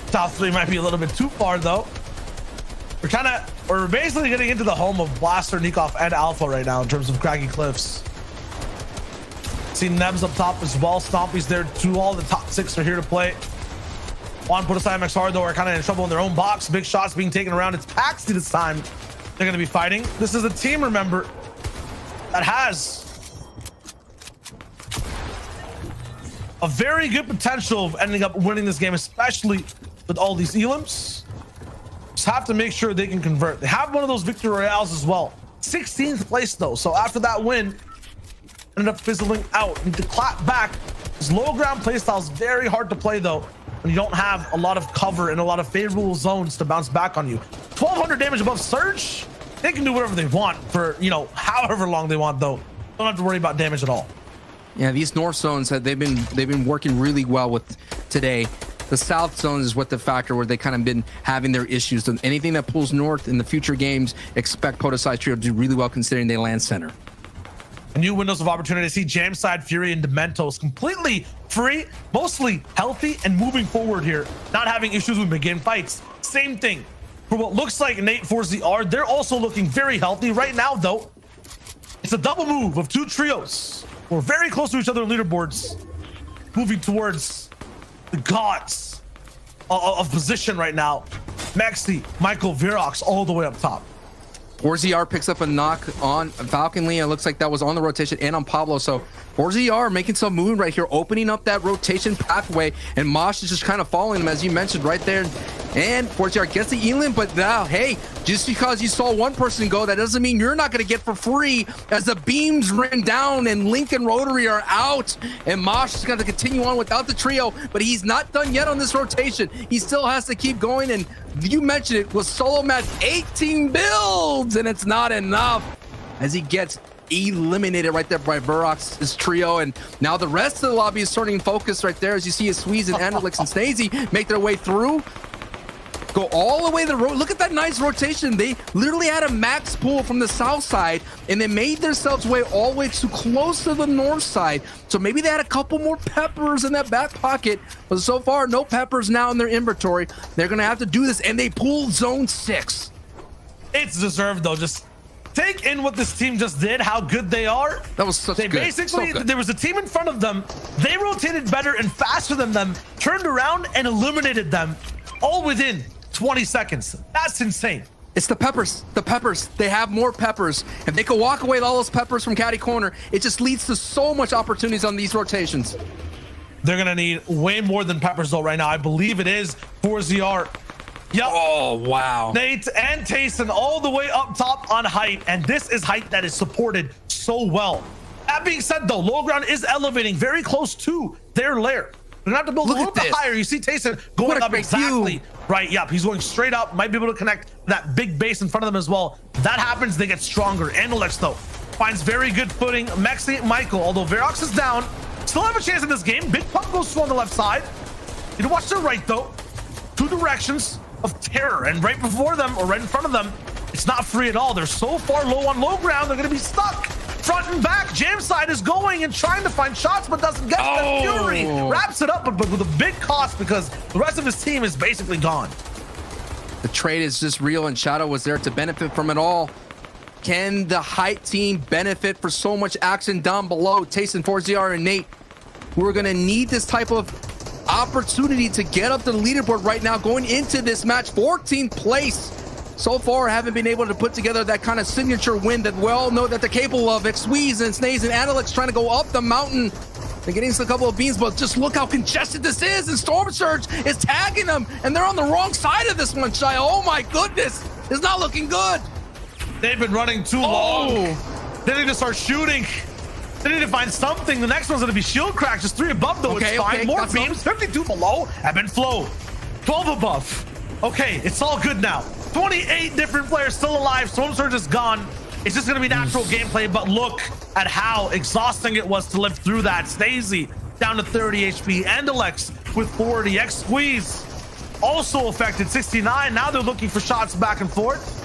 Top 3 might be a little bit too far though. We're basically getting into the home of Blaster, Nikov, and Alpha right now in terms of craggy cliffs. See Nebs up top as well. Stompy's there too. All the top 6 are here to play. Juan put aside MXR though are kind of in trouble in their own box. Big shots being taken around. It's Paxi this time they're going to be fighting. This is a team, remember, that has a very good potential of ending up winning this game, especially with all these elims. Just have to make sure they can convert. They have one of those victory royales as well. 16th place though. So after that win, ended up fizzling out. Need to clap back. This low ground playstyle is very hard to play though when you don't have a lot of cover and a lot of favorable zones to bounce back on you. 1200 damage above Surge. They can do whatever they want for, you know, however long they want though. Don't have to worry about damage at all. Yeah, these north zones they've been working really well with today. The south zone is what the factor where they kind of been having their issues. So anything that pulls north in the future games, expect Podesai Trio to do really well considering they land center. New windows of opportunity. See Jamside, Fury, and Dementos completely free, mostly healthy, and moving forward here. Not having issues with mid-game fights. Same thing for what looks like Nate 4ZR. They're also looking very healthy. Right now, though, it's a double move of 2 trios. We're very close to each other on leaderboards. Moving towards the gods of position right now. Maxi, Michael, Virox, all the way up top. 4ZR picks up a knock on Falcon Lee. It looks like that was on the rotation and on Pablo. So 4ZR making some movement right here, opening up that rotation pathway, and Mosh is just kind of following him, as you mentioned right there. And 4ZR gets the Elim, but now, hey, just because you saw one person go, that doesn't mean you're not going to get for free, as the beams ran down and Link and Rotary are out. And Mosh is going to continue on without the trio, but he's not done yet on this rotation. He still has to keep going, and you mentioned it, with solo match 18 builds, and it's not enough as he gets eliminated right there by Virox's trio. And now the rest of the lobby is starting focus right there, as you see his Squeeze and Analix and Snazy make their way through. Go all the way to the road. Look at that nice rotation. They literally had a max pull from the south side, and they made themselves way all the way to close to the north side. So maybe they had a couple more peppers in that back pocket, but so far no peppers now in their inventory. They're gonna have to do this, and they pulled zone 6. It's deserved though. Just take in what this team just did, how good they are. That was such They good. basically, So good. there was a team in front of them. They rotated better and faster than them, turned around and eliminated them all within 20 seconds. That's insane. It's the peppers. The peppers. They have more peppers. If they could walk away with all those peppers from Caddy Corner, it just leads to so much opportunities on these rotations. They're gonna need way more than peppers though right now. I believe it is 4ZR. Yep. Oh, wow. Nate and Tayson all the way up top on height, and this is height that is supported so well. That being said though, low ground is elevating very close to their lair. They're gonna have to build Look a little at bit this. higher. You see Tayson What going a up great exactly view. right. Yep, he's going straight up. Might be able to connect that big base in front of them as well. That happens, they get stronger. Alex though finds very good footing. Mexi, Michael, although Verox is down, still have a chance in this game. Big pump goes through on the left side. You watch their right though. Two directions of terror, and right before them or right in front of them, it's not free at all. They're so far low on low ground, they're gonna be stuck. Front and back, Jam side is going and trying to find shots, but doesn't get them. Fury wraps it up, but with a big cost because the rest of his team is basically gone. The trade is just real, and Shadow was there to benefit from it all. Can the Height team benefit for so much action down below? Tayson, 4ZR, and Nate, we're gonna need this type of opportunity to get up the leaderboard right now going into this match. 14th place. So far, haven't been able to put together that kind of signature win that we all know that they're capable of. Xweez and Snaze and Alex trying to go up the mountain. They're getting a couple of beans, but just look how congested this is. And Storm Surge is tagging them, and they're on the wrong side of this one, Shy. Oh my goodness. It's not looking good. They've been running too long. They need to start shooting. They need to find something. The next one's going to be shield crack. Just 3 above, though. Okay, it's fine. okay, More beams. 52 below. Have been flow. 12 above. Okay, it's all good now. 28 different players still alive. Storm Surge is gone. It's just going to be natural gameplay, but look at how exhausting it was to live through that. Stacey down to 30 HP. Andalex with 40. Xweez also affected, 69. Now they're looking for shots back and forth.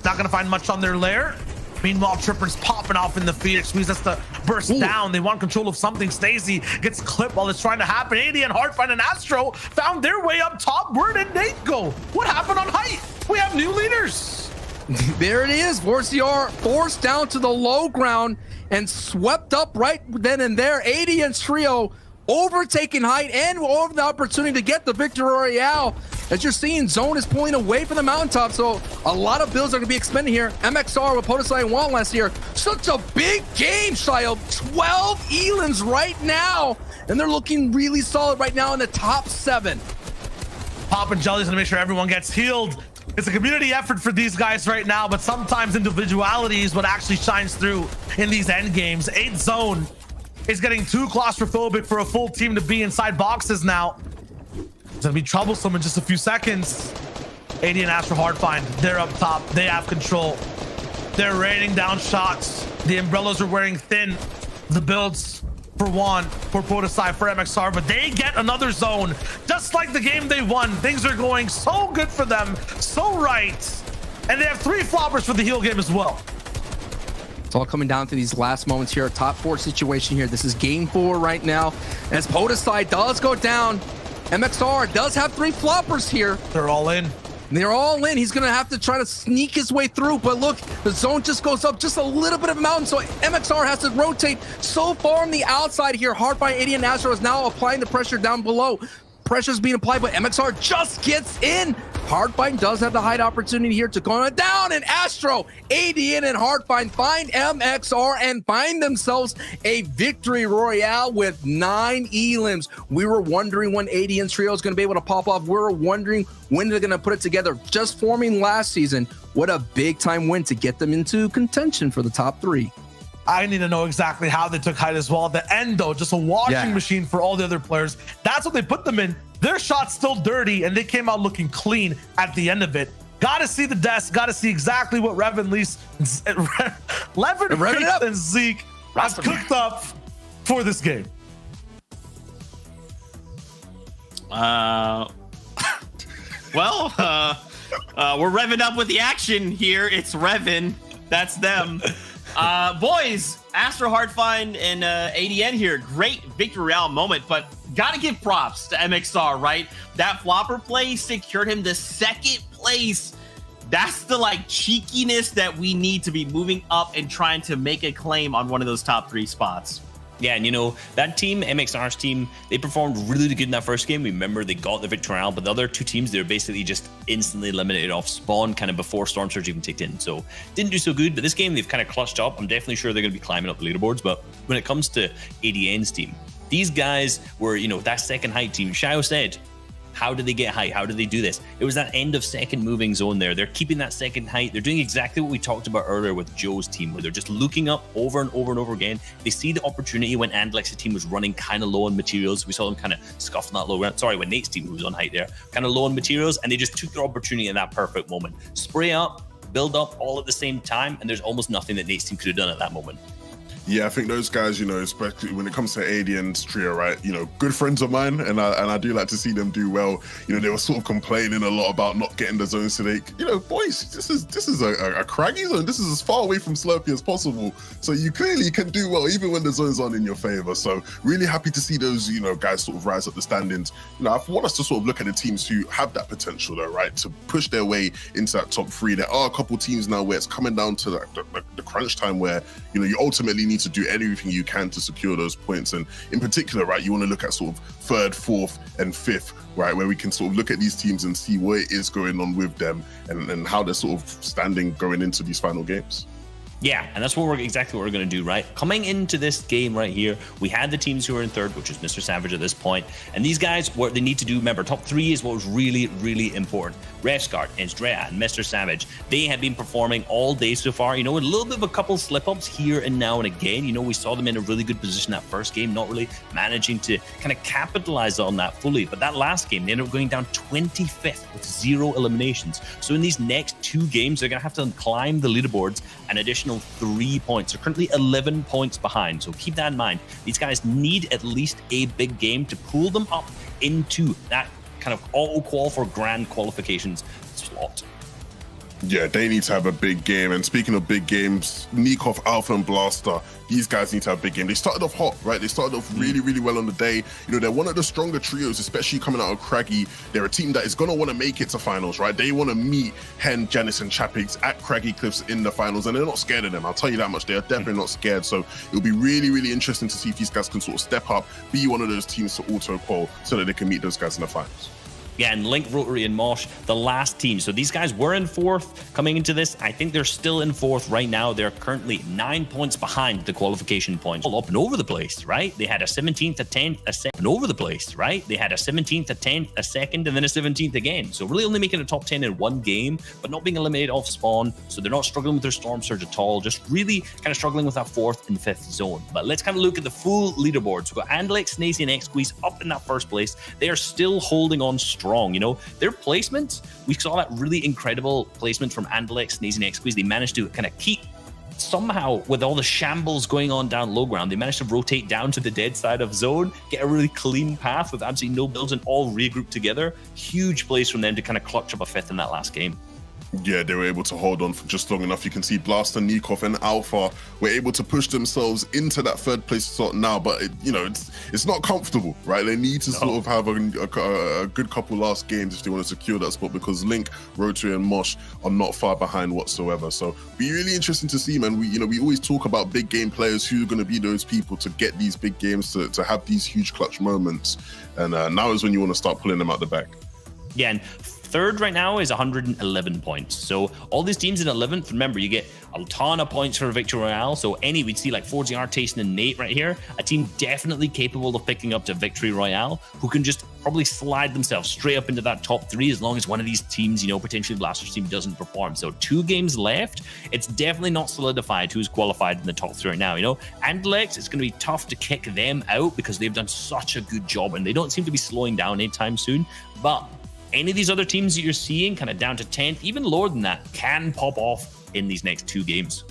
Not going to find much on their lair. Meanwhile, Tripper's popping off in the feed. Xweez has to burst down. They want control of something. Stacey gets clipped while it's trying to happen. AD and Hardfind and Astro found their way up top. Where did Nate go? What happened on Height? We have new leaders. There it is. 4CR forced down to the low ground and swept up right then and there. AD and Trio overtaking Height and over the opportunity to get the victory royale. As you're seeing, Zone is pulling away from the mountaintop, so a lot of builds are going to be expended here. MXR with Podesai and Want last year. Such a big game, Shio. 12 elims right now, and they're looking really solid right now in the top 7. Pop and Jelly's gonna make sure everyone gets healed. It's a community effort for these guys right now, but sometimes individuality is what actually shines through in these end games. 8 Zone is getting too claustrophobic for a full team to be inside boxes now. It's gonna be troublesome in just a few seconds. AD and Astro Hardfind, they're up top. They have control. They're raining down shots. The umbrellas are wearing thin. The builds for Juan, for Podesai, for MXR, but they get another zone. Just like the game they won. Things are going so good for them, so right. And they have 3 floppers for the heal game as well. It's all coming down to these last moments here. Top 4 situation here. This is game 4 right now. As Podesai does go down, MXR does have 3 floppers here. They're all in. They're all in. He's going to have to try to sneak his way through. But look, the zone just goes up just a little bit of a mountain. So MXR has to rotate so far on the outside here. Hardfire, AD, and Astro is now applying the pressure down below. Pressure's being applied, but MXR just gets in. Hardfind does have the hide opportunity here to go down, and Astro, ADN, and Hardfind find MXR and find themselves a victory royale with 9 elims. We were wondering when ADN Trio is going to be able to pop off. We were wondering when they're going to put it together. Just forming last season, what a big time win to get them into contention for the top 3. I need to know exactly how they took height as well. At the end, though, just a washing machine for all the other players. That's what they put them in. Their shot's still dirty, and they came out looking clean at the end of it. Got to see the desk. Got to see exactly what Levin Reese and Zeke has cooked up for this game. Well, we're revving up with the action here. It's Revin. That's them. Boys, Astro Hardfind and ADN here. Great victory royale moment, but gotta give props to MXR, right? That flopper play secured him the 2nd place. That's the cheekiness that we need to be moving up and trying to make a claim on one of those top 3 spots. Yeah, and that team, MXR's team, they performed really good in that first game. Remember, they got the victory royale, but the other 2 teams, they were basically just instantly eliminated off spawn kind of before Storm Surge even ticked in. So didn't do so good, but this game, they've kind of clutched up. I'm definitely sure they're going to be climbing up the leaderboards, but when it comes to ADN's team, these guys were, that second height team. Shio said, How do they get height? How do they do this? It was that end of second moving zone there. They're keeping that second height. They're doing exactly what we talked about earlier with Joe's team, where they're just looking up over and over and over again. They see the opportunity when Andalex's team was running kind of low on materials. We saw them kind of scuffing that low ground. Sorry, when Nate's team, who was on height there, kind of low on materials, and they just took their opportunity in that perfect moment. Spray up, build up all at the same time, and there's almost nothing that Nate's team could have done at that moment. Yeah, I think those guys, you know, especially when it comes to AD and trio, right? You know, good friends of mine, and I do like to see them do well. You know, they were sort of complaining a lot about not getting the zones today. You know, boys, this is a craggy zone. This is as far away from Slurpee as possible. So you clearly can do well even when the zones aren't in your favor. So really happy to see those, you know, guys sort of rise up the standings. You know, I want us to sort of look at the teams who have that potential, though, right, to push their way into that top 3. There are a couple teams now where it's coming down to the crunch time, where, you know, you ultimately need to do everything you can to secure those points. And in particular, right, you want to look at sort of 3rd, 4th, and 5th, right, where we can sort of look at these teams and see what is going on with them and how they're sort of standing going into these final games. Yeah, and that's exactly what we're going to do, right? Coming into this game right here, we had the teams who are in 3rd, which is Mr. Savage at this point. And these guys, what they need to do, remember, top 3 is what was really, really important. Refscart, Drea, and Mr. Savage, they have been performing all day so far. You know, with a little bit of a couple slip-ups here and now and again. You know, we saw them in a really good position that first game, not really managing to kind of capitalize on that fully. But that last game, they ended up going down 25th with 0 eliminations. So in these next 2 games, they're going to have to climb the leaderboards an additional 3 points. They're currently 11 points behind. So keep that in mind. These guys need at least a big game to pull them up into that kind of auto-qual for grand qualifications slot. Yeah, they need to have a big game. And speaking of big games, Nikov, Alpha, and Blaster, these guys need to have a big game. They started off hot, right? They started off really, really well on the day. You know, they're one of the stronger trios, especially coming out of Craggy. They're a team that is going to want to make it to finals, right? They want to meet Hen, Janice, and Chapix at Craggy Cliffs in the finals, and they're not scared of them. I'll tell you that much. They're definitely not scared. So it'll be really, really interesting to see if these guys can sort of step up, be one of those teams to auto-qual so that they can meet those guys in the finals. Yeah, and Link, Rotary, and Mosh, the last team. So these guys were in 4th coming into this. I think they're still in 4th right now. They're currently 9 points behind the qualification points. All up and over the place, right? They had a 17th, a 10th, a 2nd, and over the place, right? They had a 17th, a 10th, a 2nd, and then a 17th again. So really only making a top 10 in 1 game, but not being eliminated off spawn. So they're not struggling with their Storm Surge at all. Just really kind of struggling with that 4th and 5th zone. But let's kind of look at the full leaderboards. We've got Andalex, Snazy, and X-Squeeze up in that 1st place. They are still holding on strong, you know? Their placements, we saw that really incredible placement from Andalex, Snazy, and X-Squeeze. They managed to kind of keep, somehow, with all the shambles going on down low ground, they managed to rotate down to the dead side of zone, get a really clean path with absolutely no builds and all regroup together. Huge plays from them to kind of clutch up a 5th in that last game. Yeah, they were able to hold on for just long enough. You can see Blaster, Nikov, and Alpha were able to push themselves into that 3rd place slot now, but you know, it's not comfortable, right? They need to sort of have a good couple last games if they want to secure that spot, because Link, Rotary, and Mosh are not far behind whatsoever. So be really interesting to see, man. We always talk about big game players, who are going to be those people to get these big games, to have these huge clutch moments, and now is when you want to start pulling them out the back. Yeah, and 3rd right now is 111 points. So all these teams in 11th, remember, you get a ton of points for Victory Royale. So we'd see like 4GR, Tayson, and Nate right here. A team definitely capable of picking up to Victory Royale, who can just probably slide themselves straight up into that top 3 as long as one of these teams, you know, potentially Blaster's team, doesn't perform. So 2 games left. It's definitely not solidified who's qualified in the top 3 right now, you know. Andalex, it's going to be tough to kick them out because they've done such a good job and they don't seem to be slowing down anytime soon. But any of these other teams that you're seeing kind of down to 10th, even lower than that, can pop off in these next 2 games.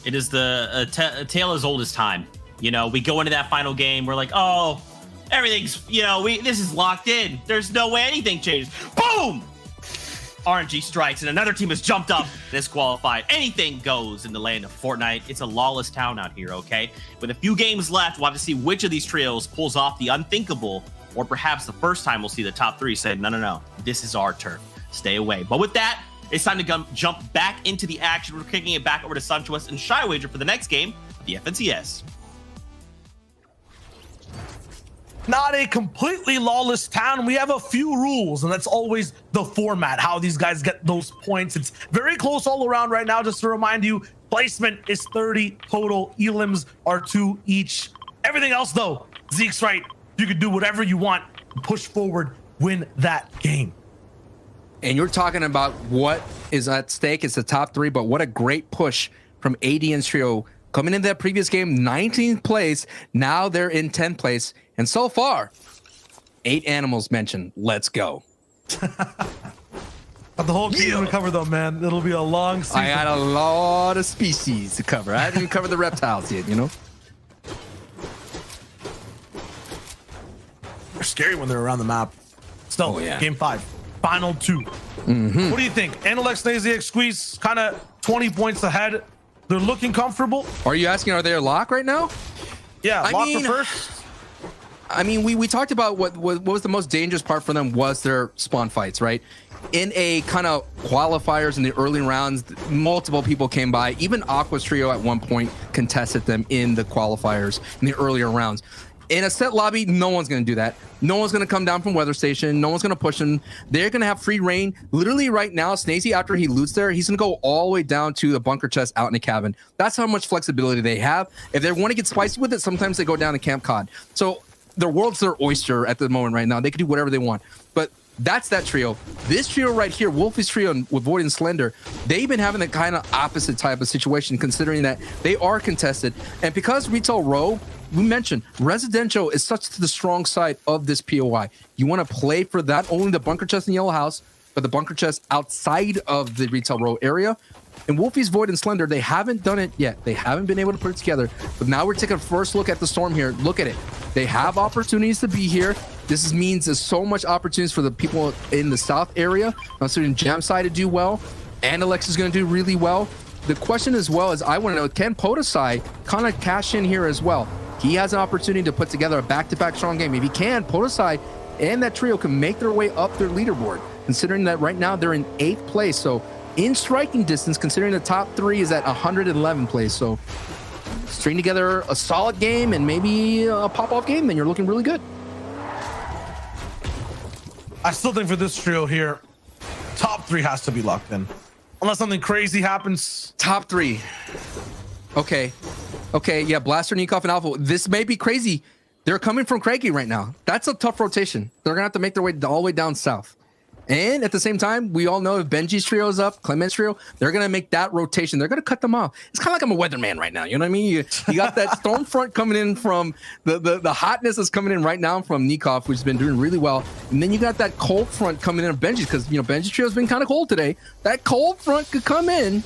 It is the tale as old as time. You know, we go into that final game, we're like, oh, everything's, you know, this is locked in. There's no way anything changes. Boom! RNG strikes, and another team has jumped up, disqualified. Anything goes in the land of Fortnite. It's a lawless town out here, okay? With a few games left, we'll have to see which of these trios pulls off the unthinkable, or perhaps the first time we'll see the top 3 say, no, this is our turf. Stay away. But with that, it's time to jump back into the action. We're kicking it back over to Sancho West and Shy Wager for the next game, the FNCS. Not a completely lawless town. We have a few rules, and that's always the format, how these guys get those points. It's very close all around right now. Just to remind you, placement is 30 total. Elims are 2 each. Everything else, though, Zeke's right. You can do whatever you want push forward, win that game. And you're talking about what is at stake. It's the top 3, but what a great push from AD and Trio. Coming into that previous game, 19th place. Now they're in 10th place. And so far, 8 animals mentioned. Let's go. But the whole game to cover, though, man. It'll be a long season. I got a lot of species to cover. I haven't even covered the reptiles yet, you know? They're scary when they're around the map. Still, game 5. Final 2. What do you think? Analyx, Naziac, Squeeze, kind of 20 points ahead. They're looking comfortable. Are you asking, are they a lock right now? Yeah, lock for first. I mean, we talked about what was the most dangerous part for them was their spawn fights, right? In a kind of qualifiers in the early rounds, multiple people came by. Even Aqua's Trio at one point contested them in the qualifiers in the earlier rounds. In a set lobby, no one's going to do that. No one's going to come down from Weather Station. No one's going to push them. They're going to have free reign. Literally right now, Snazy, after he loots there, he's going to go all the way down to the bunker chest out in the cabin. That's how much flexibility they have. If they want to get spicy with it, sometimes they go down to Camp Cod. So their world's their oyster at the moment right now. They can do whatever they want. But that's that trio. This trio right here, Wolfie's trio with Void and Slender, they've been having the kind of opposite type of situation, considering that they are contested. And because Retail Row, we mentioned residential is such to the strong side of this POI. You want to play for that, only the bunker chest in Yellow House, but the bunker chest outside of the Retail Row area. And Wolfie's Void and Slender, they haven't done it yet. They haven't been able to put it together. But now we're taking a first look at the Storm here. Look at it. They have opportunities to be here. This means there's so much opportunities for the people in the South area. I'm assuming Jam side to do well. Analyx is going to do really well. The question as well is, I want to know, can Podosai kind of cash in here as well? He has an opportunity to put together a back-to-back strong game. If he can, Podosai and that trio can make their way up their leaderboard, considering that right now they're in 8th place. So in striking distance, considering the top 3 is at 111th place. So string together a solid game and maybe a pop-off game, then you're looking really good. I still think for this trio here, top 3 has to be locked in. Unless something crazy happens. Top 3. Okay. Okay, yeah, Blaster, Nikov, and Alpha. This may be crazy. They're coming from Craigie right now. That's a tough rotation. They're going to have to make their way all the way down south. And at the same time, we all know if Benji's trio is up, Clement's trio, they're going to make that rotation. They're going to cut them off. It's kind of like I'm a weatherman right now. You know what I mean? You got that storm front coming in from the hotness is coming in right now from Nikov, who's been doing really well. And then you got that cold front coming in of Benji's because, you know, Benji's trio has been kind of cold today. That cold front could come in,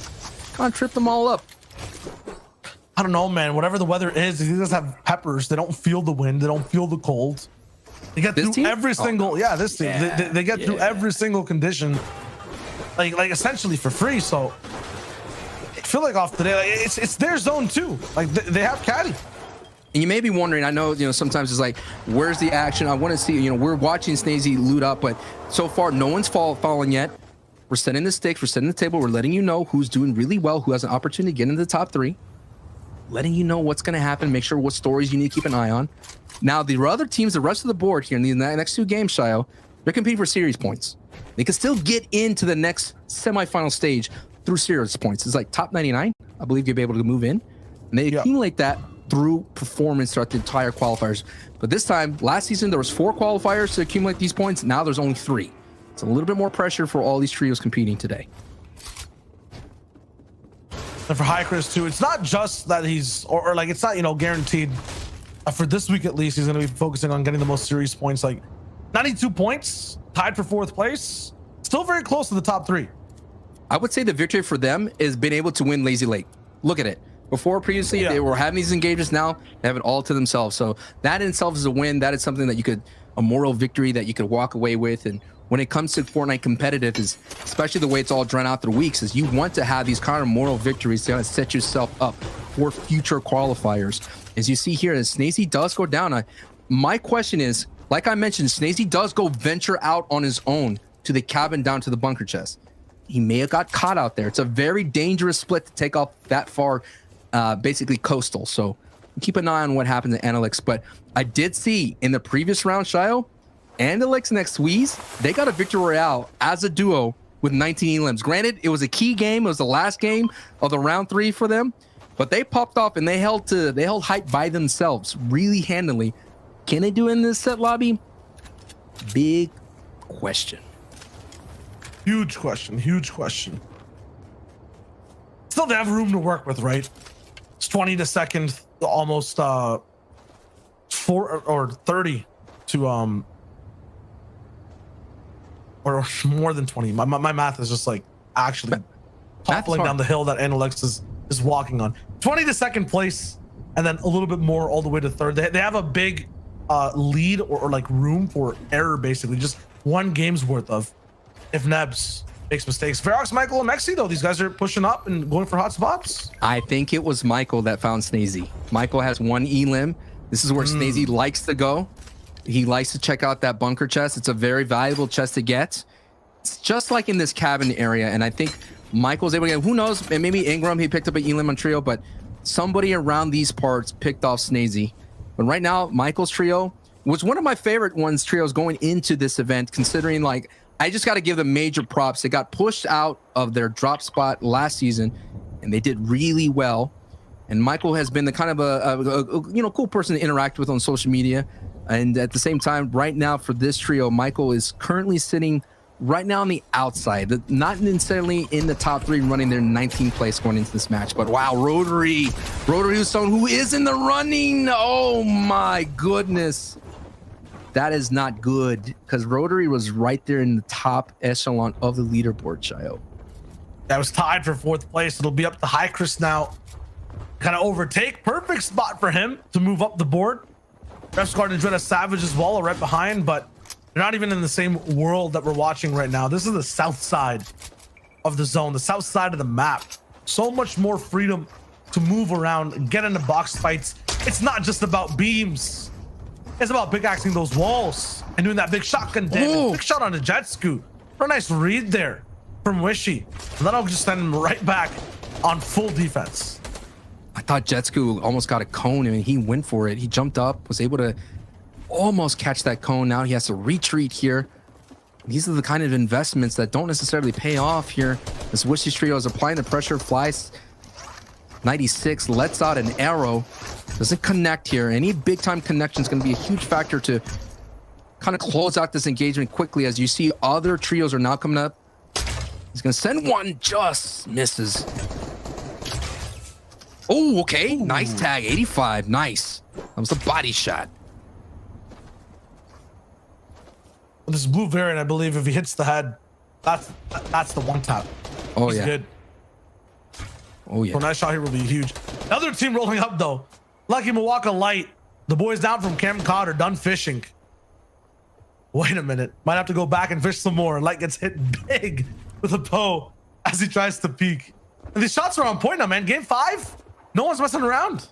kind of trip them all up. I don't know, man. Whatever the weather is, these guys have peppers. They don't feel the wind. They don't feel the cold. They get through every single, this team. They get through every single condition, like essentially for free. So I feel like off today, like it's their zone too. Like they have caddy. And you may be wondering, I know, you know, sometimes it's like, where's the action? I want to see, you know, we're watching Snazy loot up, but so far no one's fallen yet. We're setting the stakes, we're setting the table, we're letting you know who's doing really well, who has an opportunity to get into the top 3. Letting you know what's going to happen, make sure what stories you need to keep an eye on. Now, the other teams, the rest of the board here in the next 2 games, Shio, they're competing for series points. They can still get into the next semifinal stage through series points. It's like top 99, I believe you'll be able to move in. And they accumulate that through performance throughout the entire qualifiers. But this time, last season, there was 4 qualifiers to accumulate these points. Now there's only 3. It's a little bit more pressure for all these trios competing today. And for High Chris too, it's not just that he's or like it's not, you know, guaranteed. For this week at least, he's going to be focusing on getting the most series points. Like 92 points, tied for 4th place, still very close to the top 3. I would say the victory for them is being able to win Lazy Lake. Look at it. Before previously they were having these engagements, now they have it all to themselves. So that in itself is a win. That is something that you could, a moral victory that you could walk away with. And when it comes to Fortnite competitive, is especially the way it's all drawn out through weeks, is you want to have these kind of moral victories to kind of set yourself up for future qualifiers. As you see here, as Snazy does go down, my question is, like I mentioned, Snazy does go venture out on his own to the cabin down to the bunker chest. He may have got caught out there. It's a very dangerous split to take off that far, basically coastal. So keep an eye on what happens at Analyx. But I did see in the previous round, Shio, Analyx and Squeeze, they got a victory royale as a duo with 19 elims. Granted, it was a key game. It was the last game of the round 3 for them, but they popped off and they held height by themselves really handily. Can they do it in this set lobby? big question. Huge question. Huge question. Still, they have room to work with, right? It's 20 to second, almost 4 or 30 to or more than 20. My math is just like actually toppling down the hill that Analyx is walking on. 20 to second place, and then a little bit more all the way to third. They have a big lead or like room for error, basically just one game's worth of if Nebs makes mistakes. Ferox, Michael, and Mexi, though, these guys are pushing up and going for hot spots. I think it was Michael that found Snazy. Michael has one elim. This is where Snazy likes to go. He likes to check out that bunker chest. It's a very valuable chest to get. It's just like in this cabin area, and I think Michael's able to get, who knows, and maybe Ingram, he picked up an elim on trio, but somebody around these parts picked off Snazy. But right now, Michael's trio was one of my favorite trios going into this event, considering, like, I just got to give them major props. They got pushed out of their drop spot last season, and they did really well. And Michael has been the kind of a cool person to interact with on social media. And at the same time, right now for this trio, Michael is currently sitting right now on the outside, not necessarily in the top 3, running their 19th place going into this match. But wow, Rotary is someone who is in the running. Oh my goodness. That is not good, because Rotary was right there in the top echelon of the leaderboard, Chayo. That was tied for 4th place. It'll be up to High Chris now. Kind of overtake. Perfect spot for him to move up the board. Refsguard and Dread Savage as well are right behind, but they're not even in the same world that we're watching right now. This is the south side of the zone, the south side of the map. So much more freedom to move around, get into box fights. It's not just about beams. It's about pickaxing those walls and doing that big shotgun damage. Big shot on the jet scoot. What a nice read there from Wishy. And that'll just send him right back on full defense. I thought Jetsku almost got a cone. I mean, he went for it. He jumped up, was able to almost catch that cone. Now he has to retreat here. These are the kind of investments that don't necessarily pay off here. This Wishy trio is applying the pressure, flies 96, lets out an arrow. Doesn't connect here. Any big time connection is going to be a huge factor to kind of close out this engagement quickly. As you see, other trios are now coming up. He's going to send one, just misses. Oh, okay. Ooh. Nice tag. 85. Nice. That was a body shot. This blue variant, I believe, if he hits the head, that's the one tap. Oh, he's yeah. Good. Oh, yeah. So a nice shot here will be huge. Another team rolling up, though. Lucky Milwaukee Light. The boys down from Camp Cod are done fishing. Wait a minute. Might have to go back and fish some more. Light gets hit big with a bow as he tries to peek. And these shots are on point now, man. Game 5. No one's messing around.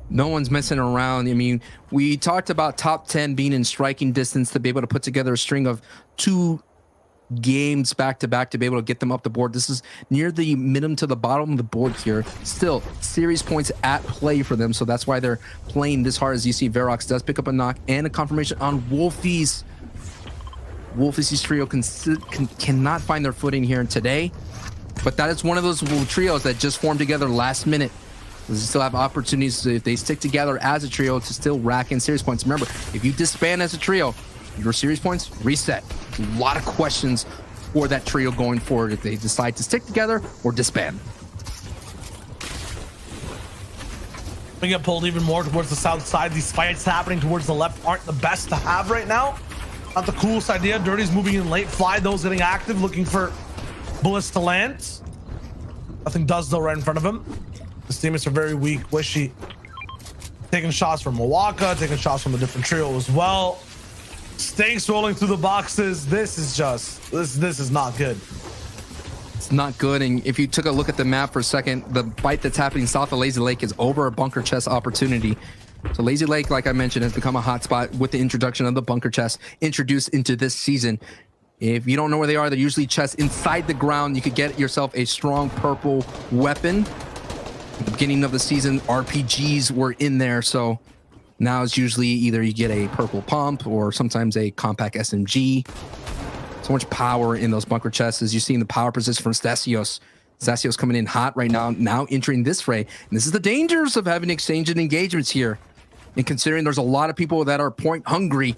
No one's messing around. I mean, we talked about top 10 being in striking distance to be able to put together a string of 2 games back to back to be able to get them up the board. This is near the middle to the bottom of the board here. Still, series points at play for them, so that's why they're playing this hard. As you see, Verox does pick up a knock and a confirmation on Wolfies. Wolfies' trio cannot find their footing here today, but that is one of those trios that just formed together last minute. They still have opportunities to, if they stick together as a trio, to still rack in series points. Remember, if you disband as a trio, your series points reset. A lot of questions for that trio going forward if they decide to stick together or disband. We get pulled even more towards the south side. These fights happening towards the left aren't the best to have right now. Not the coolest idea. Dirty's moving in late. Fly, those getting active, looking for bullets to land. Nothing does, though, right in front of him. His teammates are very weak. Wishy taking shots from Milwaukee, taking shots from a different trio as well. Stakes rolling through the boxes. This is just, this is not good. It's not good. And if you took a look at the map for a second, the fight that's happening south of Lazy Lake is over a bunker chest opportunity. So Lazy Lake, like I mentioned, has become a hotspot with the introduction of the bunker chest introduced into this season. If you don't know where they are, they're usually chests inside the ground. You could get yourself a strong purple weapon. At the beginning of the season, RPGs were in there, so now it's usually either you get a purple pump or sometimes a compact SMG. So much power in those bunker chests, as you see in the power position from Stasios. Stasios coming in hot right now entering this fray. And this is the dangers of having exchange and engagements here. And considering there's a lot of people that are point hungry,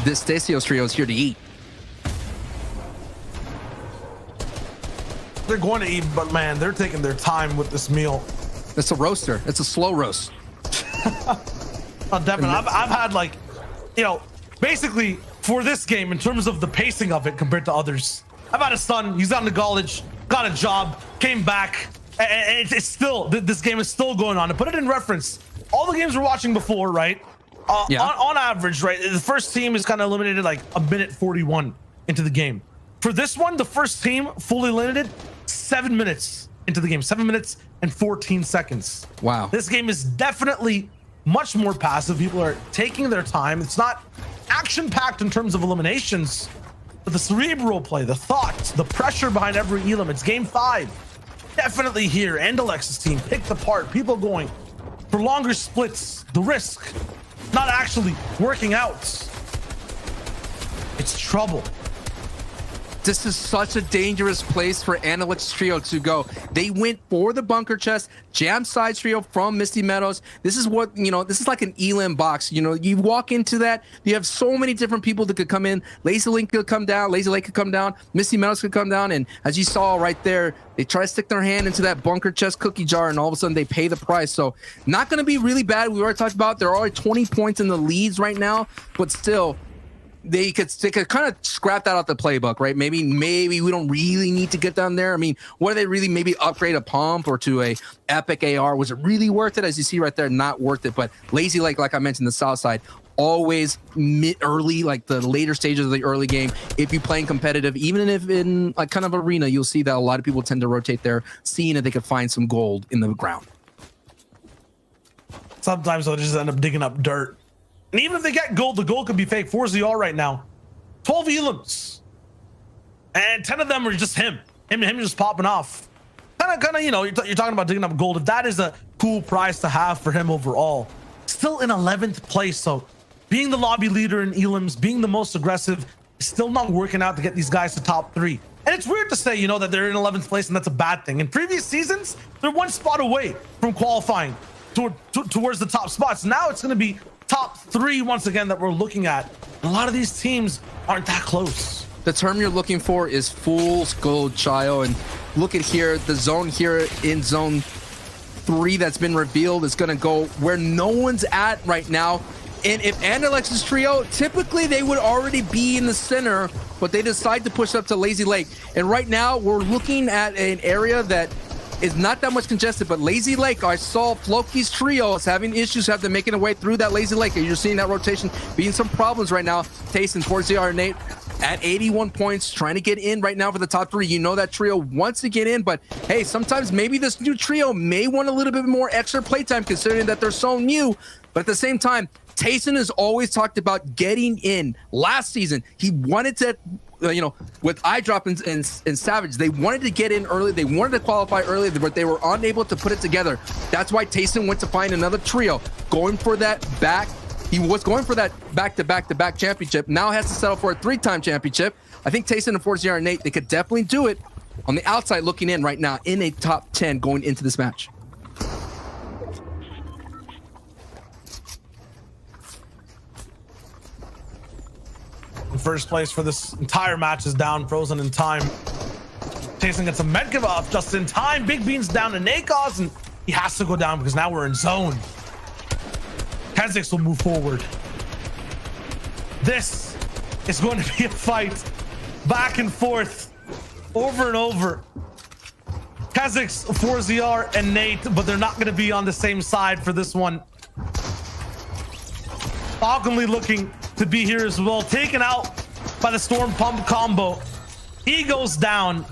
this Stasios trio is here to eat. They're going to eat, but man, they're taking their time with this meal. It's a roaster. It's a slow roast. Devin, I've had like, you know, basically for this game in terms of the pacing of it compared to others. I've had a son. He's out in college, got a job, came back, and it's still this game is still going on. To put it in reference, all the games we're watching before, right? On average, right, the first team is kind of eliminated like a minute 41 into the game. For this one, the first team fully eliminated 7 minutes into the game, 7 minutes and 14 seconds. Wow. This game is definitely much more passive. People are taking their time. It's not action-packed in terms of eliminations, but the cerebral play, the thoughts, the pressure behind every elim. It's game 5. Definitely here. Andalex's team picked apart. People going for longer splits. The risk not actually working out. It's trouble. This is such a dangerous place for Analytics Trio to go. They went for the bunker chest, jam side trio from Misty Meadows. This is what, you know, this is like an elim box. You know, you walk into that, you have so many different people that could come in. Lazy Link could come down, Lazy Lake could come down, Misty Meadows could come down. And as you saw right there, they try to stick their hand into that bunker chest cookie jar, and all of a sudden they pay the price. So not going to be really bad. We already talked about there are already 20 points in the leads right now, but still, they could kind of scrap that out the playbook, right? Maybe we don't really need to get down there. I mean, what do they really maybe upgrade a pump or to a epic AR? Was it really worth it? As you see right there, not worth it. But Lazy Lake, like I mentioned, the south side, always early, like the later stages of the early game. If you're playing competitive, even if in like kind of arena, you'll see that a lot of people tend to rotate there, seeing if they could find some gold in the ground. Sometimes they'll just end up digging up dirt. And even if they get gold, the gold could be fake. 4ZR right now, 12 elims, and 10 of them are just him just popping off. Kind of, you know, you're talking about digging up gold. If that is a cool prize to have for him overall, still in 11th place. So being the lobby leader in elims, being the most aggressive, is still not working out to get these guys to top 3. And it's weird to say, you know, that they're in 11th place and that's a bad thing. In previous seasons, they're one spot away from qualifying towards the top spots. Now it's going to be top 3 once again that we're looking at. A lot of these teams aren't that close. The term you're looking for is fool's gold, Chayo. And look at here, the zone here in zone 3 that's been revealed is going to go where no one's at right now. And if Andalex's trio, typically they would already be in the center, but they decide to push up to Lazy Lake. And right now we're looking at an area that is not that much congested, but Lazy Lake, I saw Floki's trio is having issues having making their way through that Lazy Lake. And you're seeing that rotation being some problems right now. Tayson, 4ZR, Nate at 81 points, trying to get in right now for the top 3. You know that trio wants to get in, but hey, sometimes maybe this new trio may want a little bit more extra playtime considering that they're so new. But at the same time, Tayson has always talked about getting in. Last season, he wanted to, you know, with iDrop and Savage, they wanted to get in early. They wanted to qualify early, but they were unable to put it together. That's why Tayson went to find another trio, going for that back. He was going for that back-to-back championship. Now has to settle for a 3-time championship. I think Tayson and 4ZR and Nate, they could definitely do it on the outside looking in right now in a top 10 going into this match. First place for this entire match is down, frozen in time. Tayson gets a medkit off just in time. Big Bean's down to Nakos, and he has to go down because now we're in zone. Kha'Zix will move forward. This is going to be a fight back and forth over and over. Kha'Zix, 4ZR, and Nate, but they're not going to be on the same side for this one. Falconly looking to be here as well, taken out by the Storm Pump combo. He goes down,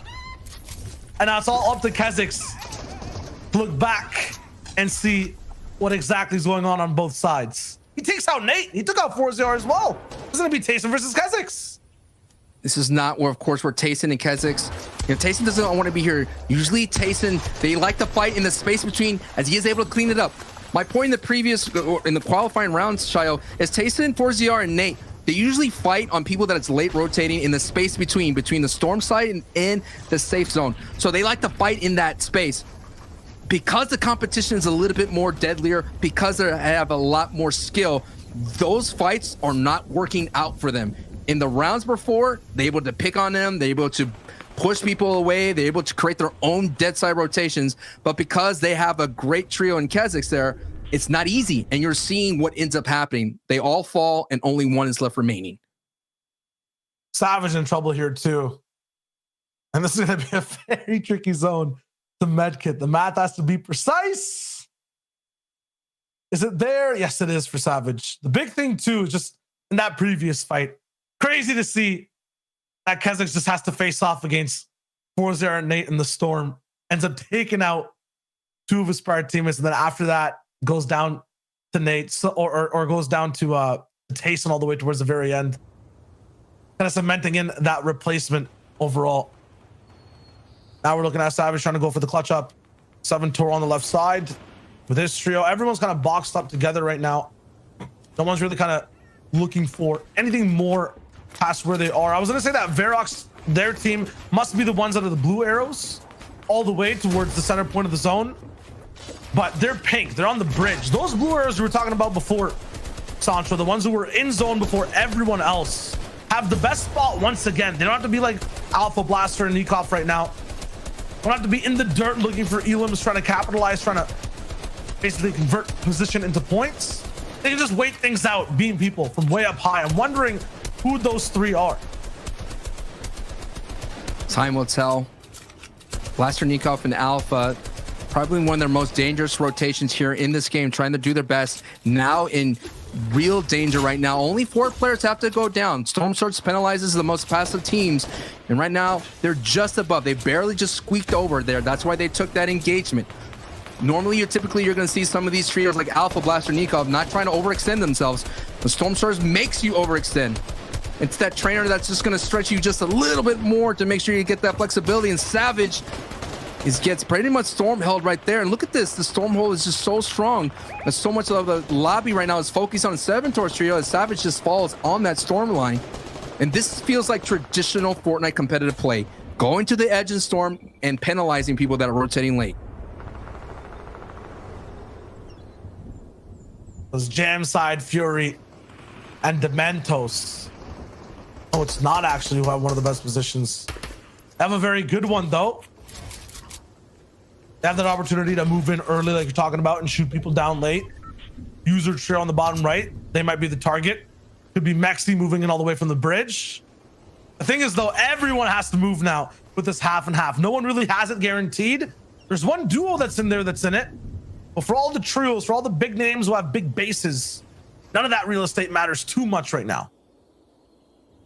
and now it's all up to Kha'Zix to look back and see what exactly is going on both sides. He takes out Nate. He took out 4ZR as well. It's going to be Tayson versus Kha'Zix. This is not where, of course, where Tayson and Kha'Zix, you know, Tayson doesn't want to be here. Usually Tayson, they like to fight in the space between, as he is able to clean it up. My point in the previous, in the qualifying rounds, Shayo, is Tayson, 4ZR, and Nate, they usually fight on people that it's late rotating in the space between the storm site and the safe zone. So they like to fight in that space. Because the competition is a little bit more deadlier, because they have a lot more skill, those fights are not working out for them. In the rounds before, they're able to pick on them, they're able to push people away, they're able to create their own dead side rotations, but because they have a great trio in Kha'Zix there, it's not easy, and you're seeing what ends up happening. They all fall, and only one is left remaining. Savage in trouble here too. And this is going to be a very tricky zone to medkit. The math has to be precise. Is it there? Yes, it is for Savage. The big thing too is just in that previous fight, crazy to see that Kha'Zix just has to face off against 4-0 and Nate in the Storm. Ends up taking out two of his prior teammates, and then after that goes down to Nate, or goes down to Tayson all the way towards the very end. Kind of cementing in that replacement overall. Now we're looking at Savage trying to go for the clutch up. 7 Tor on the left side with his trio. Everyone's kind of boxed up together right now. No one's really kind of looking for anything more past where they are. I was going to say that Verox, their team, must be the ones that are the blue arrows all the way towards the center point of the zone. But they're pink. They're on the bridge. Those blue arrows we were talking about before, Sancho, the ones who were in zone before everyone else, have the best spot once again. They don't have to be like Alpha Blaster and Nikov right now. Don't have to be in the dirt looking for Elims, trying to capitalize, trying to basically convert position into points. They can just wait things out, beating people from way up high. I'm wondering who those three are. Time will tell. Blaster, Nikov, and Alpha, probably one of their most dangerous rotations here in this game, trying to do their best. Now in real danger right now. Only 4 players have to go down. Storm Swords penalizes the most passive teams, and right now they're just above. They barely just squeaked over there. That's why they took that engagement. Normally, you're going to see some of these trios like Alpha, Blaster, Nikov not trying to overextend themselves. The Storm Swords makes you overextend. It's that trainer that's just going to stretch you just a little bit more to make sure you get that flexibility. And Savage gets pretty much storm held right there. And look at this, the stormhold is just so strong. There's so much of the lobby right now is focused on 7 Tor's trio as Savage just falls on that storm line. And this feels like traditional Fortnite competitive play, going to the edge and storm and penalizing people that are rotating late. Those Jam Side Fury and Dementos. Oh, it's not actually who have one of the best positions. They have a very good one though. They have that opportunity to move in early like you're talking about and shoot people down late. User trio on the bottom right, they might be the target. Could be Mexi moving in all the way from the bridge. The thing is though, everyone has to move now with this half and half. No one really has it guaranteed. There's one duo that's in there that's in it. But for all the trios, for all the big names who have big bases, none of that real estate matters too much right now.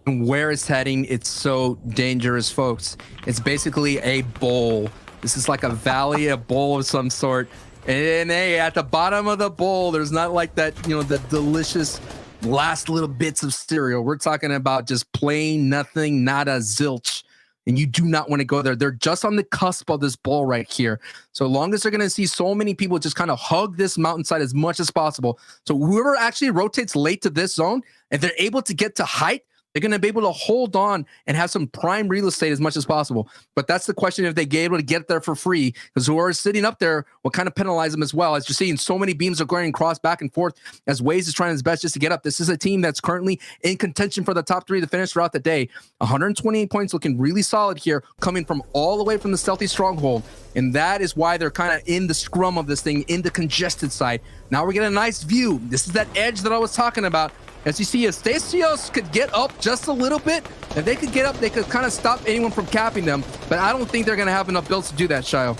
And where it's heading, it's so dangerous, folks. It's basically a bowl. This is like a valley, a bowl of some sort. And hey, at the bottom of the bowl, there's not like that, you know, the delicious last little bits of cereal. We're talking about just plain nothing, nada, zilch. And you do not want to go there. They're just on the cusp of this bowl right here. So long as they're going to see so many people just kind of hug this mountainside as much as possible. So whoever actually rotates late to this zone, if they're able to get to height, they're going to be able to hold on and have some prime real estate as much as possible. But that's the question, if they get able to get there for free, because whoever is sitting up there will kind of penalize them as well. As you're seeing, so many beams are going across back and forth as Waze is trying his best just to get up. This is a team that's currently in contention for the top 3 to finish throughout the day. 128 points looking really solid here, coming from all the way from the stealthy stronghold. And that is why they're kind of in the scrum of this thing, in the congested side. Now we're getting a nice view. This is that edge that I was talking about. As you see, if Stasios could get up just a little bit, if they could get up, they could kind of stop anyone from capping them. But I don't think they're going to have enough builds to do that, Shio.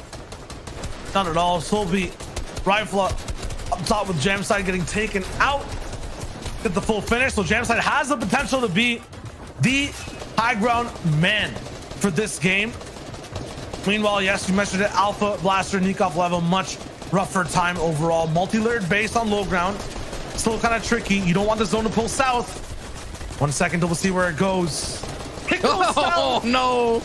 Not at all. Solby, rifle up top with Jamside getting taken out. Get the full finish. So Jamside has the potential to be the high ground man for this game. Meanwhile, yes, you mentioned it, Alpha, Blaster, Nikov level, much rougher time overall. Multi-layered base on low ground. Still kind of tricky. You don't want the zone to pull south. 1 second till we'll see where it goes. It goes south. No.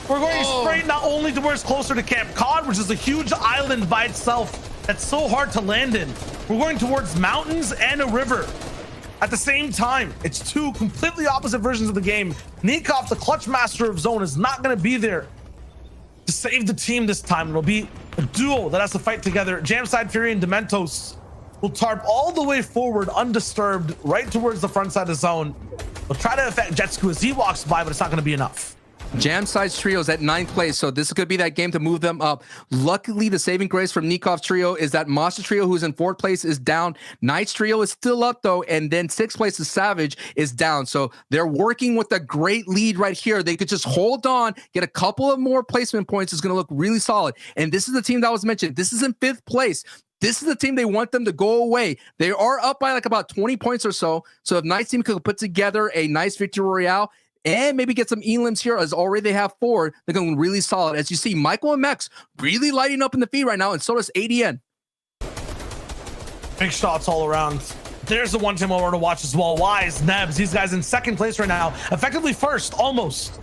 We're going straight not only towards closer to Camp Cod, which is a huge island by itself that's so hard to land in. We're going towards mountains and a river at the same time. It's 2 completely opposite versions of the game. Nikov, the clutch master of zone, is not going to be there to save the team this time. It'll be a duo that has to fight together. Jamside Fury and Dementos will tarp all the way forward undisturbed right towards the front side of the zone. We'll try to affect Jetsku as he walks by, but it's not going to be enough. Jam Side's Trio's at 9th place, so this could be that game to move them up. Luckily, the saving grace from Nikov's Trio is that Monster Trio, who's in 4th place, is down. Knight's Trio is still up, though, and then 6th place is Savage is down. So they're working with a great lead right here. They could just hold on, get a couple of more placement points. It's going to look really solid. And this is the team that was mentioned. This is in 5th place. This is the team they want them to go away. They are up by like about 20 points or so. So if Knight's team could put together a nice victory royale, and maybe get some elims here, as already they have 4. They're going really solid. As you see, Michael and Max really lighting up in the feed right now, and so does ADN. Big shots all around. There's the one team I want to watch as well. Wise, Nebs, these guys in 2nd place right now. Effectively 1st, almost.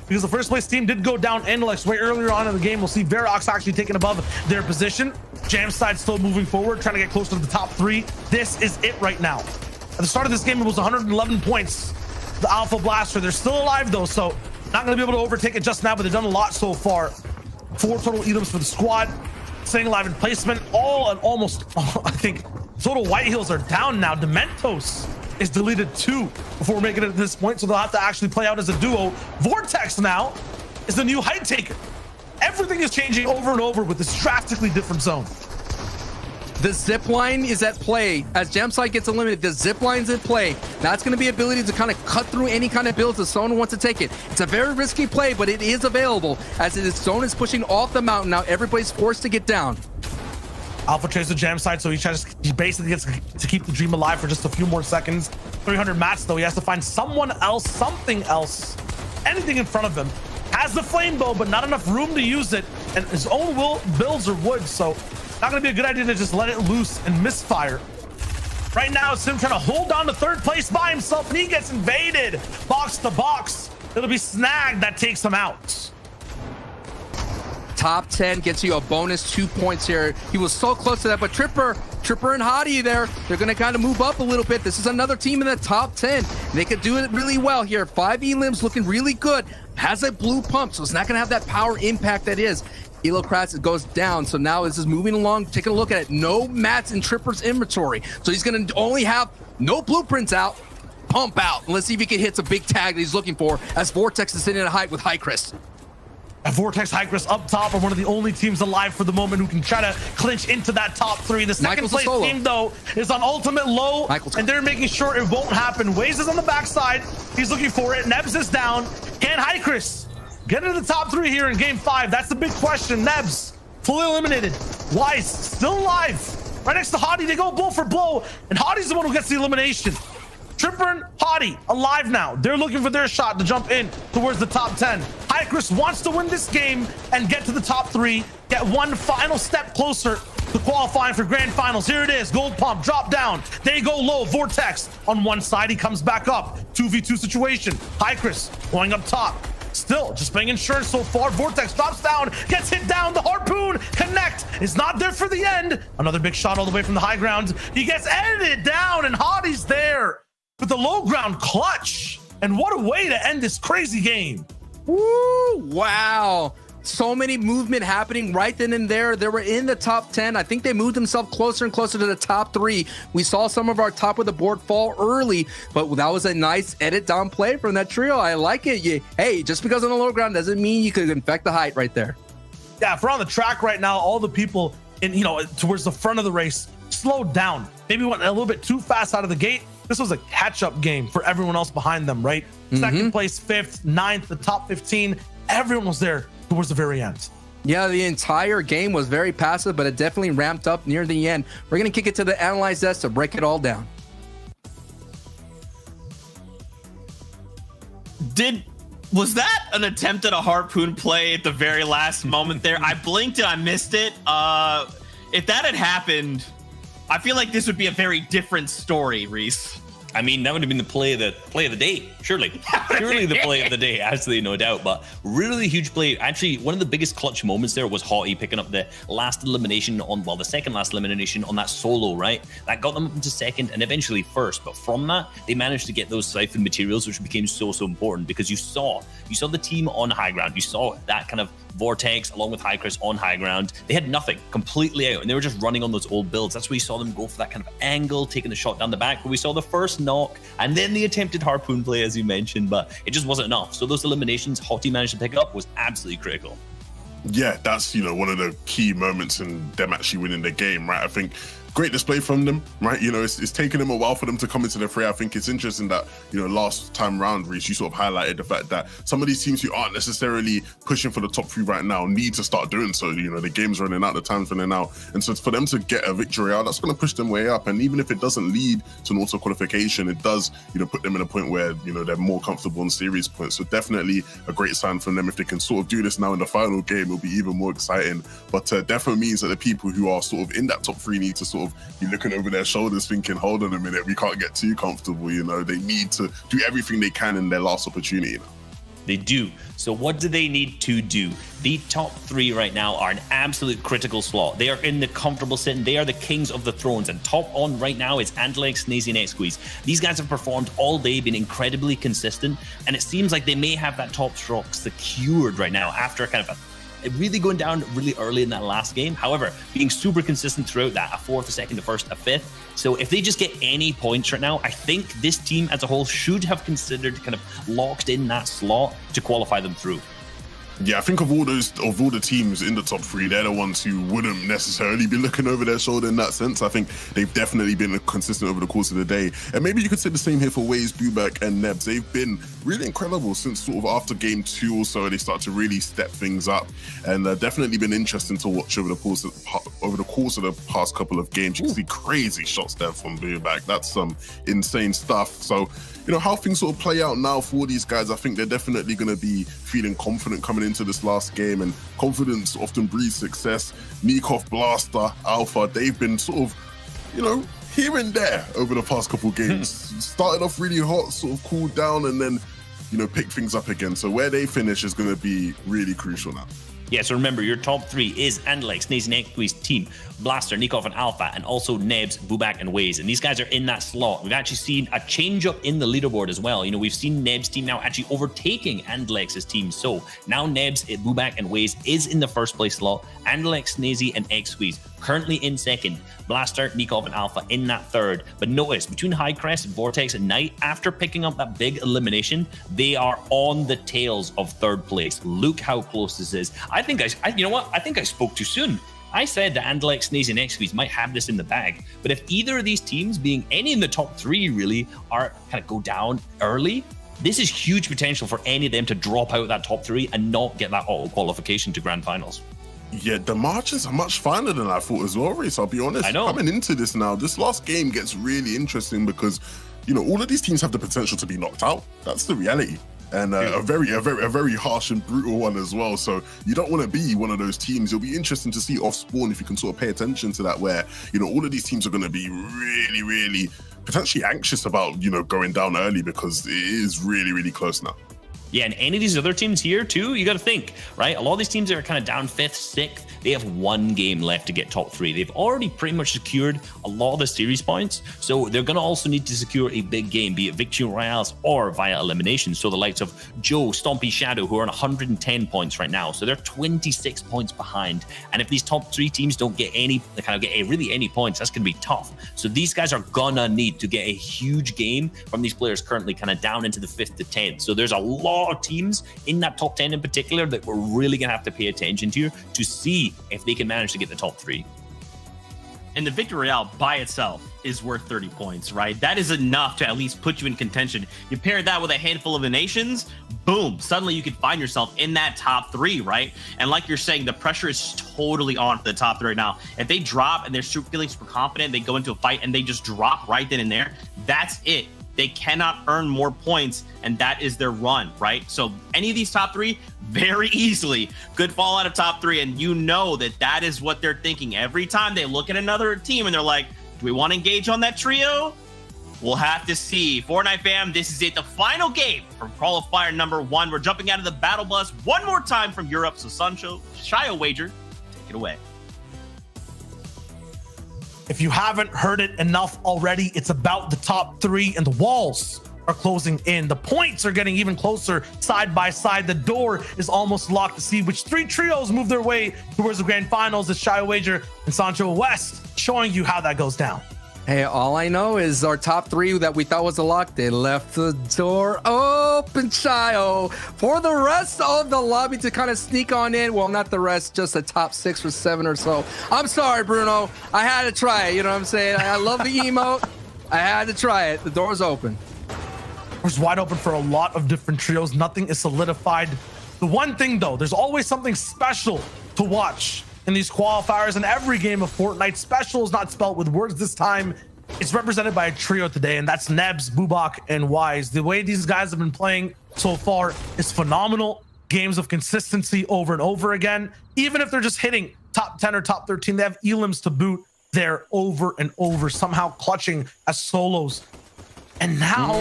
Because the 1st place team did go down Analyx way earlier on in the game. We'll see Verox actually taking above their position. Jamside still moving forward, trying to get closer to the top 3. This is it right now. At the start of this game, it was 111 points. The Alpha Blaster, they're still alive though, so not going to be able to overtake it just now, but they've done a lot so far. 4 total items for the squad, staying alive in placement, all and almost, I think, total white heels are down now. Dementos is deleted 2 before making it to this point, so they'll have to actually play out as a duo. Vortex now is the new height taker. Everything is changing over and over with this drastically different zone. The zip line is at play. As Jamside gets eliminated, the zip line's in play. That's going to be ability to kind of cut through any kind of builds if someone wants to take it. It's a very risky play, but it is available as zone is pushing off the mountain. Now everybody's forced to get down. Alpha traces the Jamside, so he basically gets to keep the dream alive for just a few more seconds. 300 mats though, he has to find someone else, something else, anything in front of him. Has the flame bow, but not enough room to use it, and his own builds are wood, so not gonna be a good idea to just let it loose and misfire. Right now, it's him trying to hold on to 3rd place by himself, and he gets invaded. Box to box. It'll be snagged. That takes him out. Top 10 gets you a bonus 2 points here. He was so close to that, but Tripper and Hottie there, they're gonna kind of move up a little bit. This is another team in the top 10. They could do it really well here. 5 elims looking really good. Has a blue pump, so it's not gonna have that power impact that is. Elocrats goes down, so now this is moving along. Taking a look at it, no mats in Tripper's inventory, so he's gonna only have no blueprints out, pump out, and let's see if he can hit a big tag that he's looking for as Vortex is sitting at a height with High Chris. Vortex, High Chris up top are one of the only teams alive for the moment who can try to clinch into that top 3. The 2nd place team though is on ultimate low, and they're making sure it won't happen. Waze is on the backside, he's looking for it. Nebs is down. Can High Chris get into the top 3 here in game 5? That's the big question. Nebs fully eliminated. Wise still alive. Right next to Hottie, they go blow for blow, and Hottie's the one who gets the elimination. Tripper and Hottie alive now. They're looking for their shot to jump in towards the top 10. High Chris wants to win this game and get to the top 3, get one final step closer to qualifying for grand finals. Here it is, gold pump, drop down. They go low, Vortex on one side, he comes back up. 2v2 situation, High Chris going up top. Still just playing insurance so far. Vortex drops down, gets hit down. The harpoon connect is not there for the end. Another big shot all the way from the high ground. He gets edited down, and Hottie's there with the low ground clutch. And what a way to end this crazy game. Woo! Wow. So many movement happening right then and there. They were in the top 10. I think they moved themselves closer and closer to the top 3. We saw some of our top of the board fall early, but that was a nice edit down play from that trio. I like it. Hey, just because on the low ground doesn't mean you could infect the height right there. Yeah, if we're on the track right now, all the people in, towards the front of the race slowed down. Maybe went a little bit too fast out of the gate. This was a catch-up game for everyone else behind them, right? 2nd place, 5th, 9th, the top 15. Everyone was there towards the very end. Yeah, the entire game was very passive, but it definitely ramped up near the end. We're going to kick it to the analyze desk to break it all down. Was that an attempt at a harpoon play at the very last moment there? I blinked and I missed it. If that had happened, I feel like this would be a very different story, Reese. I mean, that would have been the play of the day, surely. Surely the play of the day, absolutely no doubt. But really huge play. Actually, one of the biggest clutch moments there was Hottie picking up the last elimination on, well, the second last elimination on that solo, right? That got them up into 2nd and eventually 1st. But from that, they managed to get those siphon materials, which became so important because you saw the team on high ground. You saw that kind of Vortex, along with Hycris on high ground. They had nothing, completely out, and they were just running on those old builds. That's where we saw them go for that kind of angle, taking the shot down the back, where we saw the first knock, and then the attempted harpoon play, as you mentioned, but it just wasn't enough. So those eliminations Hottie managed to pick up was absolutely critical. Yeah, that's, you know, one of the key moments in them actually winning the game, right? I think great display from them, right? You know, it's taken them a while for them to come into the fray. I think it's interesting that, you know, last time round, Reece, you sort of highlighted the fact that some of these teams who aren't necessarily pushing for the top 3 right now need to start doing so. You know, the game's running out, the time's running out. And so for them to get a victory out, that's going to push them way up. And even if it doesn't lead to an auto qualification, it does, you know, put them in a point where, you know, they're more comfortable in series points. So definitely a great sign from them. If they can sort of do this now in the final game, it'll be even more exciting. But definitely means that the people who are sort of in that top 3 need to sort of be looking over their shoulders thinking, hold on a minute, we can't get too comfortable. You know, they need to do everything they can in their last opportunity, you know? They do. So what do they need to do? The top 3 right now are an absolute critical slot. They are in the comfortable sitting. They are the kings of the thrones. And top on right now is Andalex, Snazy, and X-Squeeze. These guys have performed all day, been incredibly consistent. And it seems like they may have that top spot secured right now after kind of really going down really early in that last game. However, being super consistent throughout that, a 4th, a 2nd, a 1st, a 5th. So if they just get any points right now, I think this team as a whole should have considered kind of locked in that slot to qualify them through. Yeah, I think of all the teams in the top 3, they're the ones who wouldn't necessarily be looking over their shoulder in that sense. I think they've definitely been consistent over the course of the day. And maybe you could say the same here for Waze, Bubak, and Nebs. They've been really incredible since sort of after game 2 or so. They start to really step things up, and definitely been interesting to watch over the course of the past couple of games. You can see crazy shots there from Bubak. That's some insane stuff. So, you know, how things sort of play out now for these guys, I think they're definitely going to be feeling confident coming into this last game, and confidence often breeds success. Nikov, Blaster, Alpha, they've been sort of, you know, here and there over the past couple of games. Started off really hot, sort of cooled down, and then, you know, pick things up again. So where they finish is going to be really crucial now. Yeah, so remember, your top 3 is Andalex, Snazy, and X-Squeeze, Team, Blaster, Nikov, and Alpha, and also Nebs, Bubak, and Waze. And these guys are in that slot. We've actually seen a change up in the leaderboard as well. You know, we've seen Nebs' team now actually overtaking Andalex's team. So now Nebs, Bubak, and Waze is in the 1st place slot. Andalex, Snazy, and X-Squeeze currently in 2nd. Blaster, Nikov, and Alpha in that 3rd. But notice, between Hycris, Vortex, and Knight, after picking up that big elimination, they are on the tails of 3rd place. Look how close this is. I think you know what? I think I spoke too soon. I said that Andalex, Snazy, and X-Squeeze might have this in the bag. But if either of these teams, being any in the top 3 really, are kind of go down early, this is huge potential for any of them to drop out that top 3 and not get that auto qualification to grand finals. Yeah, the margins are much finer than I thought as well, Reece. I'll be honest. I know. Coming into this now, this last game gets really interesting because, you know, all of these teams have the potential to be knocked out. That's the reality. And a very harsh and brutal one as well. So you don't want to be one of those teams. It'll be interesting to see off spawn if you can sort of pay attention to that, where, you know, all of these teams are going to be really potentially anxious about, you know, going down early, because it is really close now. Yeah, and any of these other teams here too, you got to think, right? A lot of these teams that are kind of down 5th, 6th, they have 1 game left to get top 3. They've already pretty much secured a lot of the series points, so they're going to also need to secure a big game, be it victory royales or via elimination. So the likes of Joe, Stompy, Shadow, who are on 110 points right now, so they're 26 points behind. And if these top 3 teams don't get any points, that's going to be tough. So these guys are gonna need to get a huge game from these players currently kind of down into the 5th to 10th. So there's a lot of teams in that top 10 in particular that we're really gonna have to pay attention to see if they can manage to get the top 3. And the victory royale by itself is worth 30 points, right? That is enough to at least put you in contention. You pair that with a handful of nations, boom, suddenly you can find yourself in that top 3, right? And like you're saying, the pressure is totally on for the top 3 right now. If they drop and they're feeling super confident, they go into a fight and they just drop right then and there, that's it. They cannot earn more points, and that is their run, right? So any of these top 3 very easily could fall out of top 3, and you know that that is what they're thinking every time they look at another team and they're like, do we want to engage on that trio? We'll have to see. Fortnite fam, this is it, the final game from qualifier number 1. We're jumping out of the battle bus one more time from Europe, so Sancho, Shia Wager, take it away. If you haven't heard it enough already, it's about the top 3 and the walls are closing in. The points are getting even closer side by side. The door is almost locked to see which 3 trios move their way towards the grand finals. It's Shio Wager and Sancho West showing you how that goes down. Hey, all I know is our top 3 that we thought was a lock, they left the door open, Shio, for the rest of the lobby to kind of sneak on in. Well, not the rest, just the top 6 or 7 or so. I'm sorry, Bruno. I had to try it. You know what I'm saying? I love the emote. I had to try it. The door's open. Door's wide open for a lot of different trios. Nothing is solidified. The one thing, though, there's always something special to watch in these qualifiers. In every game of Fortnite, special is not spelled with words this time. It's represented by a trio today, and that's Nebs, Bubak, and Wise. The way these guys have been playing so far is phenomenal. Games of consistency over and over again. Even if they're just hitting top 10 or top 13, they have elims to boot there over and over, somehow clutching as solos. And now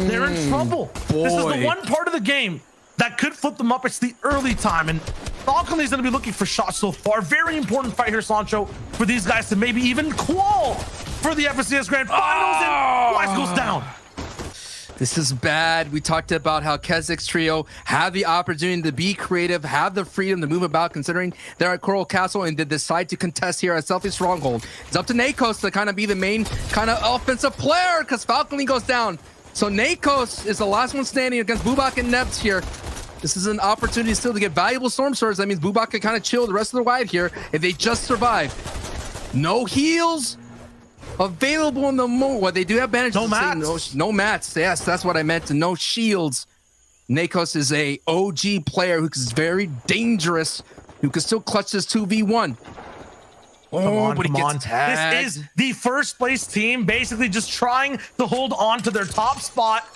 they're in trouble. This is the one part of the game that could flip them up. It's the early time, and Falcon is going to be looking for shots so far. Very important fight here, Sancho, for these guys to maybe even qual for the FSCS Grand Finals, and Wise goes down. This is bad. We talked about how Kezik's trio have the opportunity to be creative, have the freedom to move about, considering they're at Coral Castle, and they decide to contest here at Selfie Stronghold. It's up to Nakos to kind of be the main kind of offensive player, because Falcon goes down. So Nakos is the last one standing against Bubak and Nebs here. This is an opportunity still to get valuable Storm Swords. That means Bubak can kind of chill the rest of the ride here if they just survive. No heals available in the moment. Well, they do have bandages. No mats. No mats. Yes, that's what I meant. No shields. Nakos is a OG player who is very dangerous, who can still clutch this 2v1. Come on. This is the first place team basically just trying to hold on to their top spot.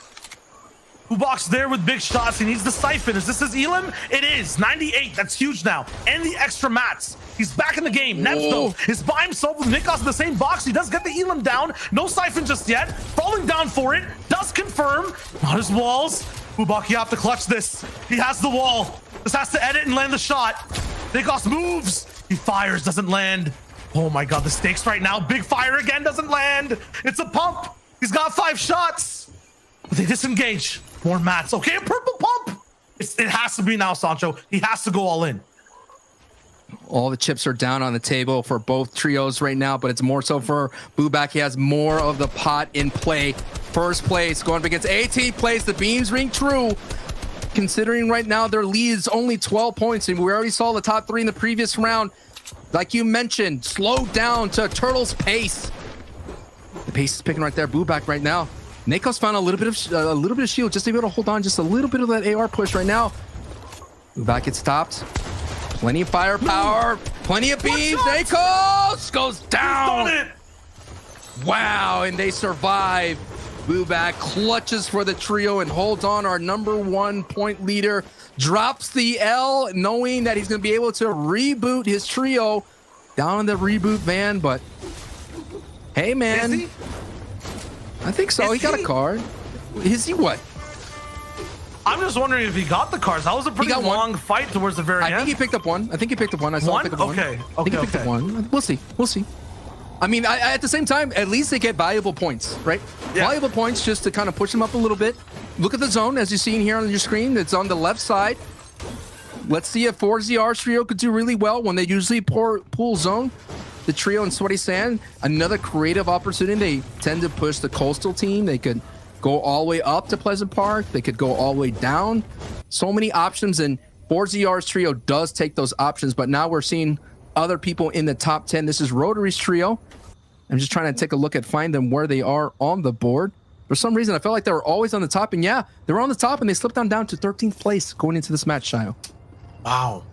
Bubak's there with big shots. He needs the siphon. Is this his elim? It is. 98. That's huge now. And the extra mats. He's back in the game. Nebs, though, is by himself with Nikos in the same box. He does get the elim down. No siphon just yet. Falling down for it. Does confirm. Not his walls. Bubak, you have to clutch this. He has the wall. Just has to edit and land the shot. Nikos moves. He fires. Doesn't land. Oh my god, the stakes right now. Big fire again. Doesn't land. It's a pump. He's got 5 shots. But they disengage. More mats. Okay, a purple pump. It has to be now, Sancho. He has to go all in. All the chips are down on the table for both trios right now, but it's more so for Bubak. He has more of the pot in play. First place going up against 18th place. The beams ring true. Considering right now their lead is only 12 points, and we already saw the top 3 in the previous round. Like you mentioned, slowed down to Turtle's pace. The pace is picking right there. Bubak right now. Nakos found a little bit of shield just to be able to hold on just a little bit of that AR push right now. Bubak gets stopped. Plenty of firepower, plenty of beams. Nakos goes down. Wow, and they survive. Bubak clutches for the trio and holds on. Our #1 point leader drops the L, knowing that he's going to be able to reboot his trio down in the reboot van. But hey, man. I think so. He got a card. Is he what? I'm just wondering if he got the cards. That was a pretty long fight towards the very end. I think he picked up one. I think he picked up one. I saw him pick up one. Okay. I think he picked up one. We'll see. We'll see. I mean, at the same time, at least they get valuable points, right? Yeah. Valuable points just to kind of push them up a little bit. Look at the zone, as you see in here on your screen. It's on the left side. Let's see if 4ZR's trio could do really well when they usually pool zone. The trio in Sweaty Sand, another creative opportunity. They tend to push the coastal team. They could go all the way up to Pleasant Park. They could go all the way down. So many options, and 4ZR's trio does take those options, but now we're seeing other people in the top 10. This is Rotary's trio. I'm just trying to take a look at, find them where they are on the board. For some reason, I felt like they were always on the top, and yeah, they were on the top, and they slipped down to 13th place going into this match, Shio. Wow.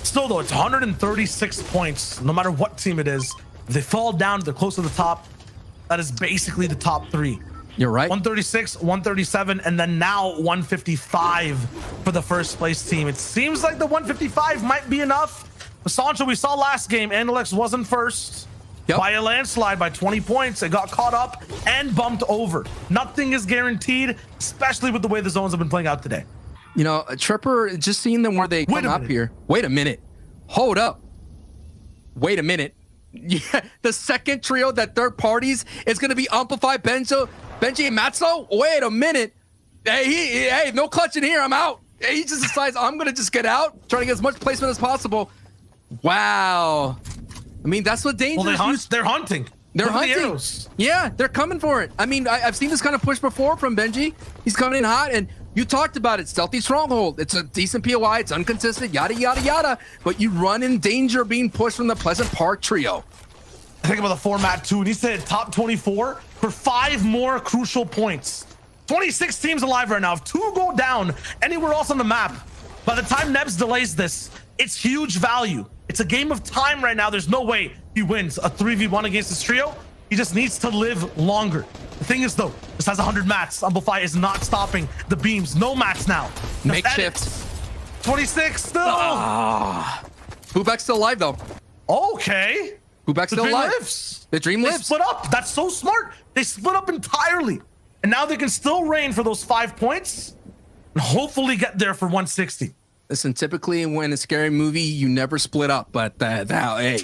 Still, though, it's 136 points, no matter what team it is. If they fall down, they're close to the top. That is basically the top 3. You're right. 136, 137, and then now 155 for the first place team. It seems like the 155 might be enough. But Sancho, we saw last game, Analex wasn't first. Yep. By a landslide, by 20 points. It got caught up and bumped over. Nothing is guaranteed, especially with the way the zones have been playing out today. You know, Tripper, just seeing them where they come up here. Wait a minute. Hold up. Wait a minute. Yeah, the second trio, that third parties, is going to be Amplify, Benji, and Matzo. Wait a minute. Hey, no clutching here. I'm out. He just decides I'm going to just get out, trying to get as much placement as possible. Wow. I mean, that's what Dangerous. Well, they're hunting. They're hunting. Yeah, they're coming for it. I mean, I've seen this kind of push before from Benji. He's coming in hot, and you talked about it. Stealthy Stronghold. It's a decent POI. It's inconsistent, yada, yada, yada. But you run in danger of being pushed from the Pleasant Park trio. Think about the format, too. And he said top 24 for 5 more crucial points. 26 teams alive right now. If 2 go down anywhere else on the map, by the time Nebs delays this, it's huge value. It's a game of time right now. There's no way he wins a 3v1 against this trio. He just needs to live longer. The thing is, though, this has 100 mats. Amplify is not stopping the beams. No mats now. Makeshift. 26 still. Bubak's still alive, though. Okay. Bubak's still alive. The dream They lives. split up. That's so smart. They split up entirely. And now they can still reign for those 5 points and hopefully get there for 160. Listen, typically when a scary movie, you never split up. But hey,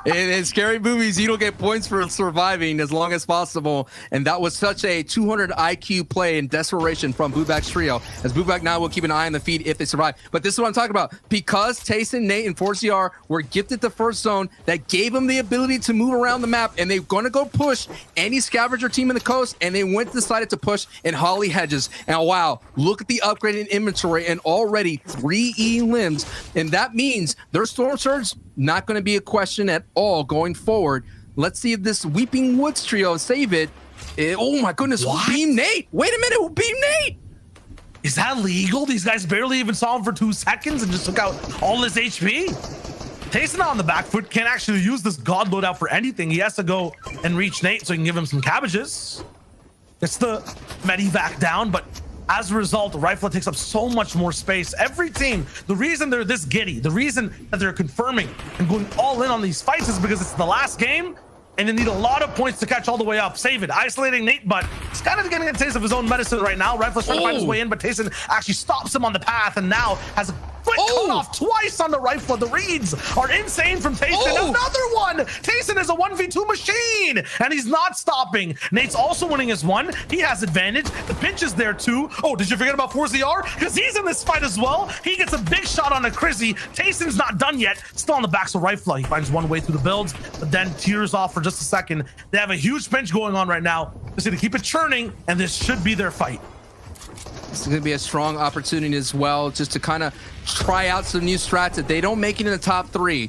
in scary movies, you don't get points for surviving as long as possible. And that was such a 200 IQ play in desperation from Bubak's trio. As Bubak now will keep an eye on the feed if they survive. But this is what I'm talking about. Because Tayson, Nate, and 4CR were gifted the first zone that gave them the ability to move around the map. And they're going to go push any scavenger team in the coast. And they decided to push in Holly Hedges. And wow, look at the upgraded inventory and already 3 limbs, and that means their Storm Surge not going to be a question at all going forward. Let's see if this Weeping Woods trio save it. Oh my goodness, what? Who beamed Nate? Wait a minute, who beamed Nate? Is that legal? These guys barely even saw him for 2 seconds and just took out all his HP. Tayson on the back foot can't actually use this God loadout for anything. He has to go and reach Nate so he can give him some cabbages. It's the Medivac down, but as a result, Rifle takes up so much more space. Every team, the reason they're this giddy, the reason that they're confirming and going all in on these fights is because it's the last game and they need a lot of points to catch all the way up. Save it, isolating Nate, but he's kind of getting a taste of his own medicine right now. Rifle's trying to find his way in, but Tayson actually stops him on the path and now has a quick cut off twice on the Rifle. The reads are insane from Tayson. Another one! Tayson is a 1v2 machine and he's not stopping. Nate's also winning his one. He has advantage. The pinch is there too. Oh, did you forget about 4ZR? Because he's in this fight as well. He gets a big shot on a Crizzy. Tayson's not done yet. Still on the back, so Rifle, he finds one way through the builds, but then tears off for just a second. They have a huge pinch going on right now. Just need to keep it churning, and this should be their fight. It's going to be a strong opportunity as well, just to kind of try out some new strats. If they don't make it in the top 3,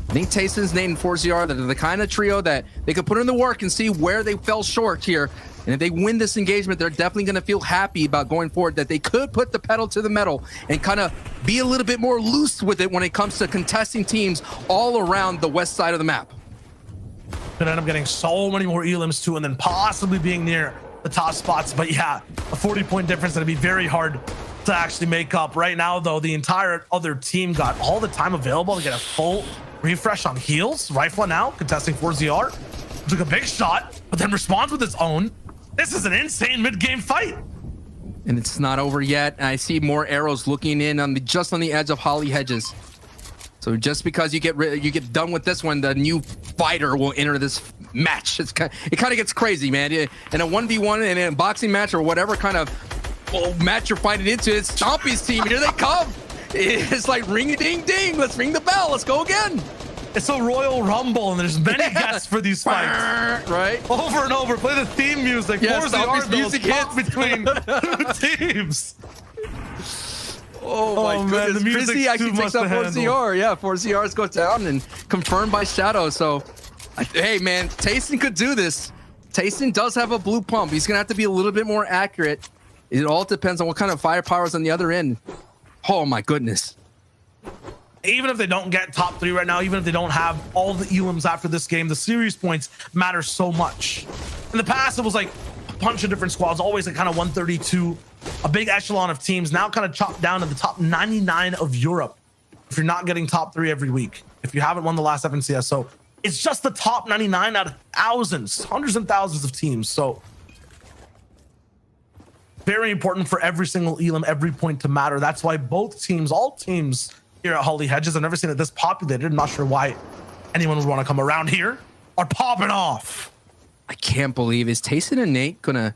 I think Tayson's, Nate, and 4ZR, they're the kind of trio that they could put in the work and see where they fell short here. And if they win this engagement, they're definitely going to feel happy about going forward, that they could put the pedal to the metal and kind of be a little bit more loose with it when it comes to contesting teams all around the west side of the map. Could end up getting so many more elims too, and then possibly being near the top spots. But yeah, a 40-point difference that'd be very hard to actually make up. Right now, though, the entire other team got all the time available to get a full refresh on heals. Rifle now contesting 4ZR. Took a big shot, but then responds with his own. This is an insane mid-game fight. And it's not over yet. And I see more arrows looking in on just on the edge of Holly Hedges. So just because you get done with this one, the new fighter will enter this match. It kind of gets crazy, man. In a 1v1 in a boxing match or whatever kind of match you're fighting into, it's Stompy's team. Here they come. It's like ring-a-ding-ding. Let's ring the bell. Let's go again. It's a Royal Rumble, and there's many guests for these fights. Right? Over and over. Play the theme music. Yeah, Stompy's music hits between teams. Oh my goodness, man, Chrissy actually takes out 4CR. Yeah, 4CRs go down and confirmed by Shadow. So, hey man, Tayson could do this. Tayson does have a blue pump. He's gonna have to be a little bit more accurate. It all depends on what kind of firepower is on the other end. Oh my goodness. Even if they don't get top 3 right now, even if they don't have all the elims after this game, the series points matter so much. In the past, it was like a bunch of different squads, always like kind of 132. A big echelon of teams now kind of chopped down to the top 99 of Europe. If you're not getting top 3 every week, if you haven't won the last FNCS, so it's just the top 99 out of thousands, hundreds and thousands of teams. So very important for every single elim, every point to matter. That's why both teams, all teams here at Holly Hedges, I've never seen it this populated. I'm not sure why anyone would want to come around here, are popping off. I can't believe, is Tayson and Nate gonna...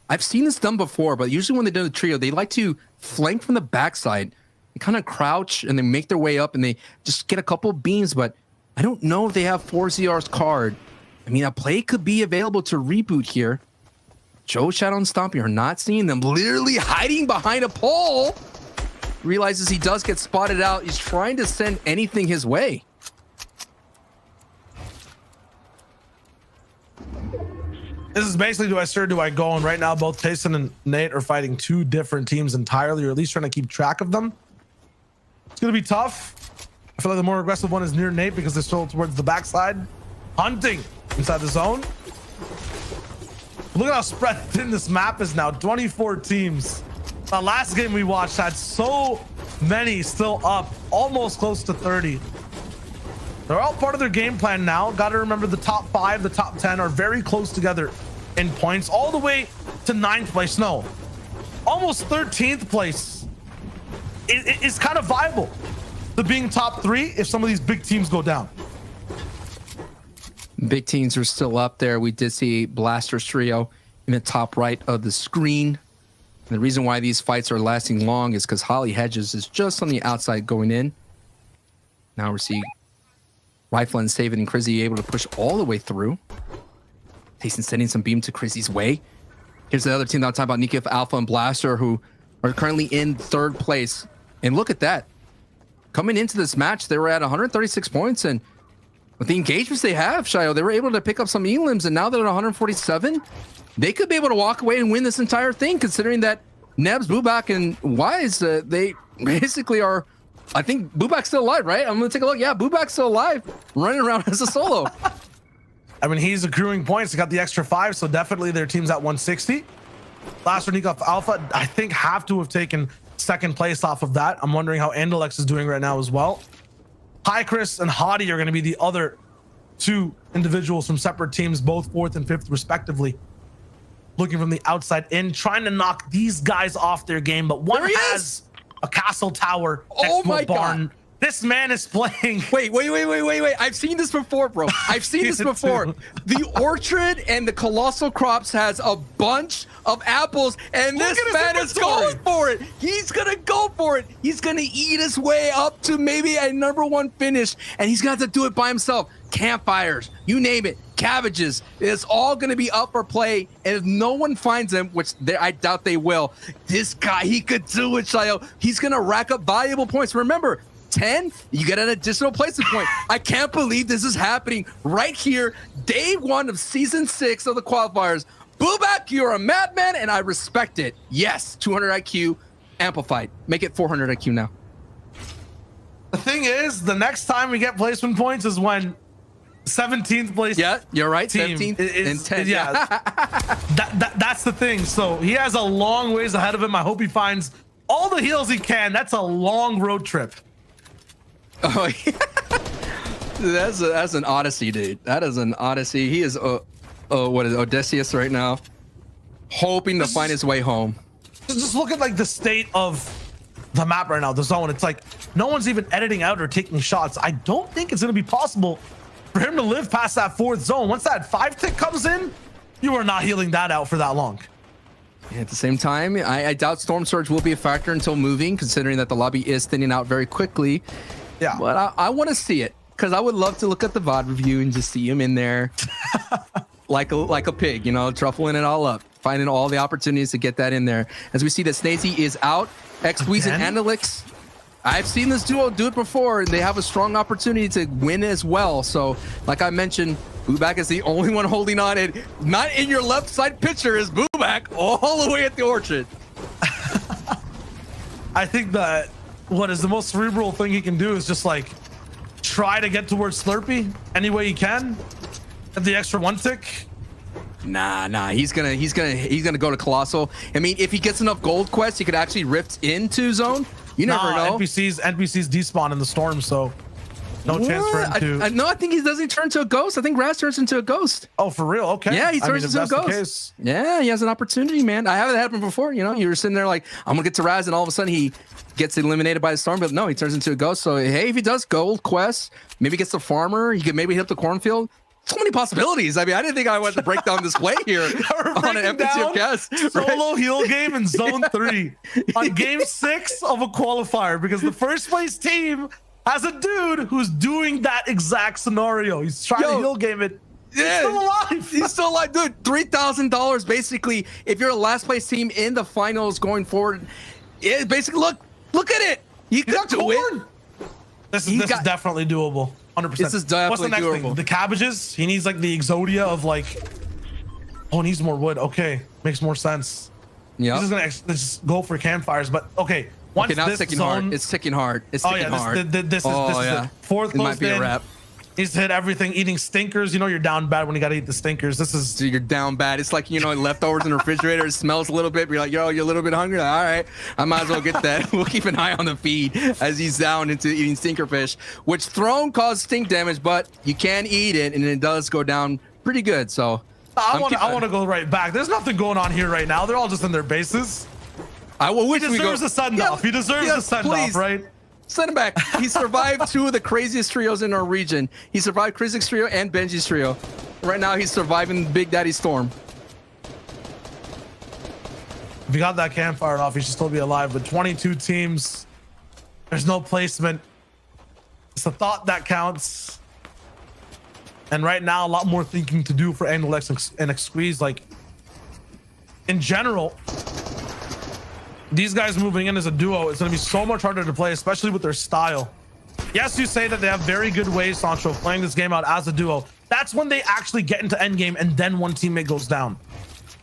I've seen this done before, but usually when they do the trio, they like to flank from the backside. They kind of crouch and they make their way up and they just get a couple of beams, but I don't know if they have 4ZR's card. I mean, a play could be available to reboot here. Joe, Shadow, and Stompy are not seeing them, literally hiding behind a pole. Realizes he does get spotted out. He's trying to send anything his way. This is basically, do I start, do I go? And right now, both Tayson and Nate are fighting two different teams entirely, or at least trying to keep track of them. It's going to be tough. I feel like the more aggressive one is near Nate because they're still towards the backside. Hunting inside the zone. Look at how spread thin this map is now. 24 teams. The last game we watched had so many still up, almost close to 30. They're all part of their game plan now. Got to remember the top 5, the top 10 are very close together in points, all the way to 9th place. No, almost 13th place. It's kind of viable to being top 3 if some of these big teams go down. Big teams are still up there. We did see Blaster's trio in the top right of the screen. And the reason why these fights are lasting long is because Holly Hedges is just on the outside going in. Now we see Rifle and Saven and Crizzy able to push all the way through. Tayson sending some beam to Crizzy's way. Here's the other team that I'm talking about, Nikif, Alpha, and Blaster, who are currently in 3rd place. And look at that. Coming into this match, they were at 136 points, and with the engagements they have, Shayo, they were able to pick up some elims, and now they're at 147. They could be able to walk away and win this entire thing, considering that Nebs, Bubak, and Wise, they basically are... I think Bubak's still alive, right? I'm going to take a look. Yeah, Bubak's still alive, running around as a solo. I mean, he's accruing points. He got the extra 5, so definitely their team's at 160. Last one, Nikov Alpha, I think have to have taken 2nd place off of that. I'm wondering how Andalex is doing right now as well. Hi Chris and Hottie are going to be the other 2 individuals from separate teams, both 4th and 5th respectively. Looking from the outside in, trying to knock these guys off their game, but one has a castle tower next to a barn. God. This man is playing. Wait. I've seen this before, bro. I've seen this before. Too. The orchard and the colossal crops has a bunch of apples, and this man is going for it. He's gonna go for it. He's gonna eat his way up to maybe a #1 finish, and he's gonna have to do it by himself. Campfires, you name it, cabbages. It's all gonna be up for play, and if no one finds him, which I doubt they will, this guy, he could do it, Shayo. He's gonna rack up valuable points. Remember, 10, you get an additional placement point. I can't believe this is happening right here, day 1 of season 6 of the qualifiers. Bubak, you're a madman, and I respect it. Yes, 200 IQ amplified. Make it 400 IQ now. The thing is, the next time we get placement points is when 17th place. Yeah, you're right. Team 17th and 10. Yeah, that's the thing. So he has a long ways ahead of him. I hope he finds all the heals he can. That's a long road trip. Oh, yeah. That's an odyssey, dude. That is an odyssey. He is, what is it, Odysseus right now, hoping to find his way home. Just look at like the state of the map right now, the zone. It's like no one's even editing out or taking shots. I don't think it's going to be possible for him to live past that 4th zone. Once that 5 tick comes in, you are not healing that out for that long. At the same time, I doubt Storm Surge will be a factor until moving, considering that the lobby is thinning out very quickly. Yeah, but I want to see it, because I would love to look at the VOD review and just see him in there like a pig, you know, truffling it all up, finding all the opportunities to get that in there. As we see that Snazy is out, X-Weez and Andalix. I've seen this duo do it before, and they have a strong opportunity to win as well. So, like I mentioned, Bubak is the only one holding on. And not in your left side picture is Bubak all the way at the orchard. I think that what is the most cerebral thing he can do is just like try to get towards Slurpee any way he can. Get the extra 1 tick. Nah. He's gonna go to Colossal. I mean, if he gets enough gold quests, he could actually rift into zone. You never know. NPCs despawn in the storm, so No chance for him to. No, I think he doesn't turn to a ghost. I think Raz turns into a ghost. Oh, for real? Okay. Yeah, he turns into a ghost. Yeah, he has an opportunity, man. I haven't happened before. You know, you were sitting there like, I'm gonna get to Raz, and all of a sudden he gets eliminated by the storm. But no, he turns into a ghost. So hey, if he does gold quest, maybe gets the farmer. He could maybe hit the cornfield. So many possibilities. I mean, I didn't think I wanted to break down this play here on an FNCF cast. Solo heal game in zone 3 on game 6 of a qualifier, because the first place team has a dude who's doing that exact scenario. He's trying to heal game it. Yeah, he's still alive. He's still alive, dude. $3,000 basically. If you're a last place team in the finals going forward, it basically look at it. You can do it. This is definitely doable. 100%. This is definitely What's the next doable. thing? The cabbages. He needs like the exodia of like. Oh, he needs more wood. Okay, makes more sense. Yeah. He's just gonna just go for campfires, but okay. Once now this it's ticking zone, hard. It's ticking hard. It's ticking hard. This is it. Fourth it might closed be a in. wrap. He's hit everything, eating stinkers. You know you're down bad when you gotta eat the stinkers. This is. Dude, you're down bad. It's like, you know, leftovers in the refrigerator. It smells a little bit. You're like, yo, you're a little bit hungry. Like, all right, I might as well get that. We'll keep an eye on the feed as he's down into eating stinkerfish, which thrown causes stink damage, but you can eat it, and it does go down pretty good. So I want to go right back. There's nothing going on here right now. They're all just in their bases. He deserves a send off. He deserves a send off, right? Send him back. He survived 2 of the craziest trios in our region. He survived Chris's trio and Benji's trio. Right now, he's surviving Big Daddy Storm. If you got that campfire off, he should still be alive. But 22 teams, there's no placement. It's the thought that counts. And right now, a lot more thinking to do for Angelex and Xqueeze. Like, in general, these guys moving in as a duo, it's going to be so much harder to play, especially with their style. Yes, you say that they have very good ways, Sancho, of playing this game out as a duo. That's when they actually get into endgame and then one teammate goes down.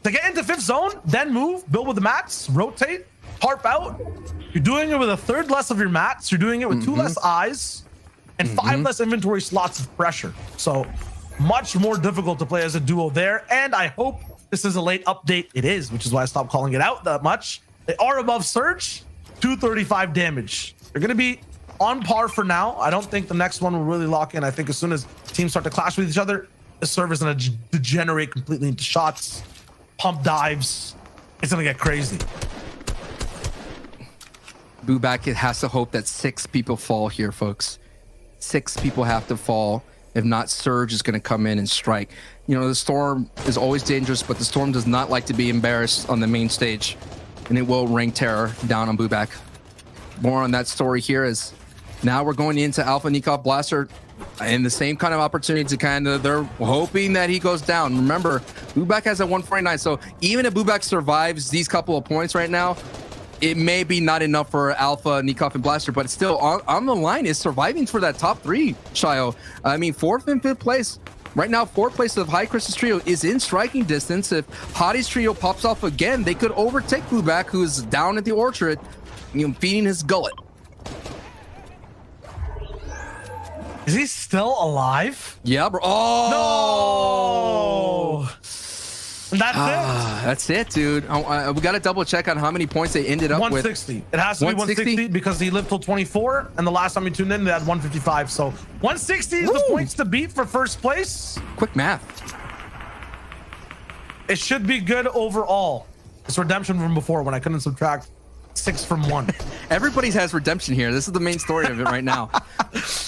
To get into 5th zone, then move, build with the mats, rotate, harp out. You're doing it with a 1/3 less of your mats. You're doing it with 2 less eyes and 5 less inventory slots of pressure. So much more difficult to play as a duo there. And I hope this is a late update. It is, which is why I stopped calling it out that much. They are above Surge, 235 damage. They're going to be on par for now. I don't think the next one will really lock in. I think as soon as teams start to clash with each other, the server's going to degenerate completely into shots, pump dives. It's going to get crazy. Booback has to hope that 6 people fall here, folks. 6 people have to fall. If not, Surge is going to come in and strike. You know, the Storm is always dangerous, but the Storm does not like to be embarrassed on the main stage. And it will rain terror down on Booback. More on that story here is now we're going into Alpha Nikov Blaster and the same kind of opportunity to they're hoping that he goes down. Remember, Booback has a 149, so even if Booback survives these couple of points right now, it may be not enough for Alpha, Nikov, and Blaster, but still on the line is surviving for that top 3, Shio. I mean, 4th and 5th place. Right now, 4th place of High Chris's trio is in striking distance. If Hottie's trio pops off again, they could overtake Booback, who is down at the orchard, you know, feeding his gullet. Is he still alive? Yeah, bro. Oh! No! And that's it. That's it, dude. We got to double check on how many points they ended up 160. with. It has to be 160 because he lived till 24, and the last time we tuned in, they had 155. So 160 is the points to beat for 1st place. Quick math. It should be good overall. It's redemption from before when I couldn't subtract 6 from 1. Everybody has redemption here. This is the main story of it right now.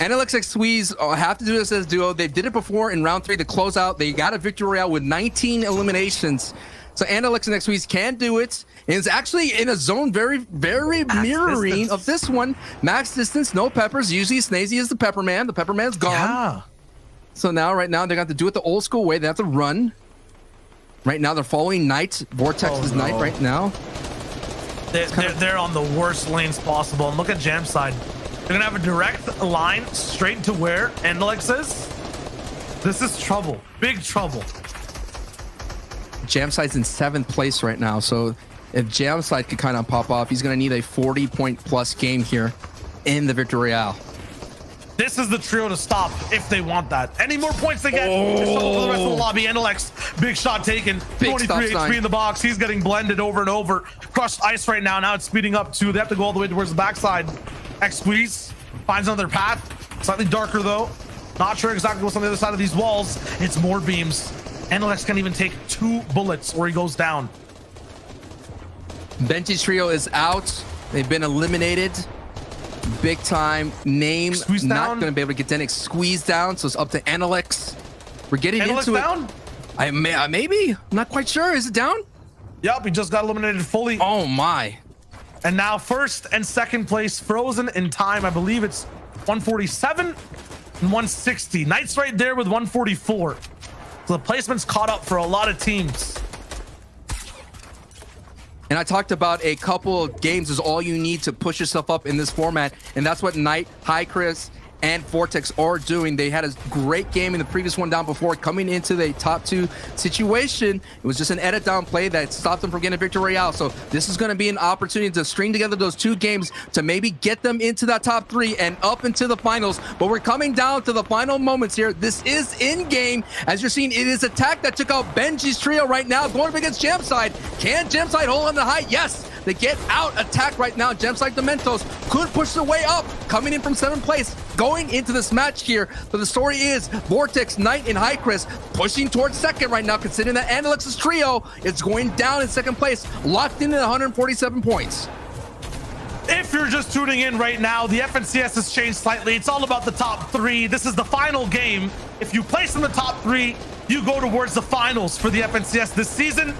Analyx Xqueeze have to do this as duo. They did it before in round 3 to close out. They got a victory royale with 19 eliminations. So Analyx and Xqueeze can do it. And it's actually in a zone very, very mirroring of this one. Max distance, no peppers. Usually Snazy is the pepper man. The pepper man's gone. Yeah. So now, right now, they're going to have to do it the old school way. They have to run. Right now, they're following Knight. Vortex is Knight right now. They're on the worst lanes possible. And look at Jam side. They're gonna have a direct line straight to where Analyx is. This is trouble. Big trouble. Jamside's in 7th place right now. So if Jamside could kind of pop off, he's gonna need a 40-point+ game here in the Victory Royale. This is the trio to stop if they want that. Any more points they get, just for the rest of the lobby. Analyx, big shot taken. 23 HP in the box. He's getting blended over and over. Crushed ice right now. Now it's speeding up too. They have to go all the way towards the backside. Xqueeze finds another path. Slightly darker though. Not sure exactly what's on the other side of these walls. It's more beams. Alex can't even take 2 bullets or he goes down. Benji's trio is out. They've been eliminated. Big time. Name not going to be able to get Denix squeezed down, so it's up to Analix. We're getting Analix into down? it. Maybe. I'm not quite sure. Is it down? Yep, he just got eliminated fully. Oh my. And now first and second place frozen in time. I believe it's 147 and 160. Knight's right there with 144. So the placement's caught up for a lot of teams. And I talked about a couple of games is all you need to push yourself up in this format. And that's what Knight, High Chris, and Vortex are doing. They had a great game in the previous one down before. Coming into the top 2 situation, it was just an edit down play that stopped them from getting a victory royale. So this is going to be an opportunity to string together those 2 games to maybe get them into that top 3 and up into the finals. But we're coming down to the final moments here. This is in game. As you're seeing, it is attack that took out Benji's trio right now, going up against Jamside. Can Jamside hold on to high? Yes. They get out attack right now. Jamside Dementos could push their way up, coming in from 7th place, going into this match here. But the story is Vortex, Knight, and High Chris pushing towards 2nd right now, considering that Analix's trio is going down in 2nd place, locked in at 147 points. If you're just tuning in right now, the FNCS has changed slightly. It's all about the top 3. This is the final game. If you place in the top 3, you go towards the finals for the FNCS this season.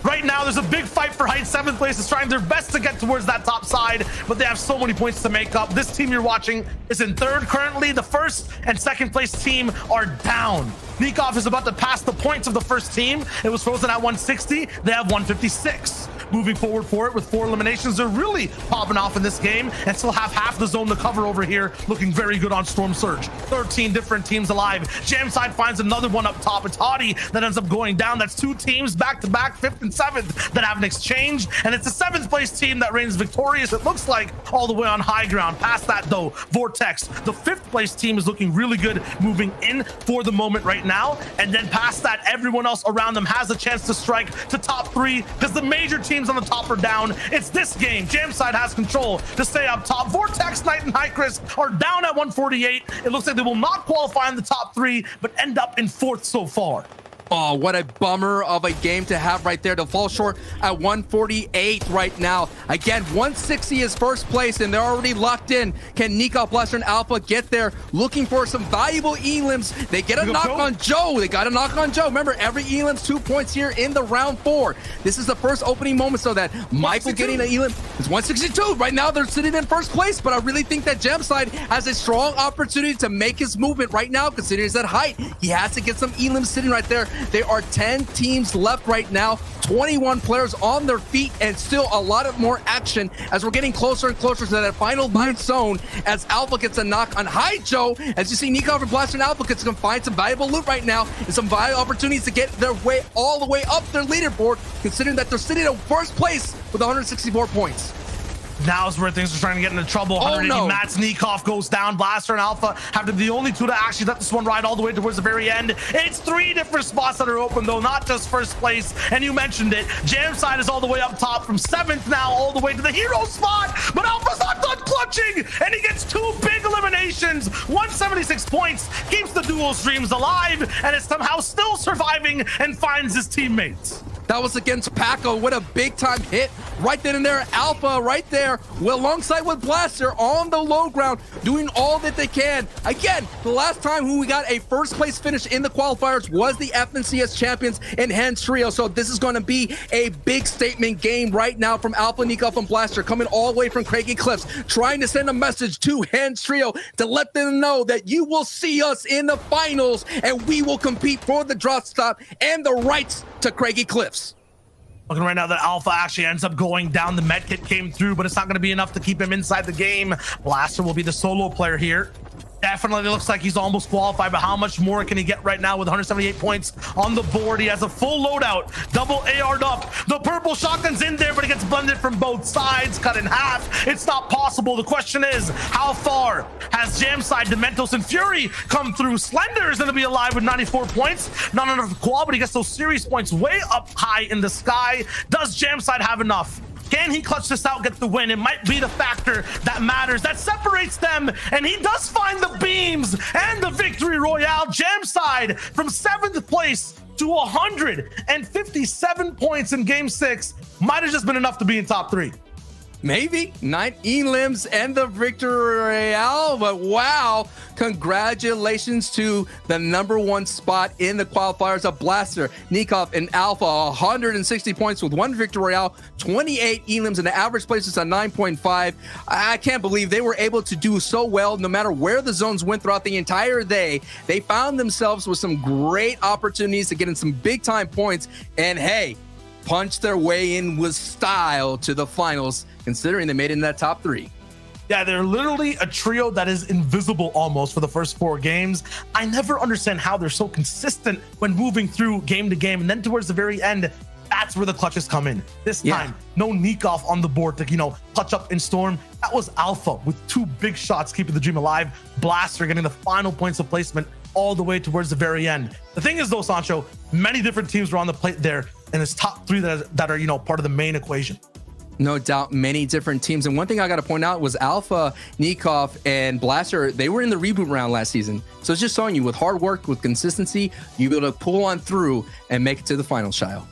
Right now, there's a big fight for Heights. 7th place is trying their best to get towards that top side, but they have so many points to make up. This team you're watching is in 3rd currently. The 1st and 2nd place team are down. Nikov is about to pass the points of the 1st team. It was frozen at 160. They have 156. Moving forward for it with 4 eliminations. They're really popping off in this game and still have half the zone to cover over here. Looking very good on Storm Surge. 13 different teams alive. Jamside finds another one up top. It's Haughty that ends up going down. That's 2 teams back to back, 5th and 7th, that have an exchange. And it's the 7th place team that reigns victorious, it looks like, all the way on high ground. Past that though, Vortex, the 5th place team, is looking really good moving in for the moment right now. And then past that, everyone else around them has a chance to strike to top 3 because the major teams on the top are down. It's this game. Jamside has control to stay up top. Vortex, Knight, and High Chris are down at 148. It looks like they will not qualify in the top 3, but end up in 4th so far. Oh, what a bummer of a game to have right there, to fall short at 148 right now. Again, 160 is 1st place, and they're already locked in. Can Nikov, Blaster, and Alpha get there? Looking for some valuable elims. They get a knock on Joe. They got a knock on Joe. Remember, every elim's 2 points here in the round 4. This is the first opening moment, so that Michael getting an elim is 162. Right now, they're sitting in 1st place, but I really think that Jamside has a strong opportunity to make his movement right now, considering he's at height. He has to get some elims sitting right there. There are 10 teams left right now, 21 players on their feet, and still a lot of more action as we're getting closer and closer to that final 9th zone as Alpha gets a knock on High Joe. As you see, Nikov and Blaster and Alpha gets to find some valuable loot right now and some valuable opportunities to get their way all the way up their leaderboard, considering that they're sitting at 1st place with 164 points. Now's where things are starting to get into trouble. 180 Mats, Nikov goes down. Blaster and Alpha have to be the only 2 to actually let this one ride all the way towards the very end. It's 3 different spots that are open though, not just 1st place. And you mentioned it, Jamside is all the way up top from 7th now all the way to the hero spot. But Alpha's not done clutching, and he gets 2 big eliminations. 176 points, keeps the dual streams alive, and is somehow still surviving and finds his teammates. That was against Paco. What a big time hit right then and there. Alpha right there, well, alongside with Blaster on the low ground, doing all that they can. Again, the last time who we got a 1st place finish in the qualifiers was the FNCS champions in Hens Trio. So this is going to be a big statement game right now from Alpha, Nikov, and Blaster, coming all the way from Craigie Cliffs, trying to send a message to Hens Trio to let them know that you will see us in the finals and we will compete for the drop stop and the rights to Craigie Cliffs. Looking right now that Alpha actually ends up going down. The medkit came through, but it's not going to be enough to keep him inside the game. Blaster will be the solo player here. Definitely looks like he's almost qualified, but how much more can he get right now with 178 points on the board? He has a full loadout, double AR'd up. The purple shotgun's in there, but it gets blended from both sides, cut in half. It's not possible. The question is, how far has Jamside, Dementos, and Fury come through? Slender is going to be alive with 94 points. Not enough to qual, but he gets those series points way up high in the sky. Does Jamside have enough Can he clutch this out, get the win? It might be the factor that matters, that separates them. And he does find the beams and the victory royale. Jam side from 7th place to 157 points in game 6. Might have just been enough to be in top 3. Maybe 9 elims and the victory royale, but wow, congratulations to the #1 spot in the qualifiers of Blaster, Nikov, and Alpha. 160 points with 1 victory royale, 28 elims, and the average place is a 9.5. I can't believe they were able to do so well no matter where the zones went throughout the entire day. They found themselves with some great opportunities to get in some big time points, and hey, punched their way in with style to the finals, considering they made it in that top 3. Yeah, they're literally a trio that is invisible almost for the first 4 games. I never understand how they're so consistent when moving through game to game. And then towards the very end, that's where the clutches come in. This time, no Nikov on the board to, clutch up in Storm. That was Alpha with 2 big shots keeping the dream alive. Blaster getting the final points of placement all the way towards the very end. The thing is though, Sancho, many different teams were on the plate there, and it's top 3 that are, part of the main equation. No doubt, many different teams. And one thing I got to point out was Alpha, Nikov, and Blaster, they were in the reboot round last season. So it's just showing you with hard work, with consistency, you'll be able to pull on through and make it to the final, Shio.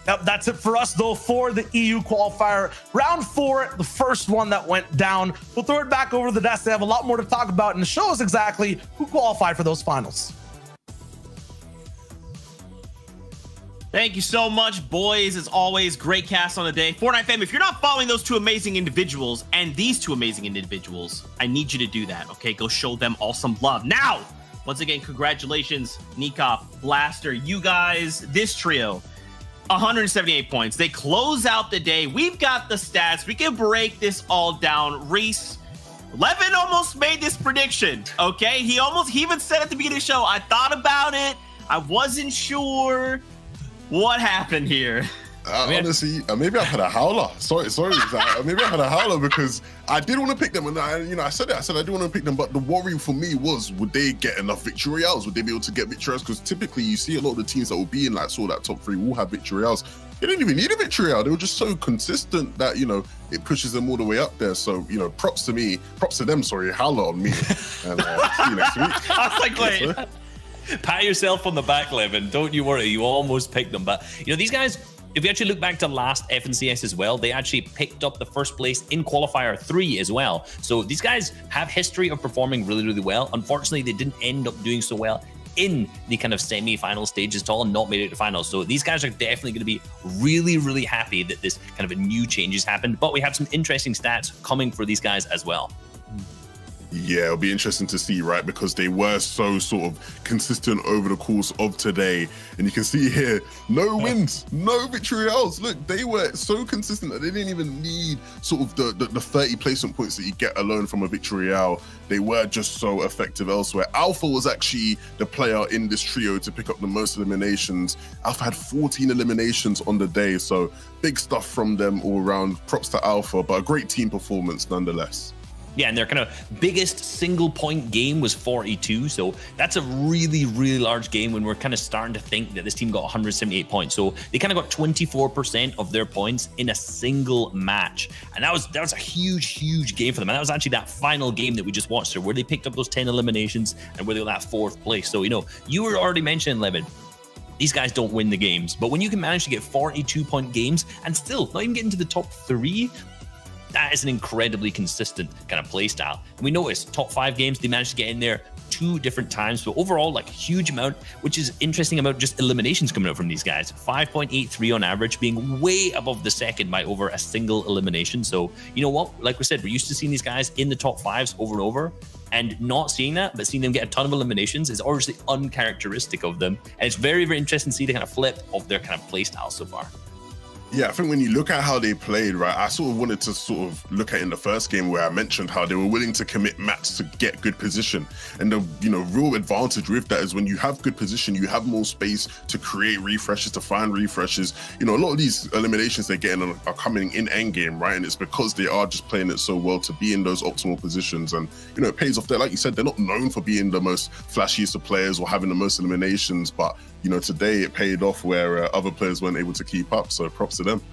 Yep, that's it for us, though, for the EU qualifier. Round 4, the first one that went down. We'll throw it back over the desk. They have a lot more to talk about and show us exactly who qualified for those finals. Thank you so much, boys. As always, great cast on the day. Fortnite fam, if you're not following those 2 amazing individuals and these 2 amazing individuals, I need you to do that, okay? Go show them all some love. Now, once again, congratulations, Nikov, Blaster, you guys, this trio, 178 points. They close out the day. We've got the stats. We can break this all down. Reese, Levin almost made this prediction, okay? He even said at the beginning of the show, I thought about it. I wasn't sure. What happened here? Honestly, maybe I had a howler. Sorry. Maybe I had a howler because I did want to pick them, and I said I did want to pick them, but the worry for me was, would they get enough victory royales? Would they be able to get victory royales? Because typically you see a lot of the teams that will be in that top 3 will have victory royales. They didn't even need a victory royale. They were just so consistent that it pushes them all the way up there. So props to them. Sorry, howler on me. And see you next week. I was like, wait. Pat yourself on the back, Levin. Don't you worry. You almost picked them. But, these guys, if you actually look back to last FNCS as well, they actually picked up the first place in Qualifier 3 as well. So these guys have history of performing really, really well. Unfortunately, they didn't end up doing so well in the kind of semi-final stages at all and not made it to finals. So these guys are definitely going to be really, really happy that this kind of a new changes happened. But we have some interesting stats coming for these guys as well. Yeah, it'll be interesting to see, right? Because they were so sort of consistent over the course of today. And you can see here, no wins, no victory royales. Look, they were so consistent that they didn't even need sort of the 30 placement points that you get alone from a victory royale. They were just so effective elsewhere. Alpha was actually the player in this trio to pick up the most eliminations. Alpha had 14 eliminations on the day. So big stuff from them all around. Props to Alpha, but a great team performance nonetheless. Yeah, and their kind of biggest single point game was 42. So that's a really, really large game when we're kind of starting to think that this team got 178 points. So they kind of got 24% of their points in a single match. And that was a huge, huge game for them. And that was actually that final game that we just watched there, where they picked up those 10 eliminations and where they got that 4th place. So, you were already mentioning, Levin, these guys don't win the games. But when you can manage to get 42-point games and still not even get into the top 3, that is an incredibly consistent kind of play style. And we noticed top 5 games, they managed to get in there 2 different times. So overall, like a huge amount, which is interesting about just eliminations coming out from these guys. 5.83 on average, being way above the second by over a single elimination. So you know what? Like we said, we're used to seeing these guys in the top 5s over and over, and not seeing that, but seeing them get a ton of eliminations is obviously uncharacteristic of them. And it's very, very interesting to see the kind of flip of their kind of play style so far. Yeah, I think when you look at how they played, right, I sort of wanted to sort of look at in the first game where I mentioned how they were willing to commit mats to get good position. And the real advantage with that is when you have good position, you have more space to create refreshes, to find refreshes. A lot of these eliminations they're getting are coming in endgame, right? And it's because they are just playing it so well to be in those optimal positions. And, it pays off there. Like you said, they're not known for being the most flashiest of players or having the most eliminations, but today it paid off where other players weren't able to keep up. So props to them.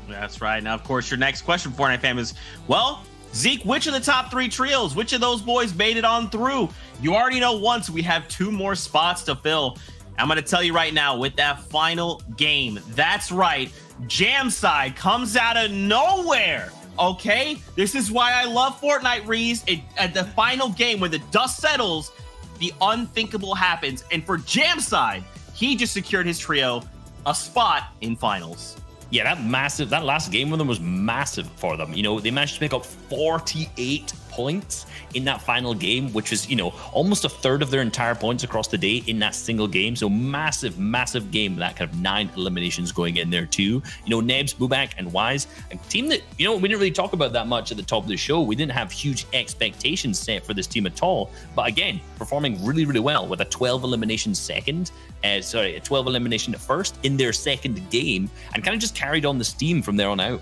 That's right. Now, of course, your next question, Fortnite fam, is, well, Zeke, which of the top 3 trios, which of those boys made it on through? You already know one, so we have 2 more spots to fill. I'm going to tell you right now, with that final game, that's right, Jamside comes out of nowhere, okay? This is why I love Fortnite, Reese. At the final game, when the dust settles, the unthinkable happens. And for Jamside, he just secured his trio a spot in finals. Yeah, that last game with them was massive for them. You know, they managed to pick up 48 points in that final game, which was, you know, almost a third of their entire points across the day in that single game. So massive, massive game. That kind of 9 eliminations going in there too. You know, Nebs, Bubak, and Wise, a team that, you know, we didn't really talk about that much at the top of the show. We didn't have huge expectations set for this team at all. But again, performing really, really well with a 12 elimination second. A 12 elimination at first in their second game, and kind of just carried on the steam from there on out.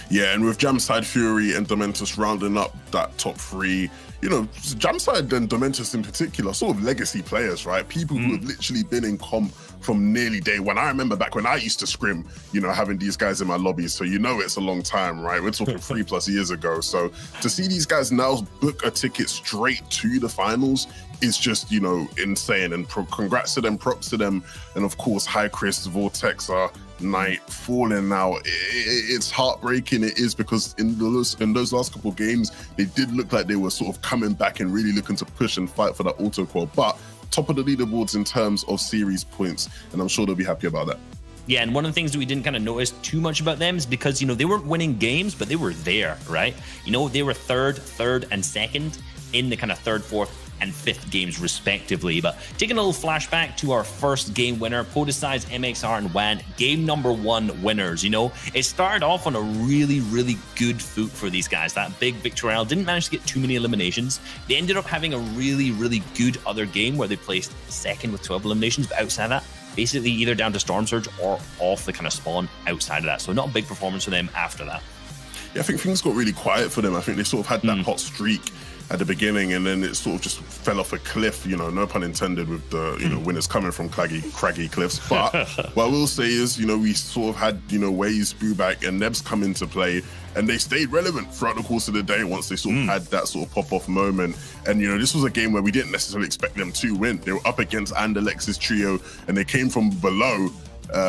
Yeah, and with Jamside, Fury, and Dementus rounding up that top 3, you know, Jamside and Dementus in particular, sort of legacy players, right? People who have literally been in comp from nearly day one. I remember back when I used to scrim, you know, having these guys in my lobbies. So, you know, it's a long time, right? We're talking 3+ years ago. So to see these guys now book a ticket straight to the finals is just, you know, insane. And congrats to them, props to them. And of course, High Chris, Vortex, Knight, Fallen now. It's heartbreaking. It is, because in those last couple of games, they did look like they were sort of coming back and really looking to push and fight for that auto qual. But top of the leaderboards in terms of series points, and I'm sure they'll be happy about that. Yeah, and one of the things that we didn't kind of notice too much about them is because, you know, they weren't winning games, but they were there, right? You know, they were third, and second in the kind of 3rd, 4th, and 5th games respectively. But taking a little flashback to our first game winner, Podesize, MXR, and WAN, game number 1 winners. You know, it started off on a really, really good foot for these guys. That big victory royale didn't manage to get too many eliminations. They ended up having a really, really good other game where they placed 2nd with 12 eliminations, but outside of that, basically either down to Storm Surge or off the kind of spawn outside of that. So not a big performance for them after that. Yeah, I think things got really quiet for them. I think they sort of had that hot streak at the beginning, and then it sort of just fell off a cliff, you know, no pun intended, with the, you know, winners coming from craggy cliffs. But what I will say is, you know, we sort of had, you know, Waze, Bubak, and Nebs come into play, and they stayed relevant throughout the course of the day once they sort of had that sort of pop-off moment. And, you know, this was a game where we didn't necessarily expect them to win. They were up against Andalex's trio, and they came from below,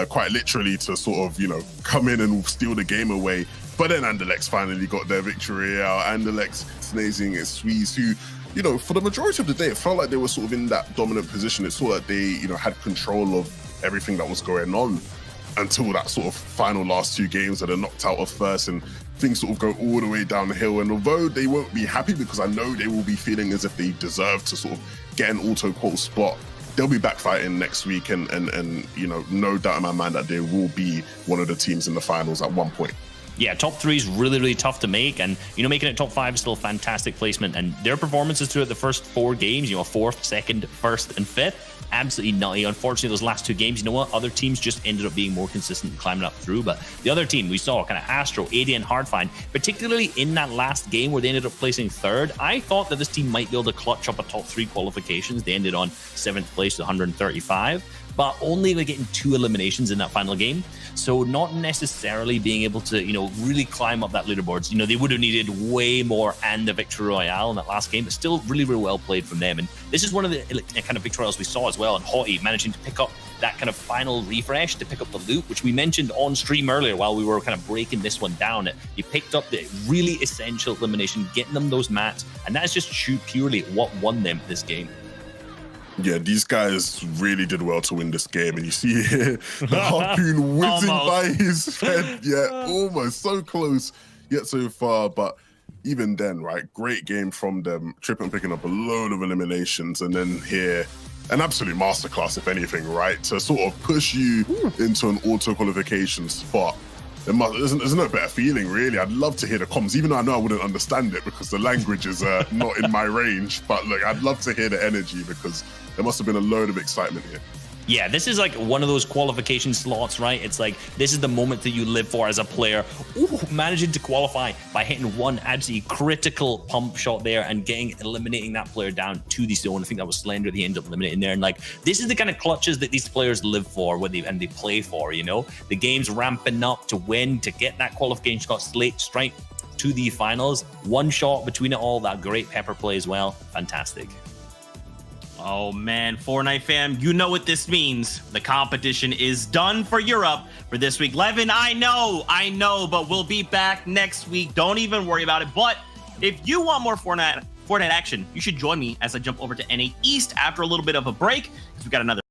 quite literally, to sort of, you know, come in and steal the game away. But then Andalex finally got their victory out. Andalex, Snazing, and Squeeze, who, you know, for the majority of the day, it felt like they were sort of in that dominant position. It sort of like they, you know, had control of everything that was going on until that sort of final last 2 games that are knocked out of first, and things sort of go all the way down the hill. And although they won't be happy, because I know they will be feeling as if they deserve to sort of get an auto quote spot, they'll be back fighting next week, and you know, no doubt in my mind that they will be one of the teams in the finals at one point. Yeah, top 3 is really, really tough to make, and, you know, making it top 5 is still a fantastic placement. And their performances throughout the first 4 games, you know, 4th, 2nd, 1st, and 5th, absolutely nutty. Unfortunately, those last 2 games, you know what? Other teams just ended up being more consistent and climbing up through. But the other team we saw, kind of Astro, AD, and Hardfind, particularly in that last game where they ended up placing 3rd, I thought that this team might be able to clutch up a top 3 qualifications. They ended on 7th place with 135. But only by getting 2 eliminations in that final game. So not necessarily being able to, you know, really climb up that leaderboards. You know, they would have needed way more and the victory royale in that last game, but still really, really well played from them. And this is one of the kind of victory royales we saw as well. And Hottie managing to pick up that kind of final refresh to pick up the loot, which we mentioned on stream earlier while we were kind of breaking this one down. He picked up the really essential elimination, getting them those mats, and that's just purely what won them this game. Yeah, these guys really did well to win this game. And you see here, the harpoon whizzing by his head. Yeah, almost. So close, yet so far. But even then, right, great game from them. Trippin picking up a load of eliminations. And then here, an absolute masterclass, if anything, right? To sort of push you into an auto qualification spot. There's no better feeling, really. I'd love to hear the comms, even though I know I wouldn't understand it because the language is not in my range. But look, I'd love to hear the energy, because there must have been a load of excitement here. Yeah, this is like one of those qualification slots, right? It's like, this is the moment that you live for as a player. Ooh, managing to qualify by hitting one absolutely critical pump shot there and eliminating that player down to the zone. I think that was Slender that he ended up eliminating there. And like, this is the kind of clutches that these players live for, and they play for, you know? The game's ramping up to win, to get that qualification shot straight to the finals. One shot between it all, that great pepper play as well. Fantastic. Oh man, Fortnite fam, you know what this means. The competition is done for Europe for this week. Levin, I know, but we'll be back next week. Don't even worry about it. But if you want more Fortnite action, you should join me as I jump over to NA East after a little bit of a break, because we got another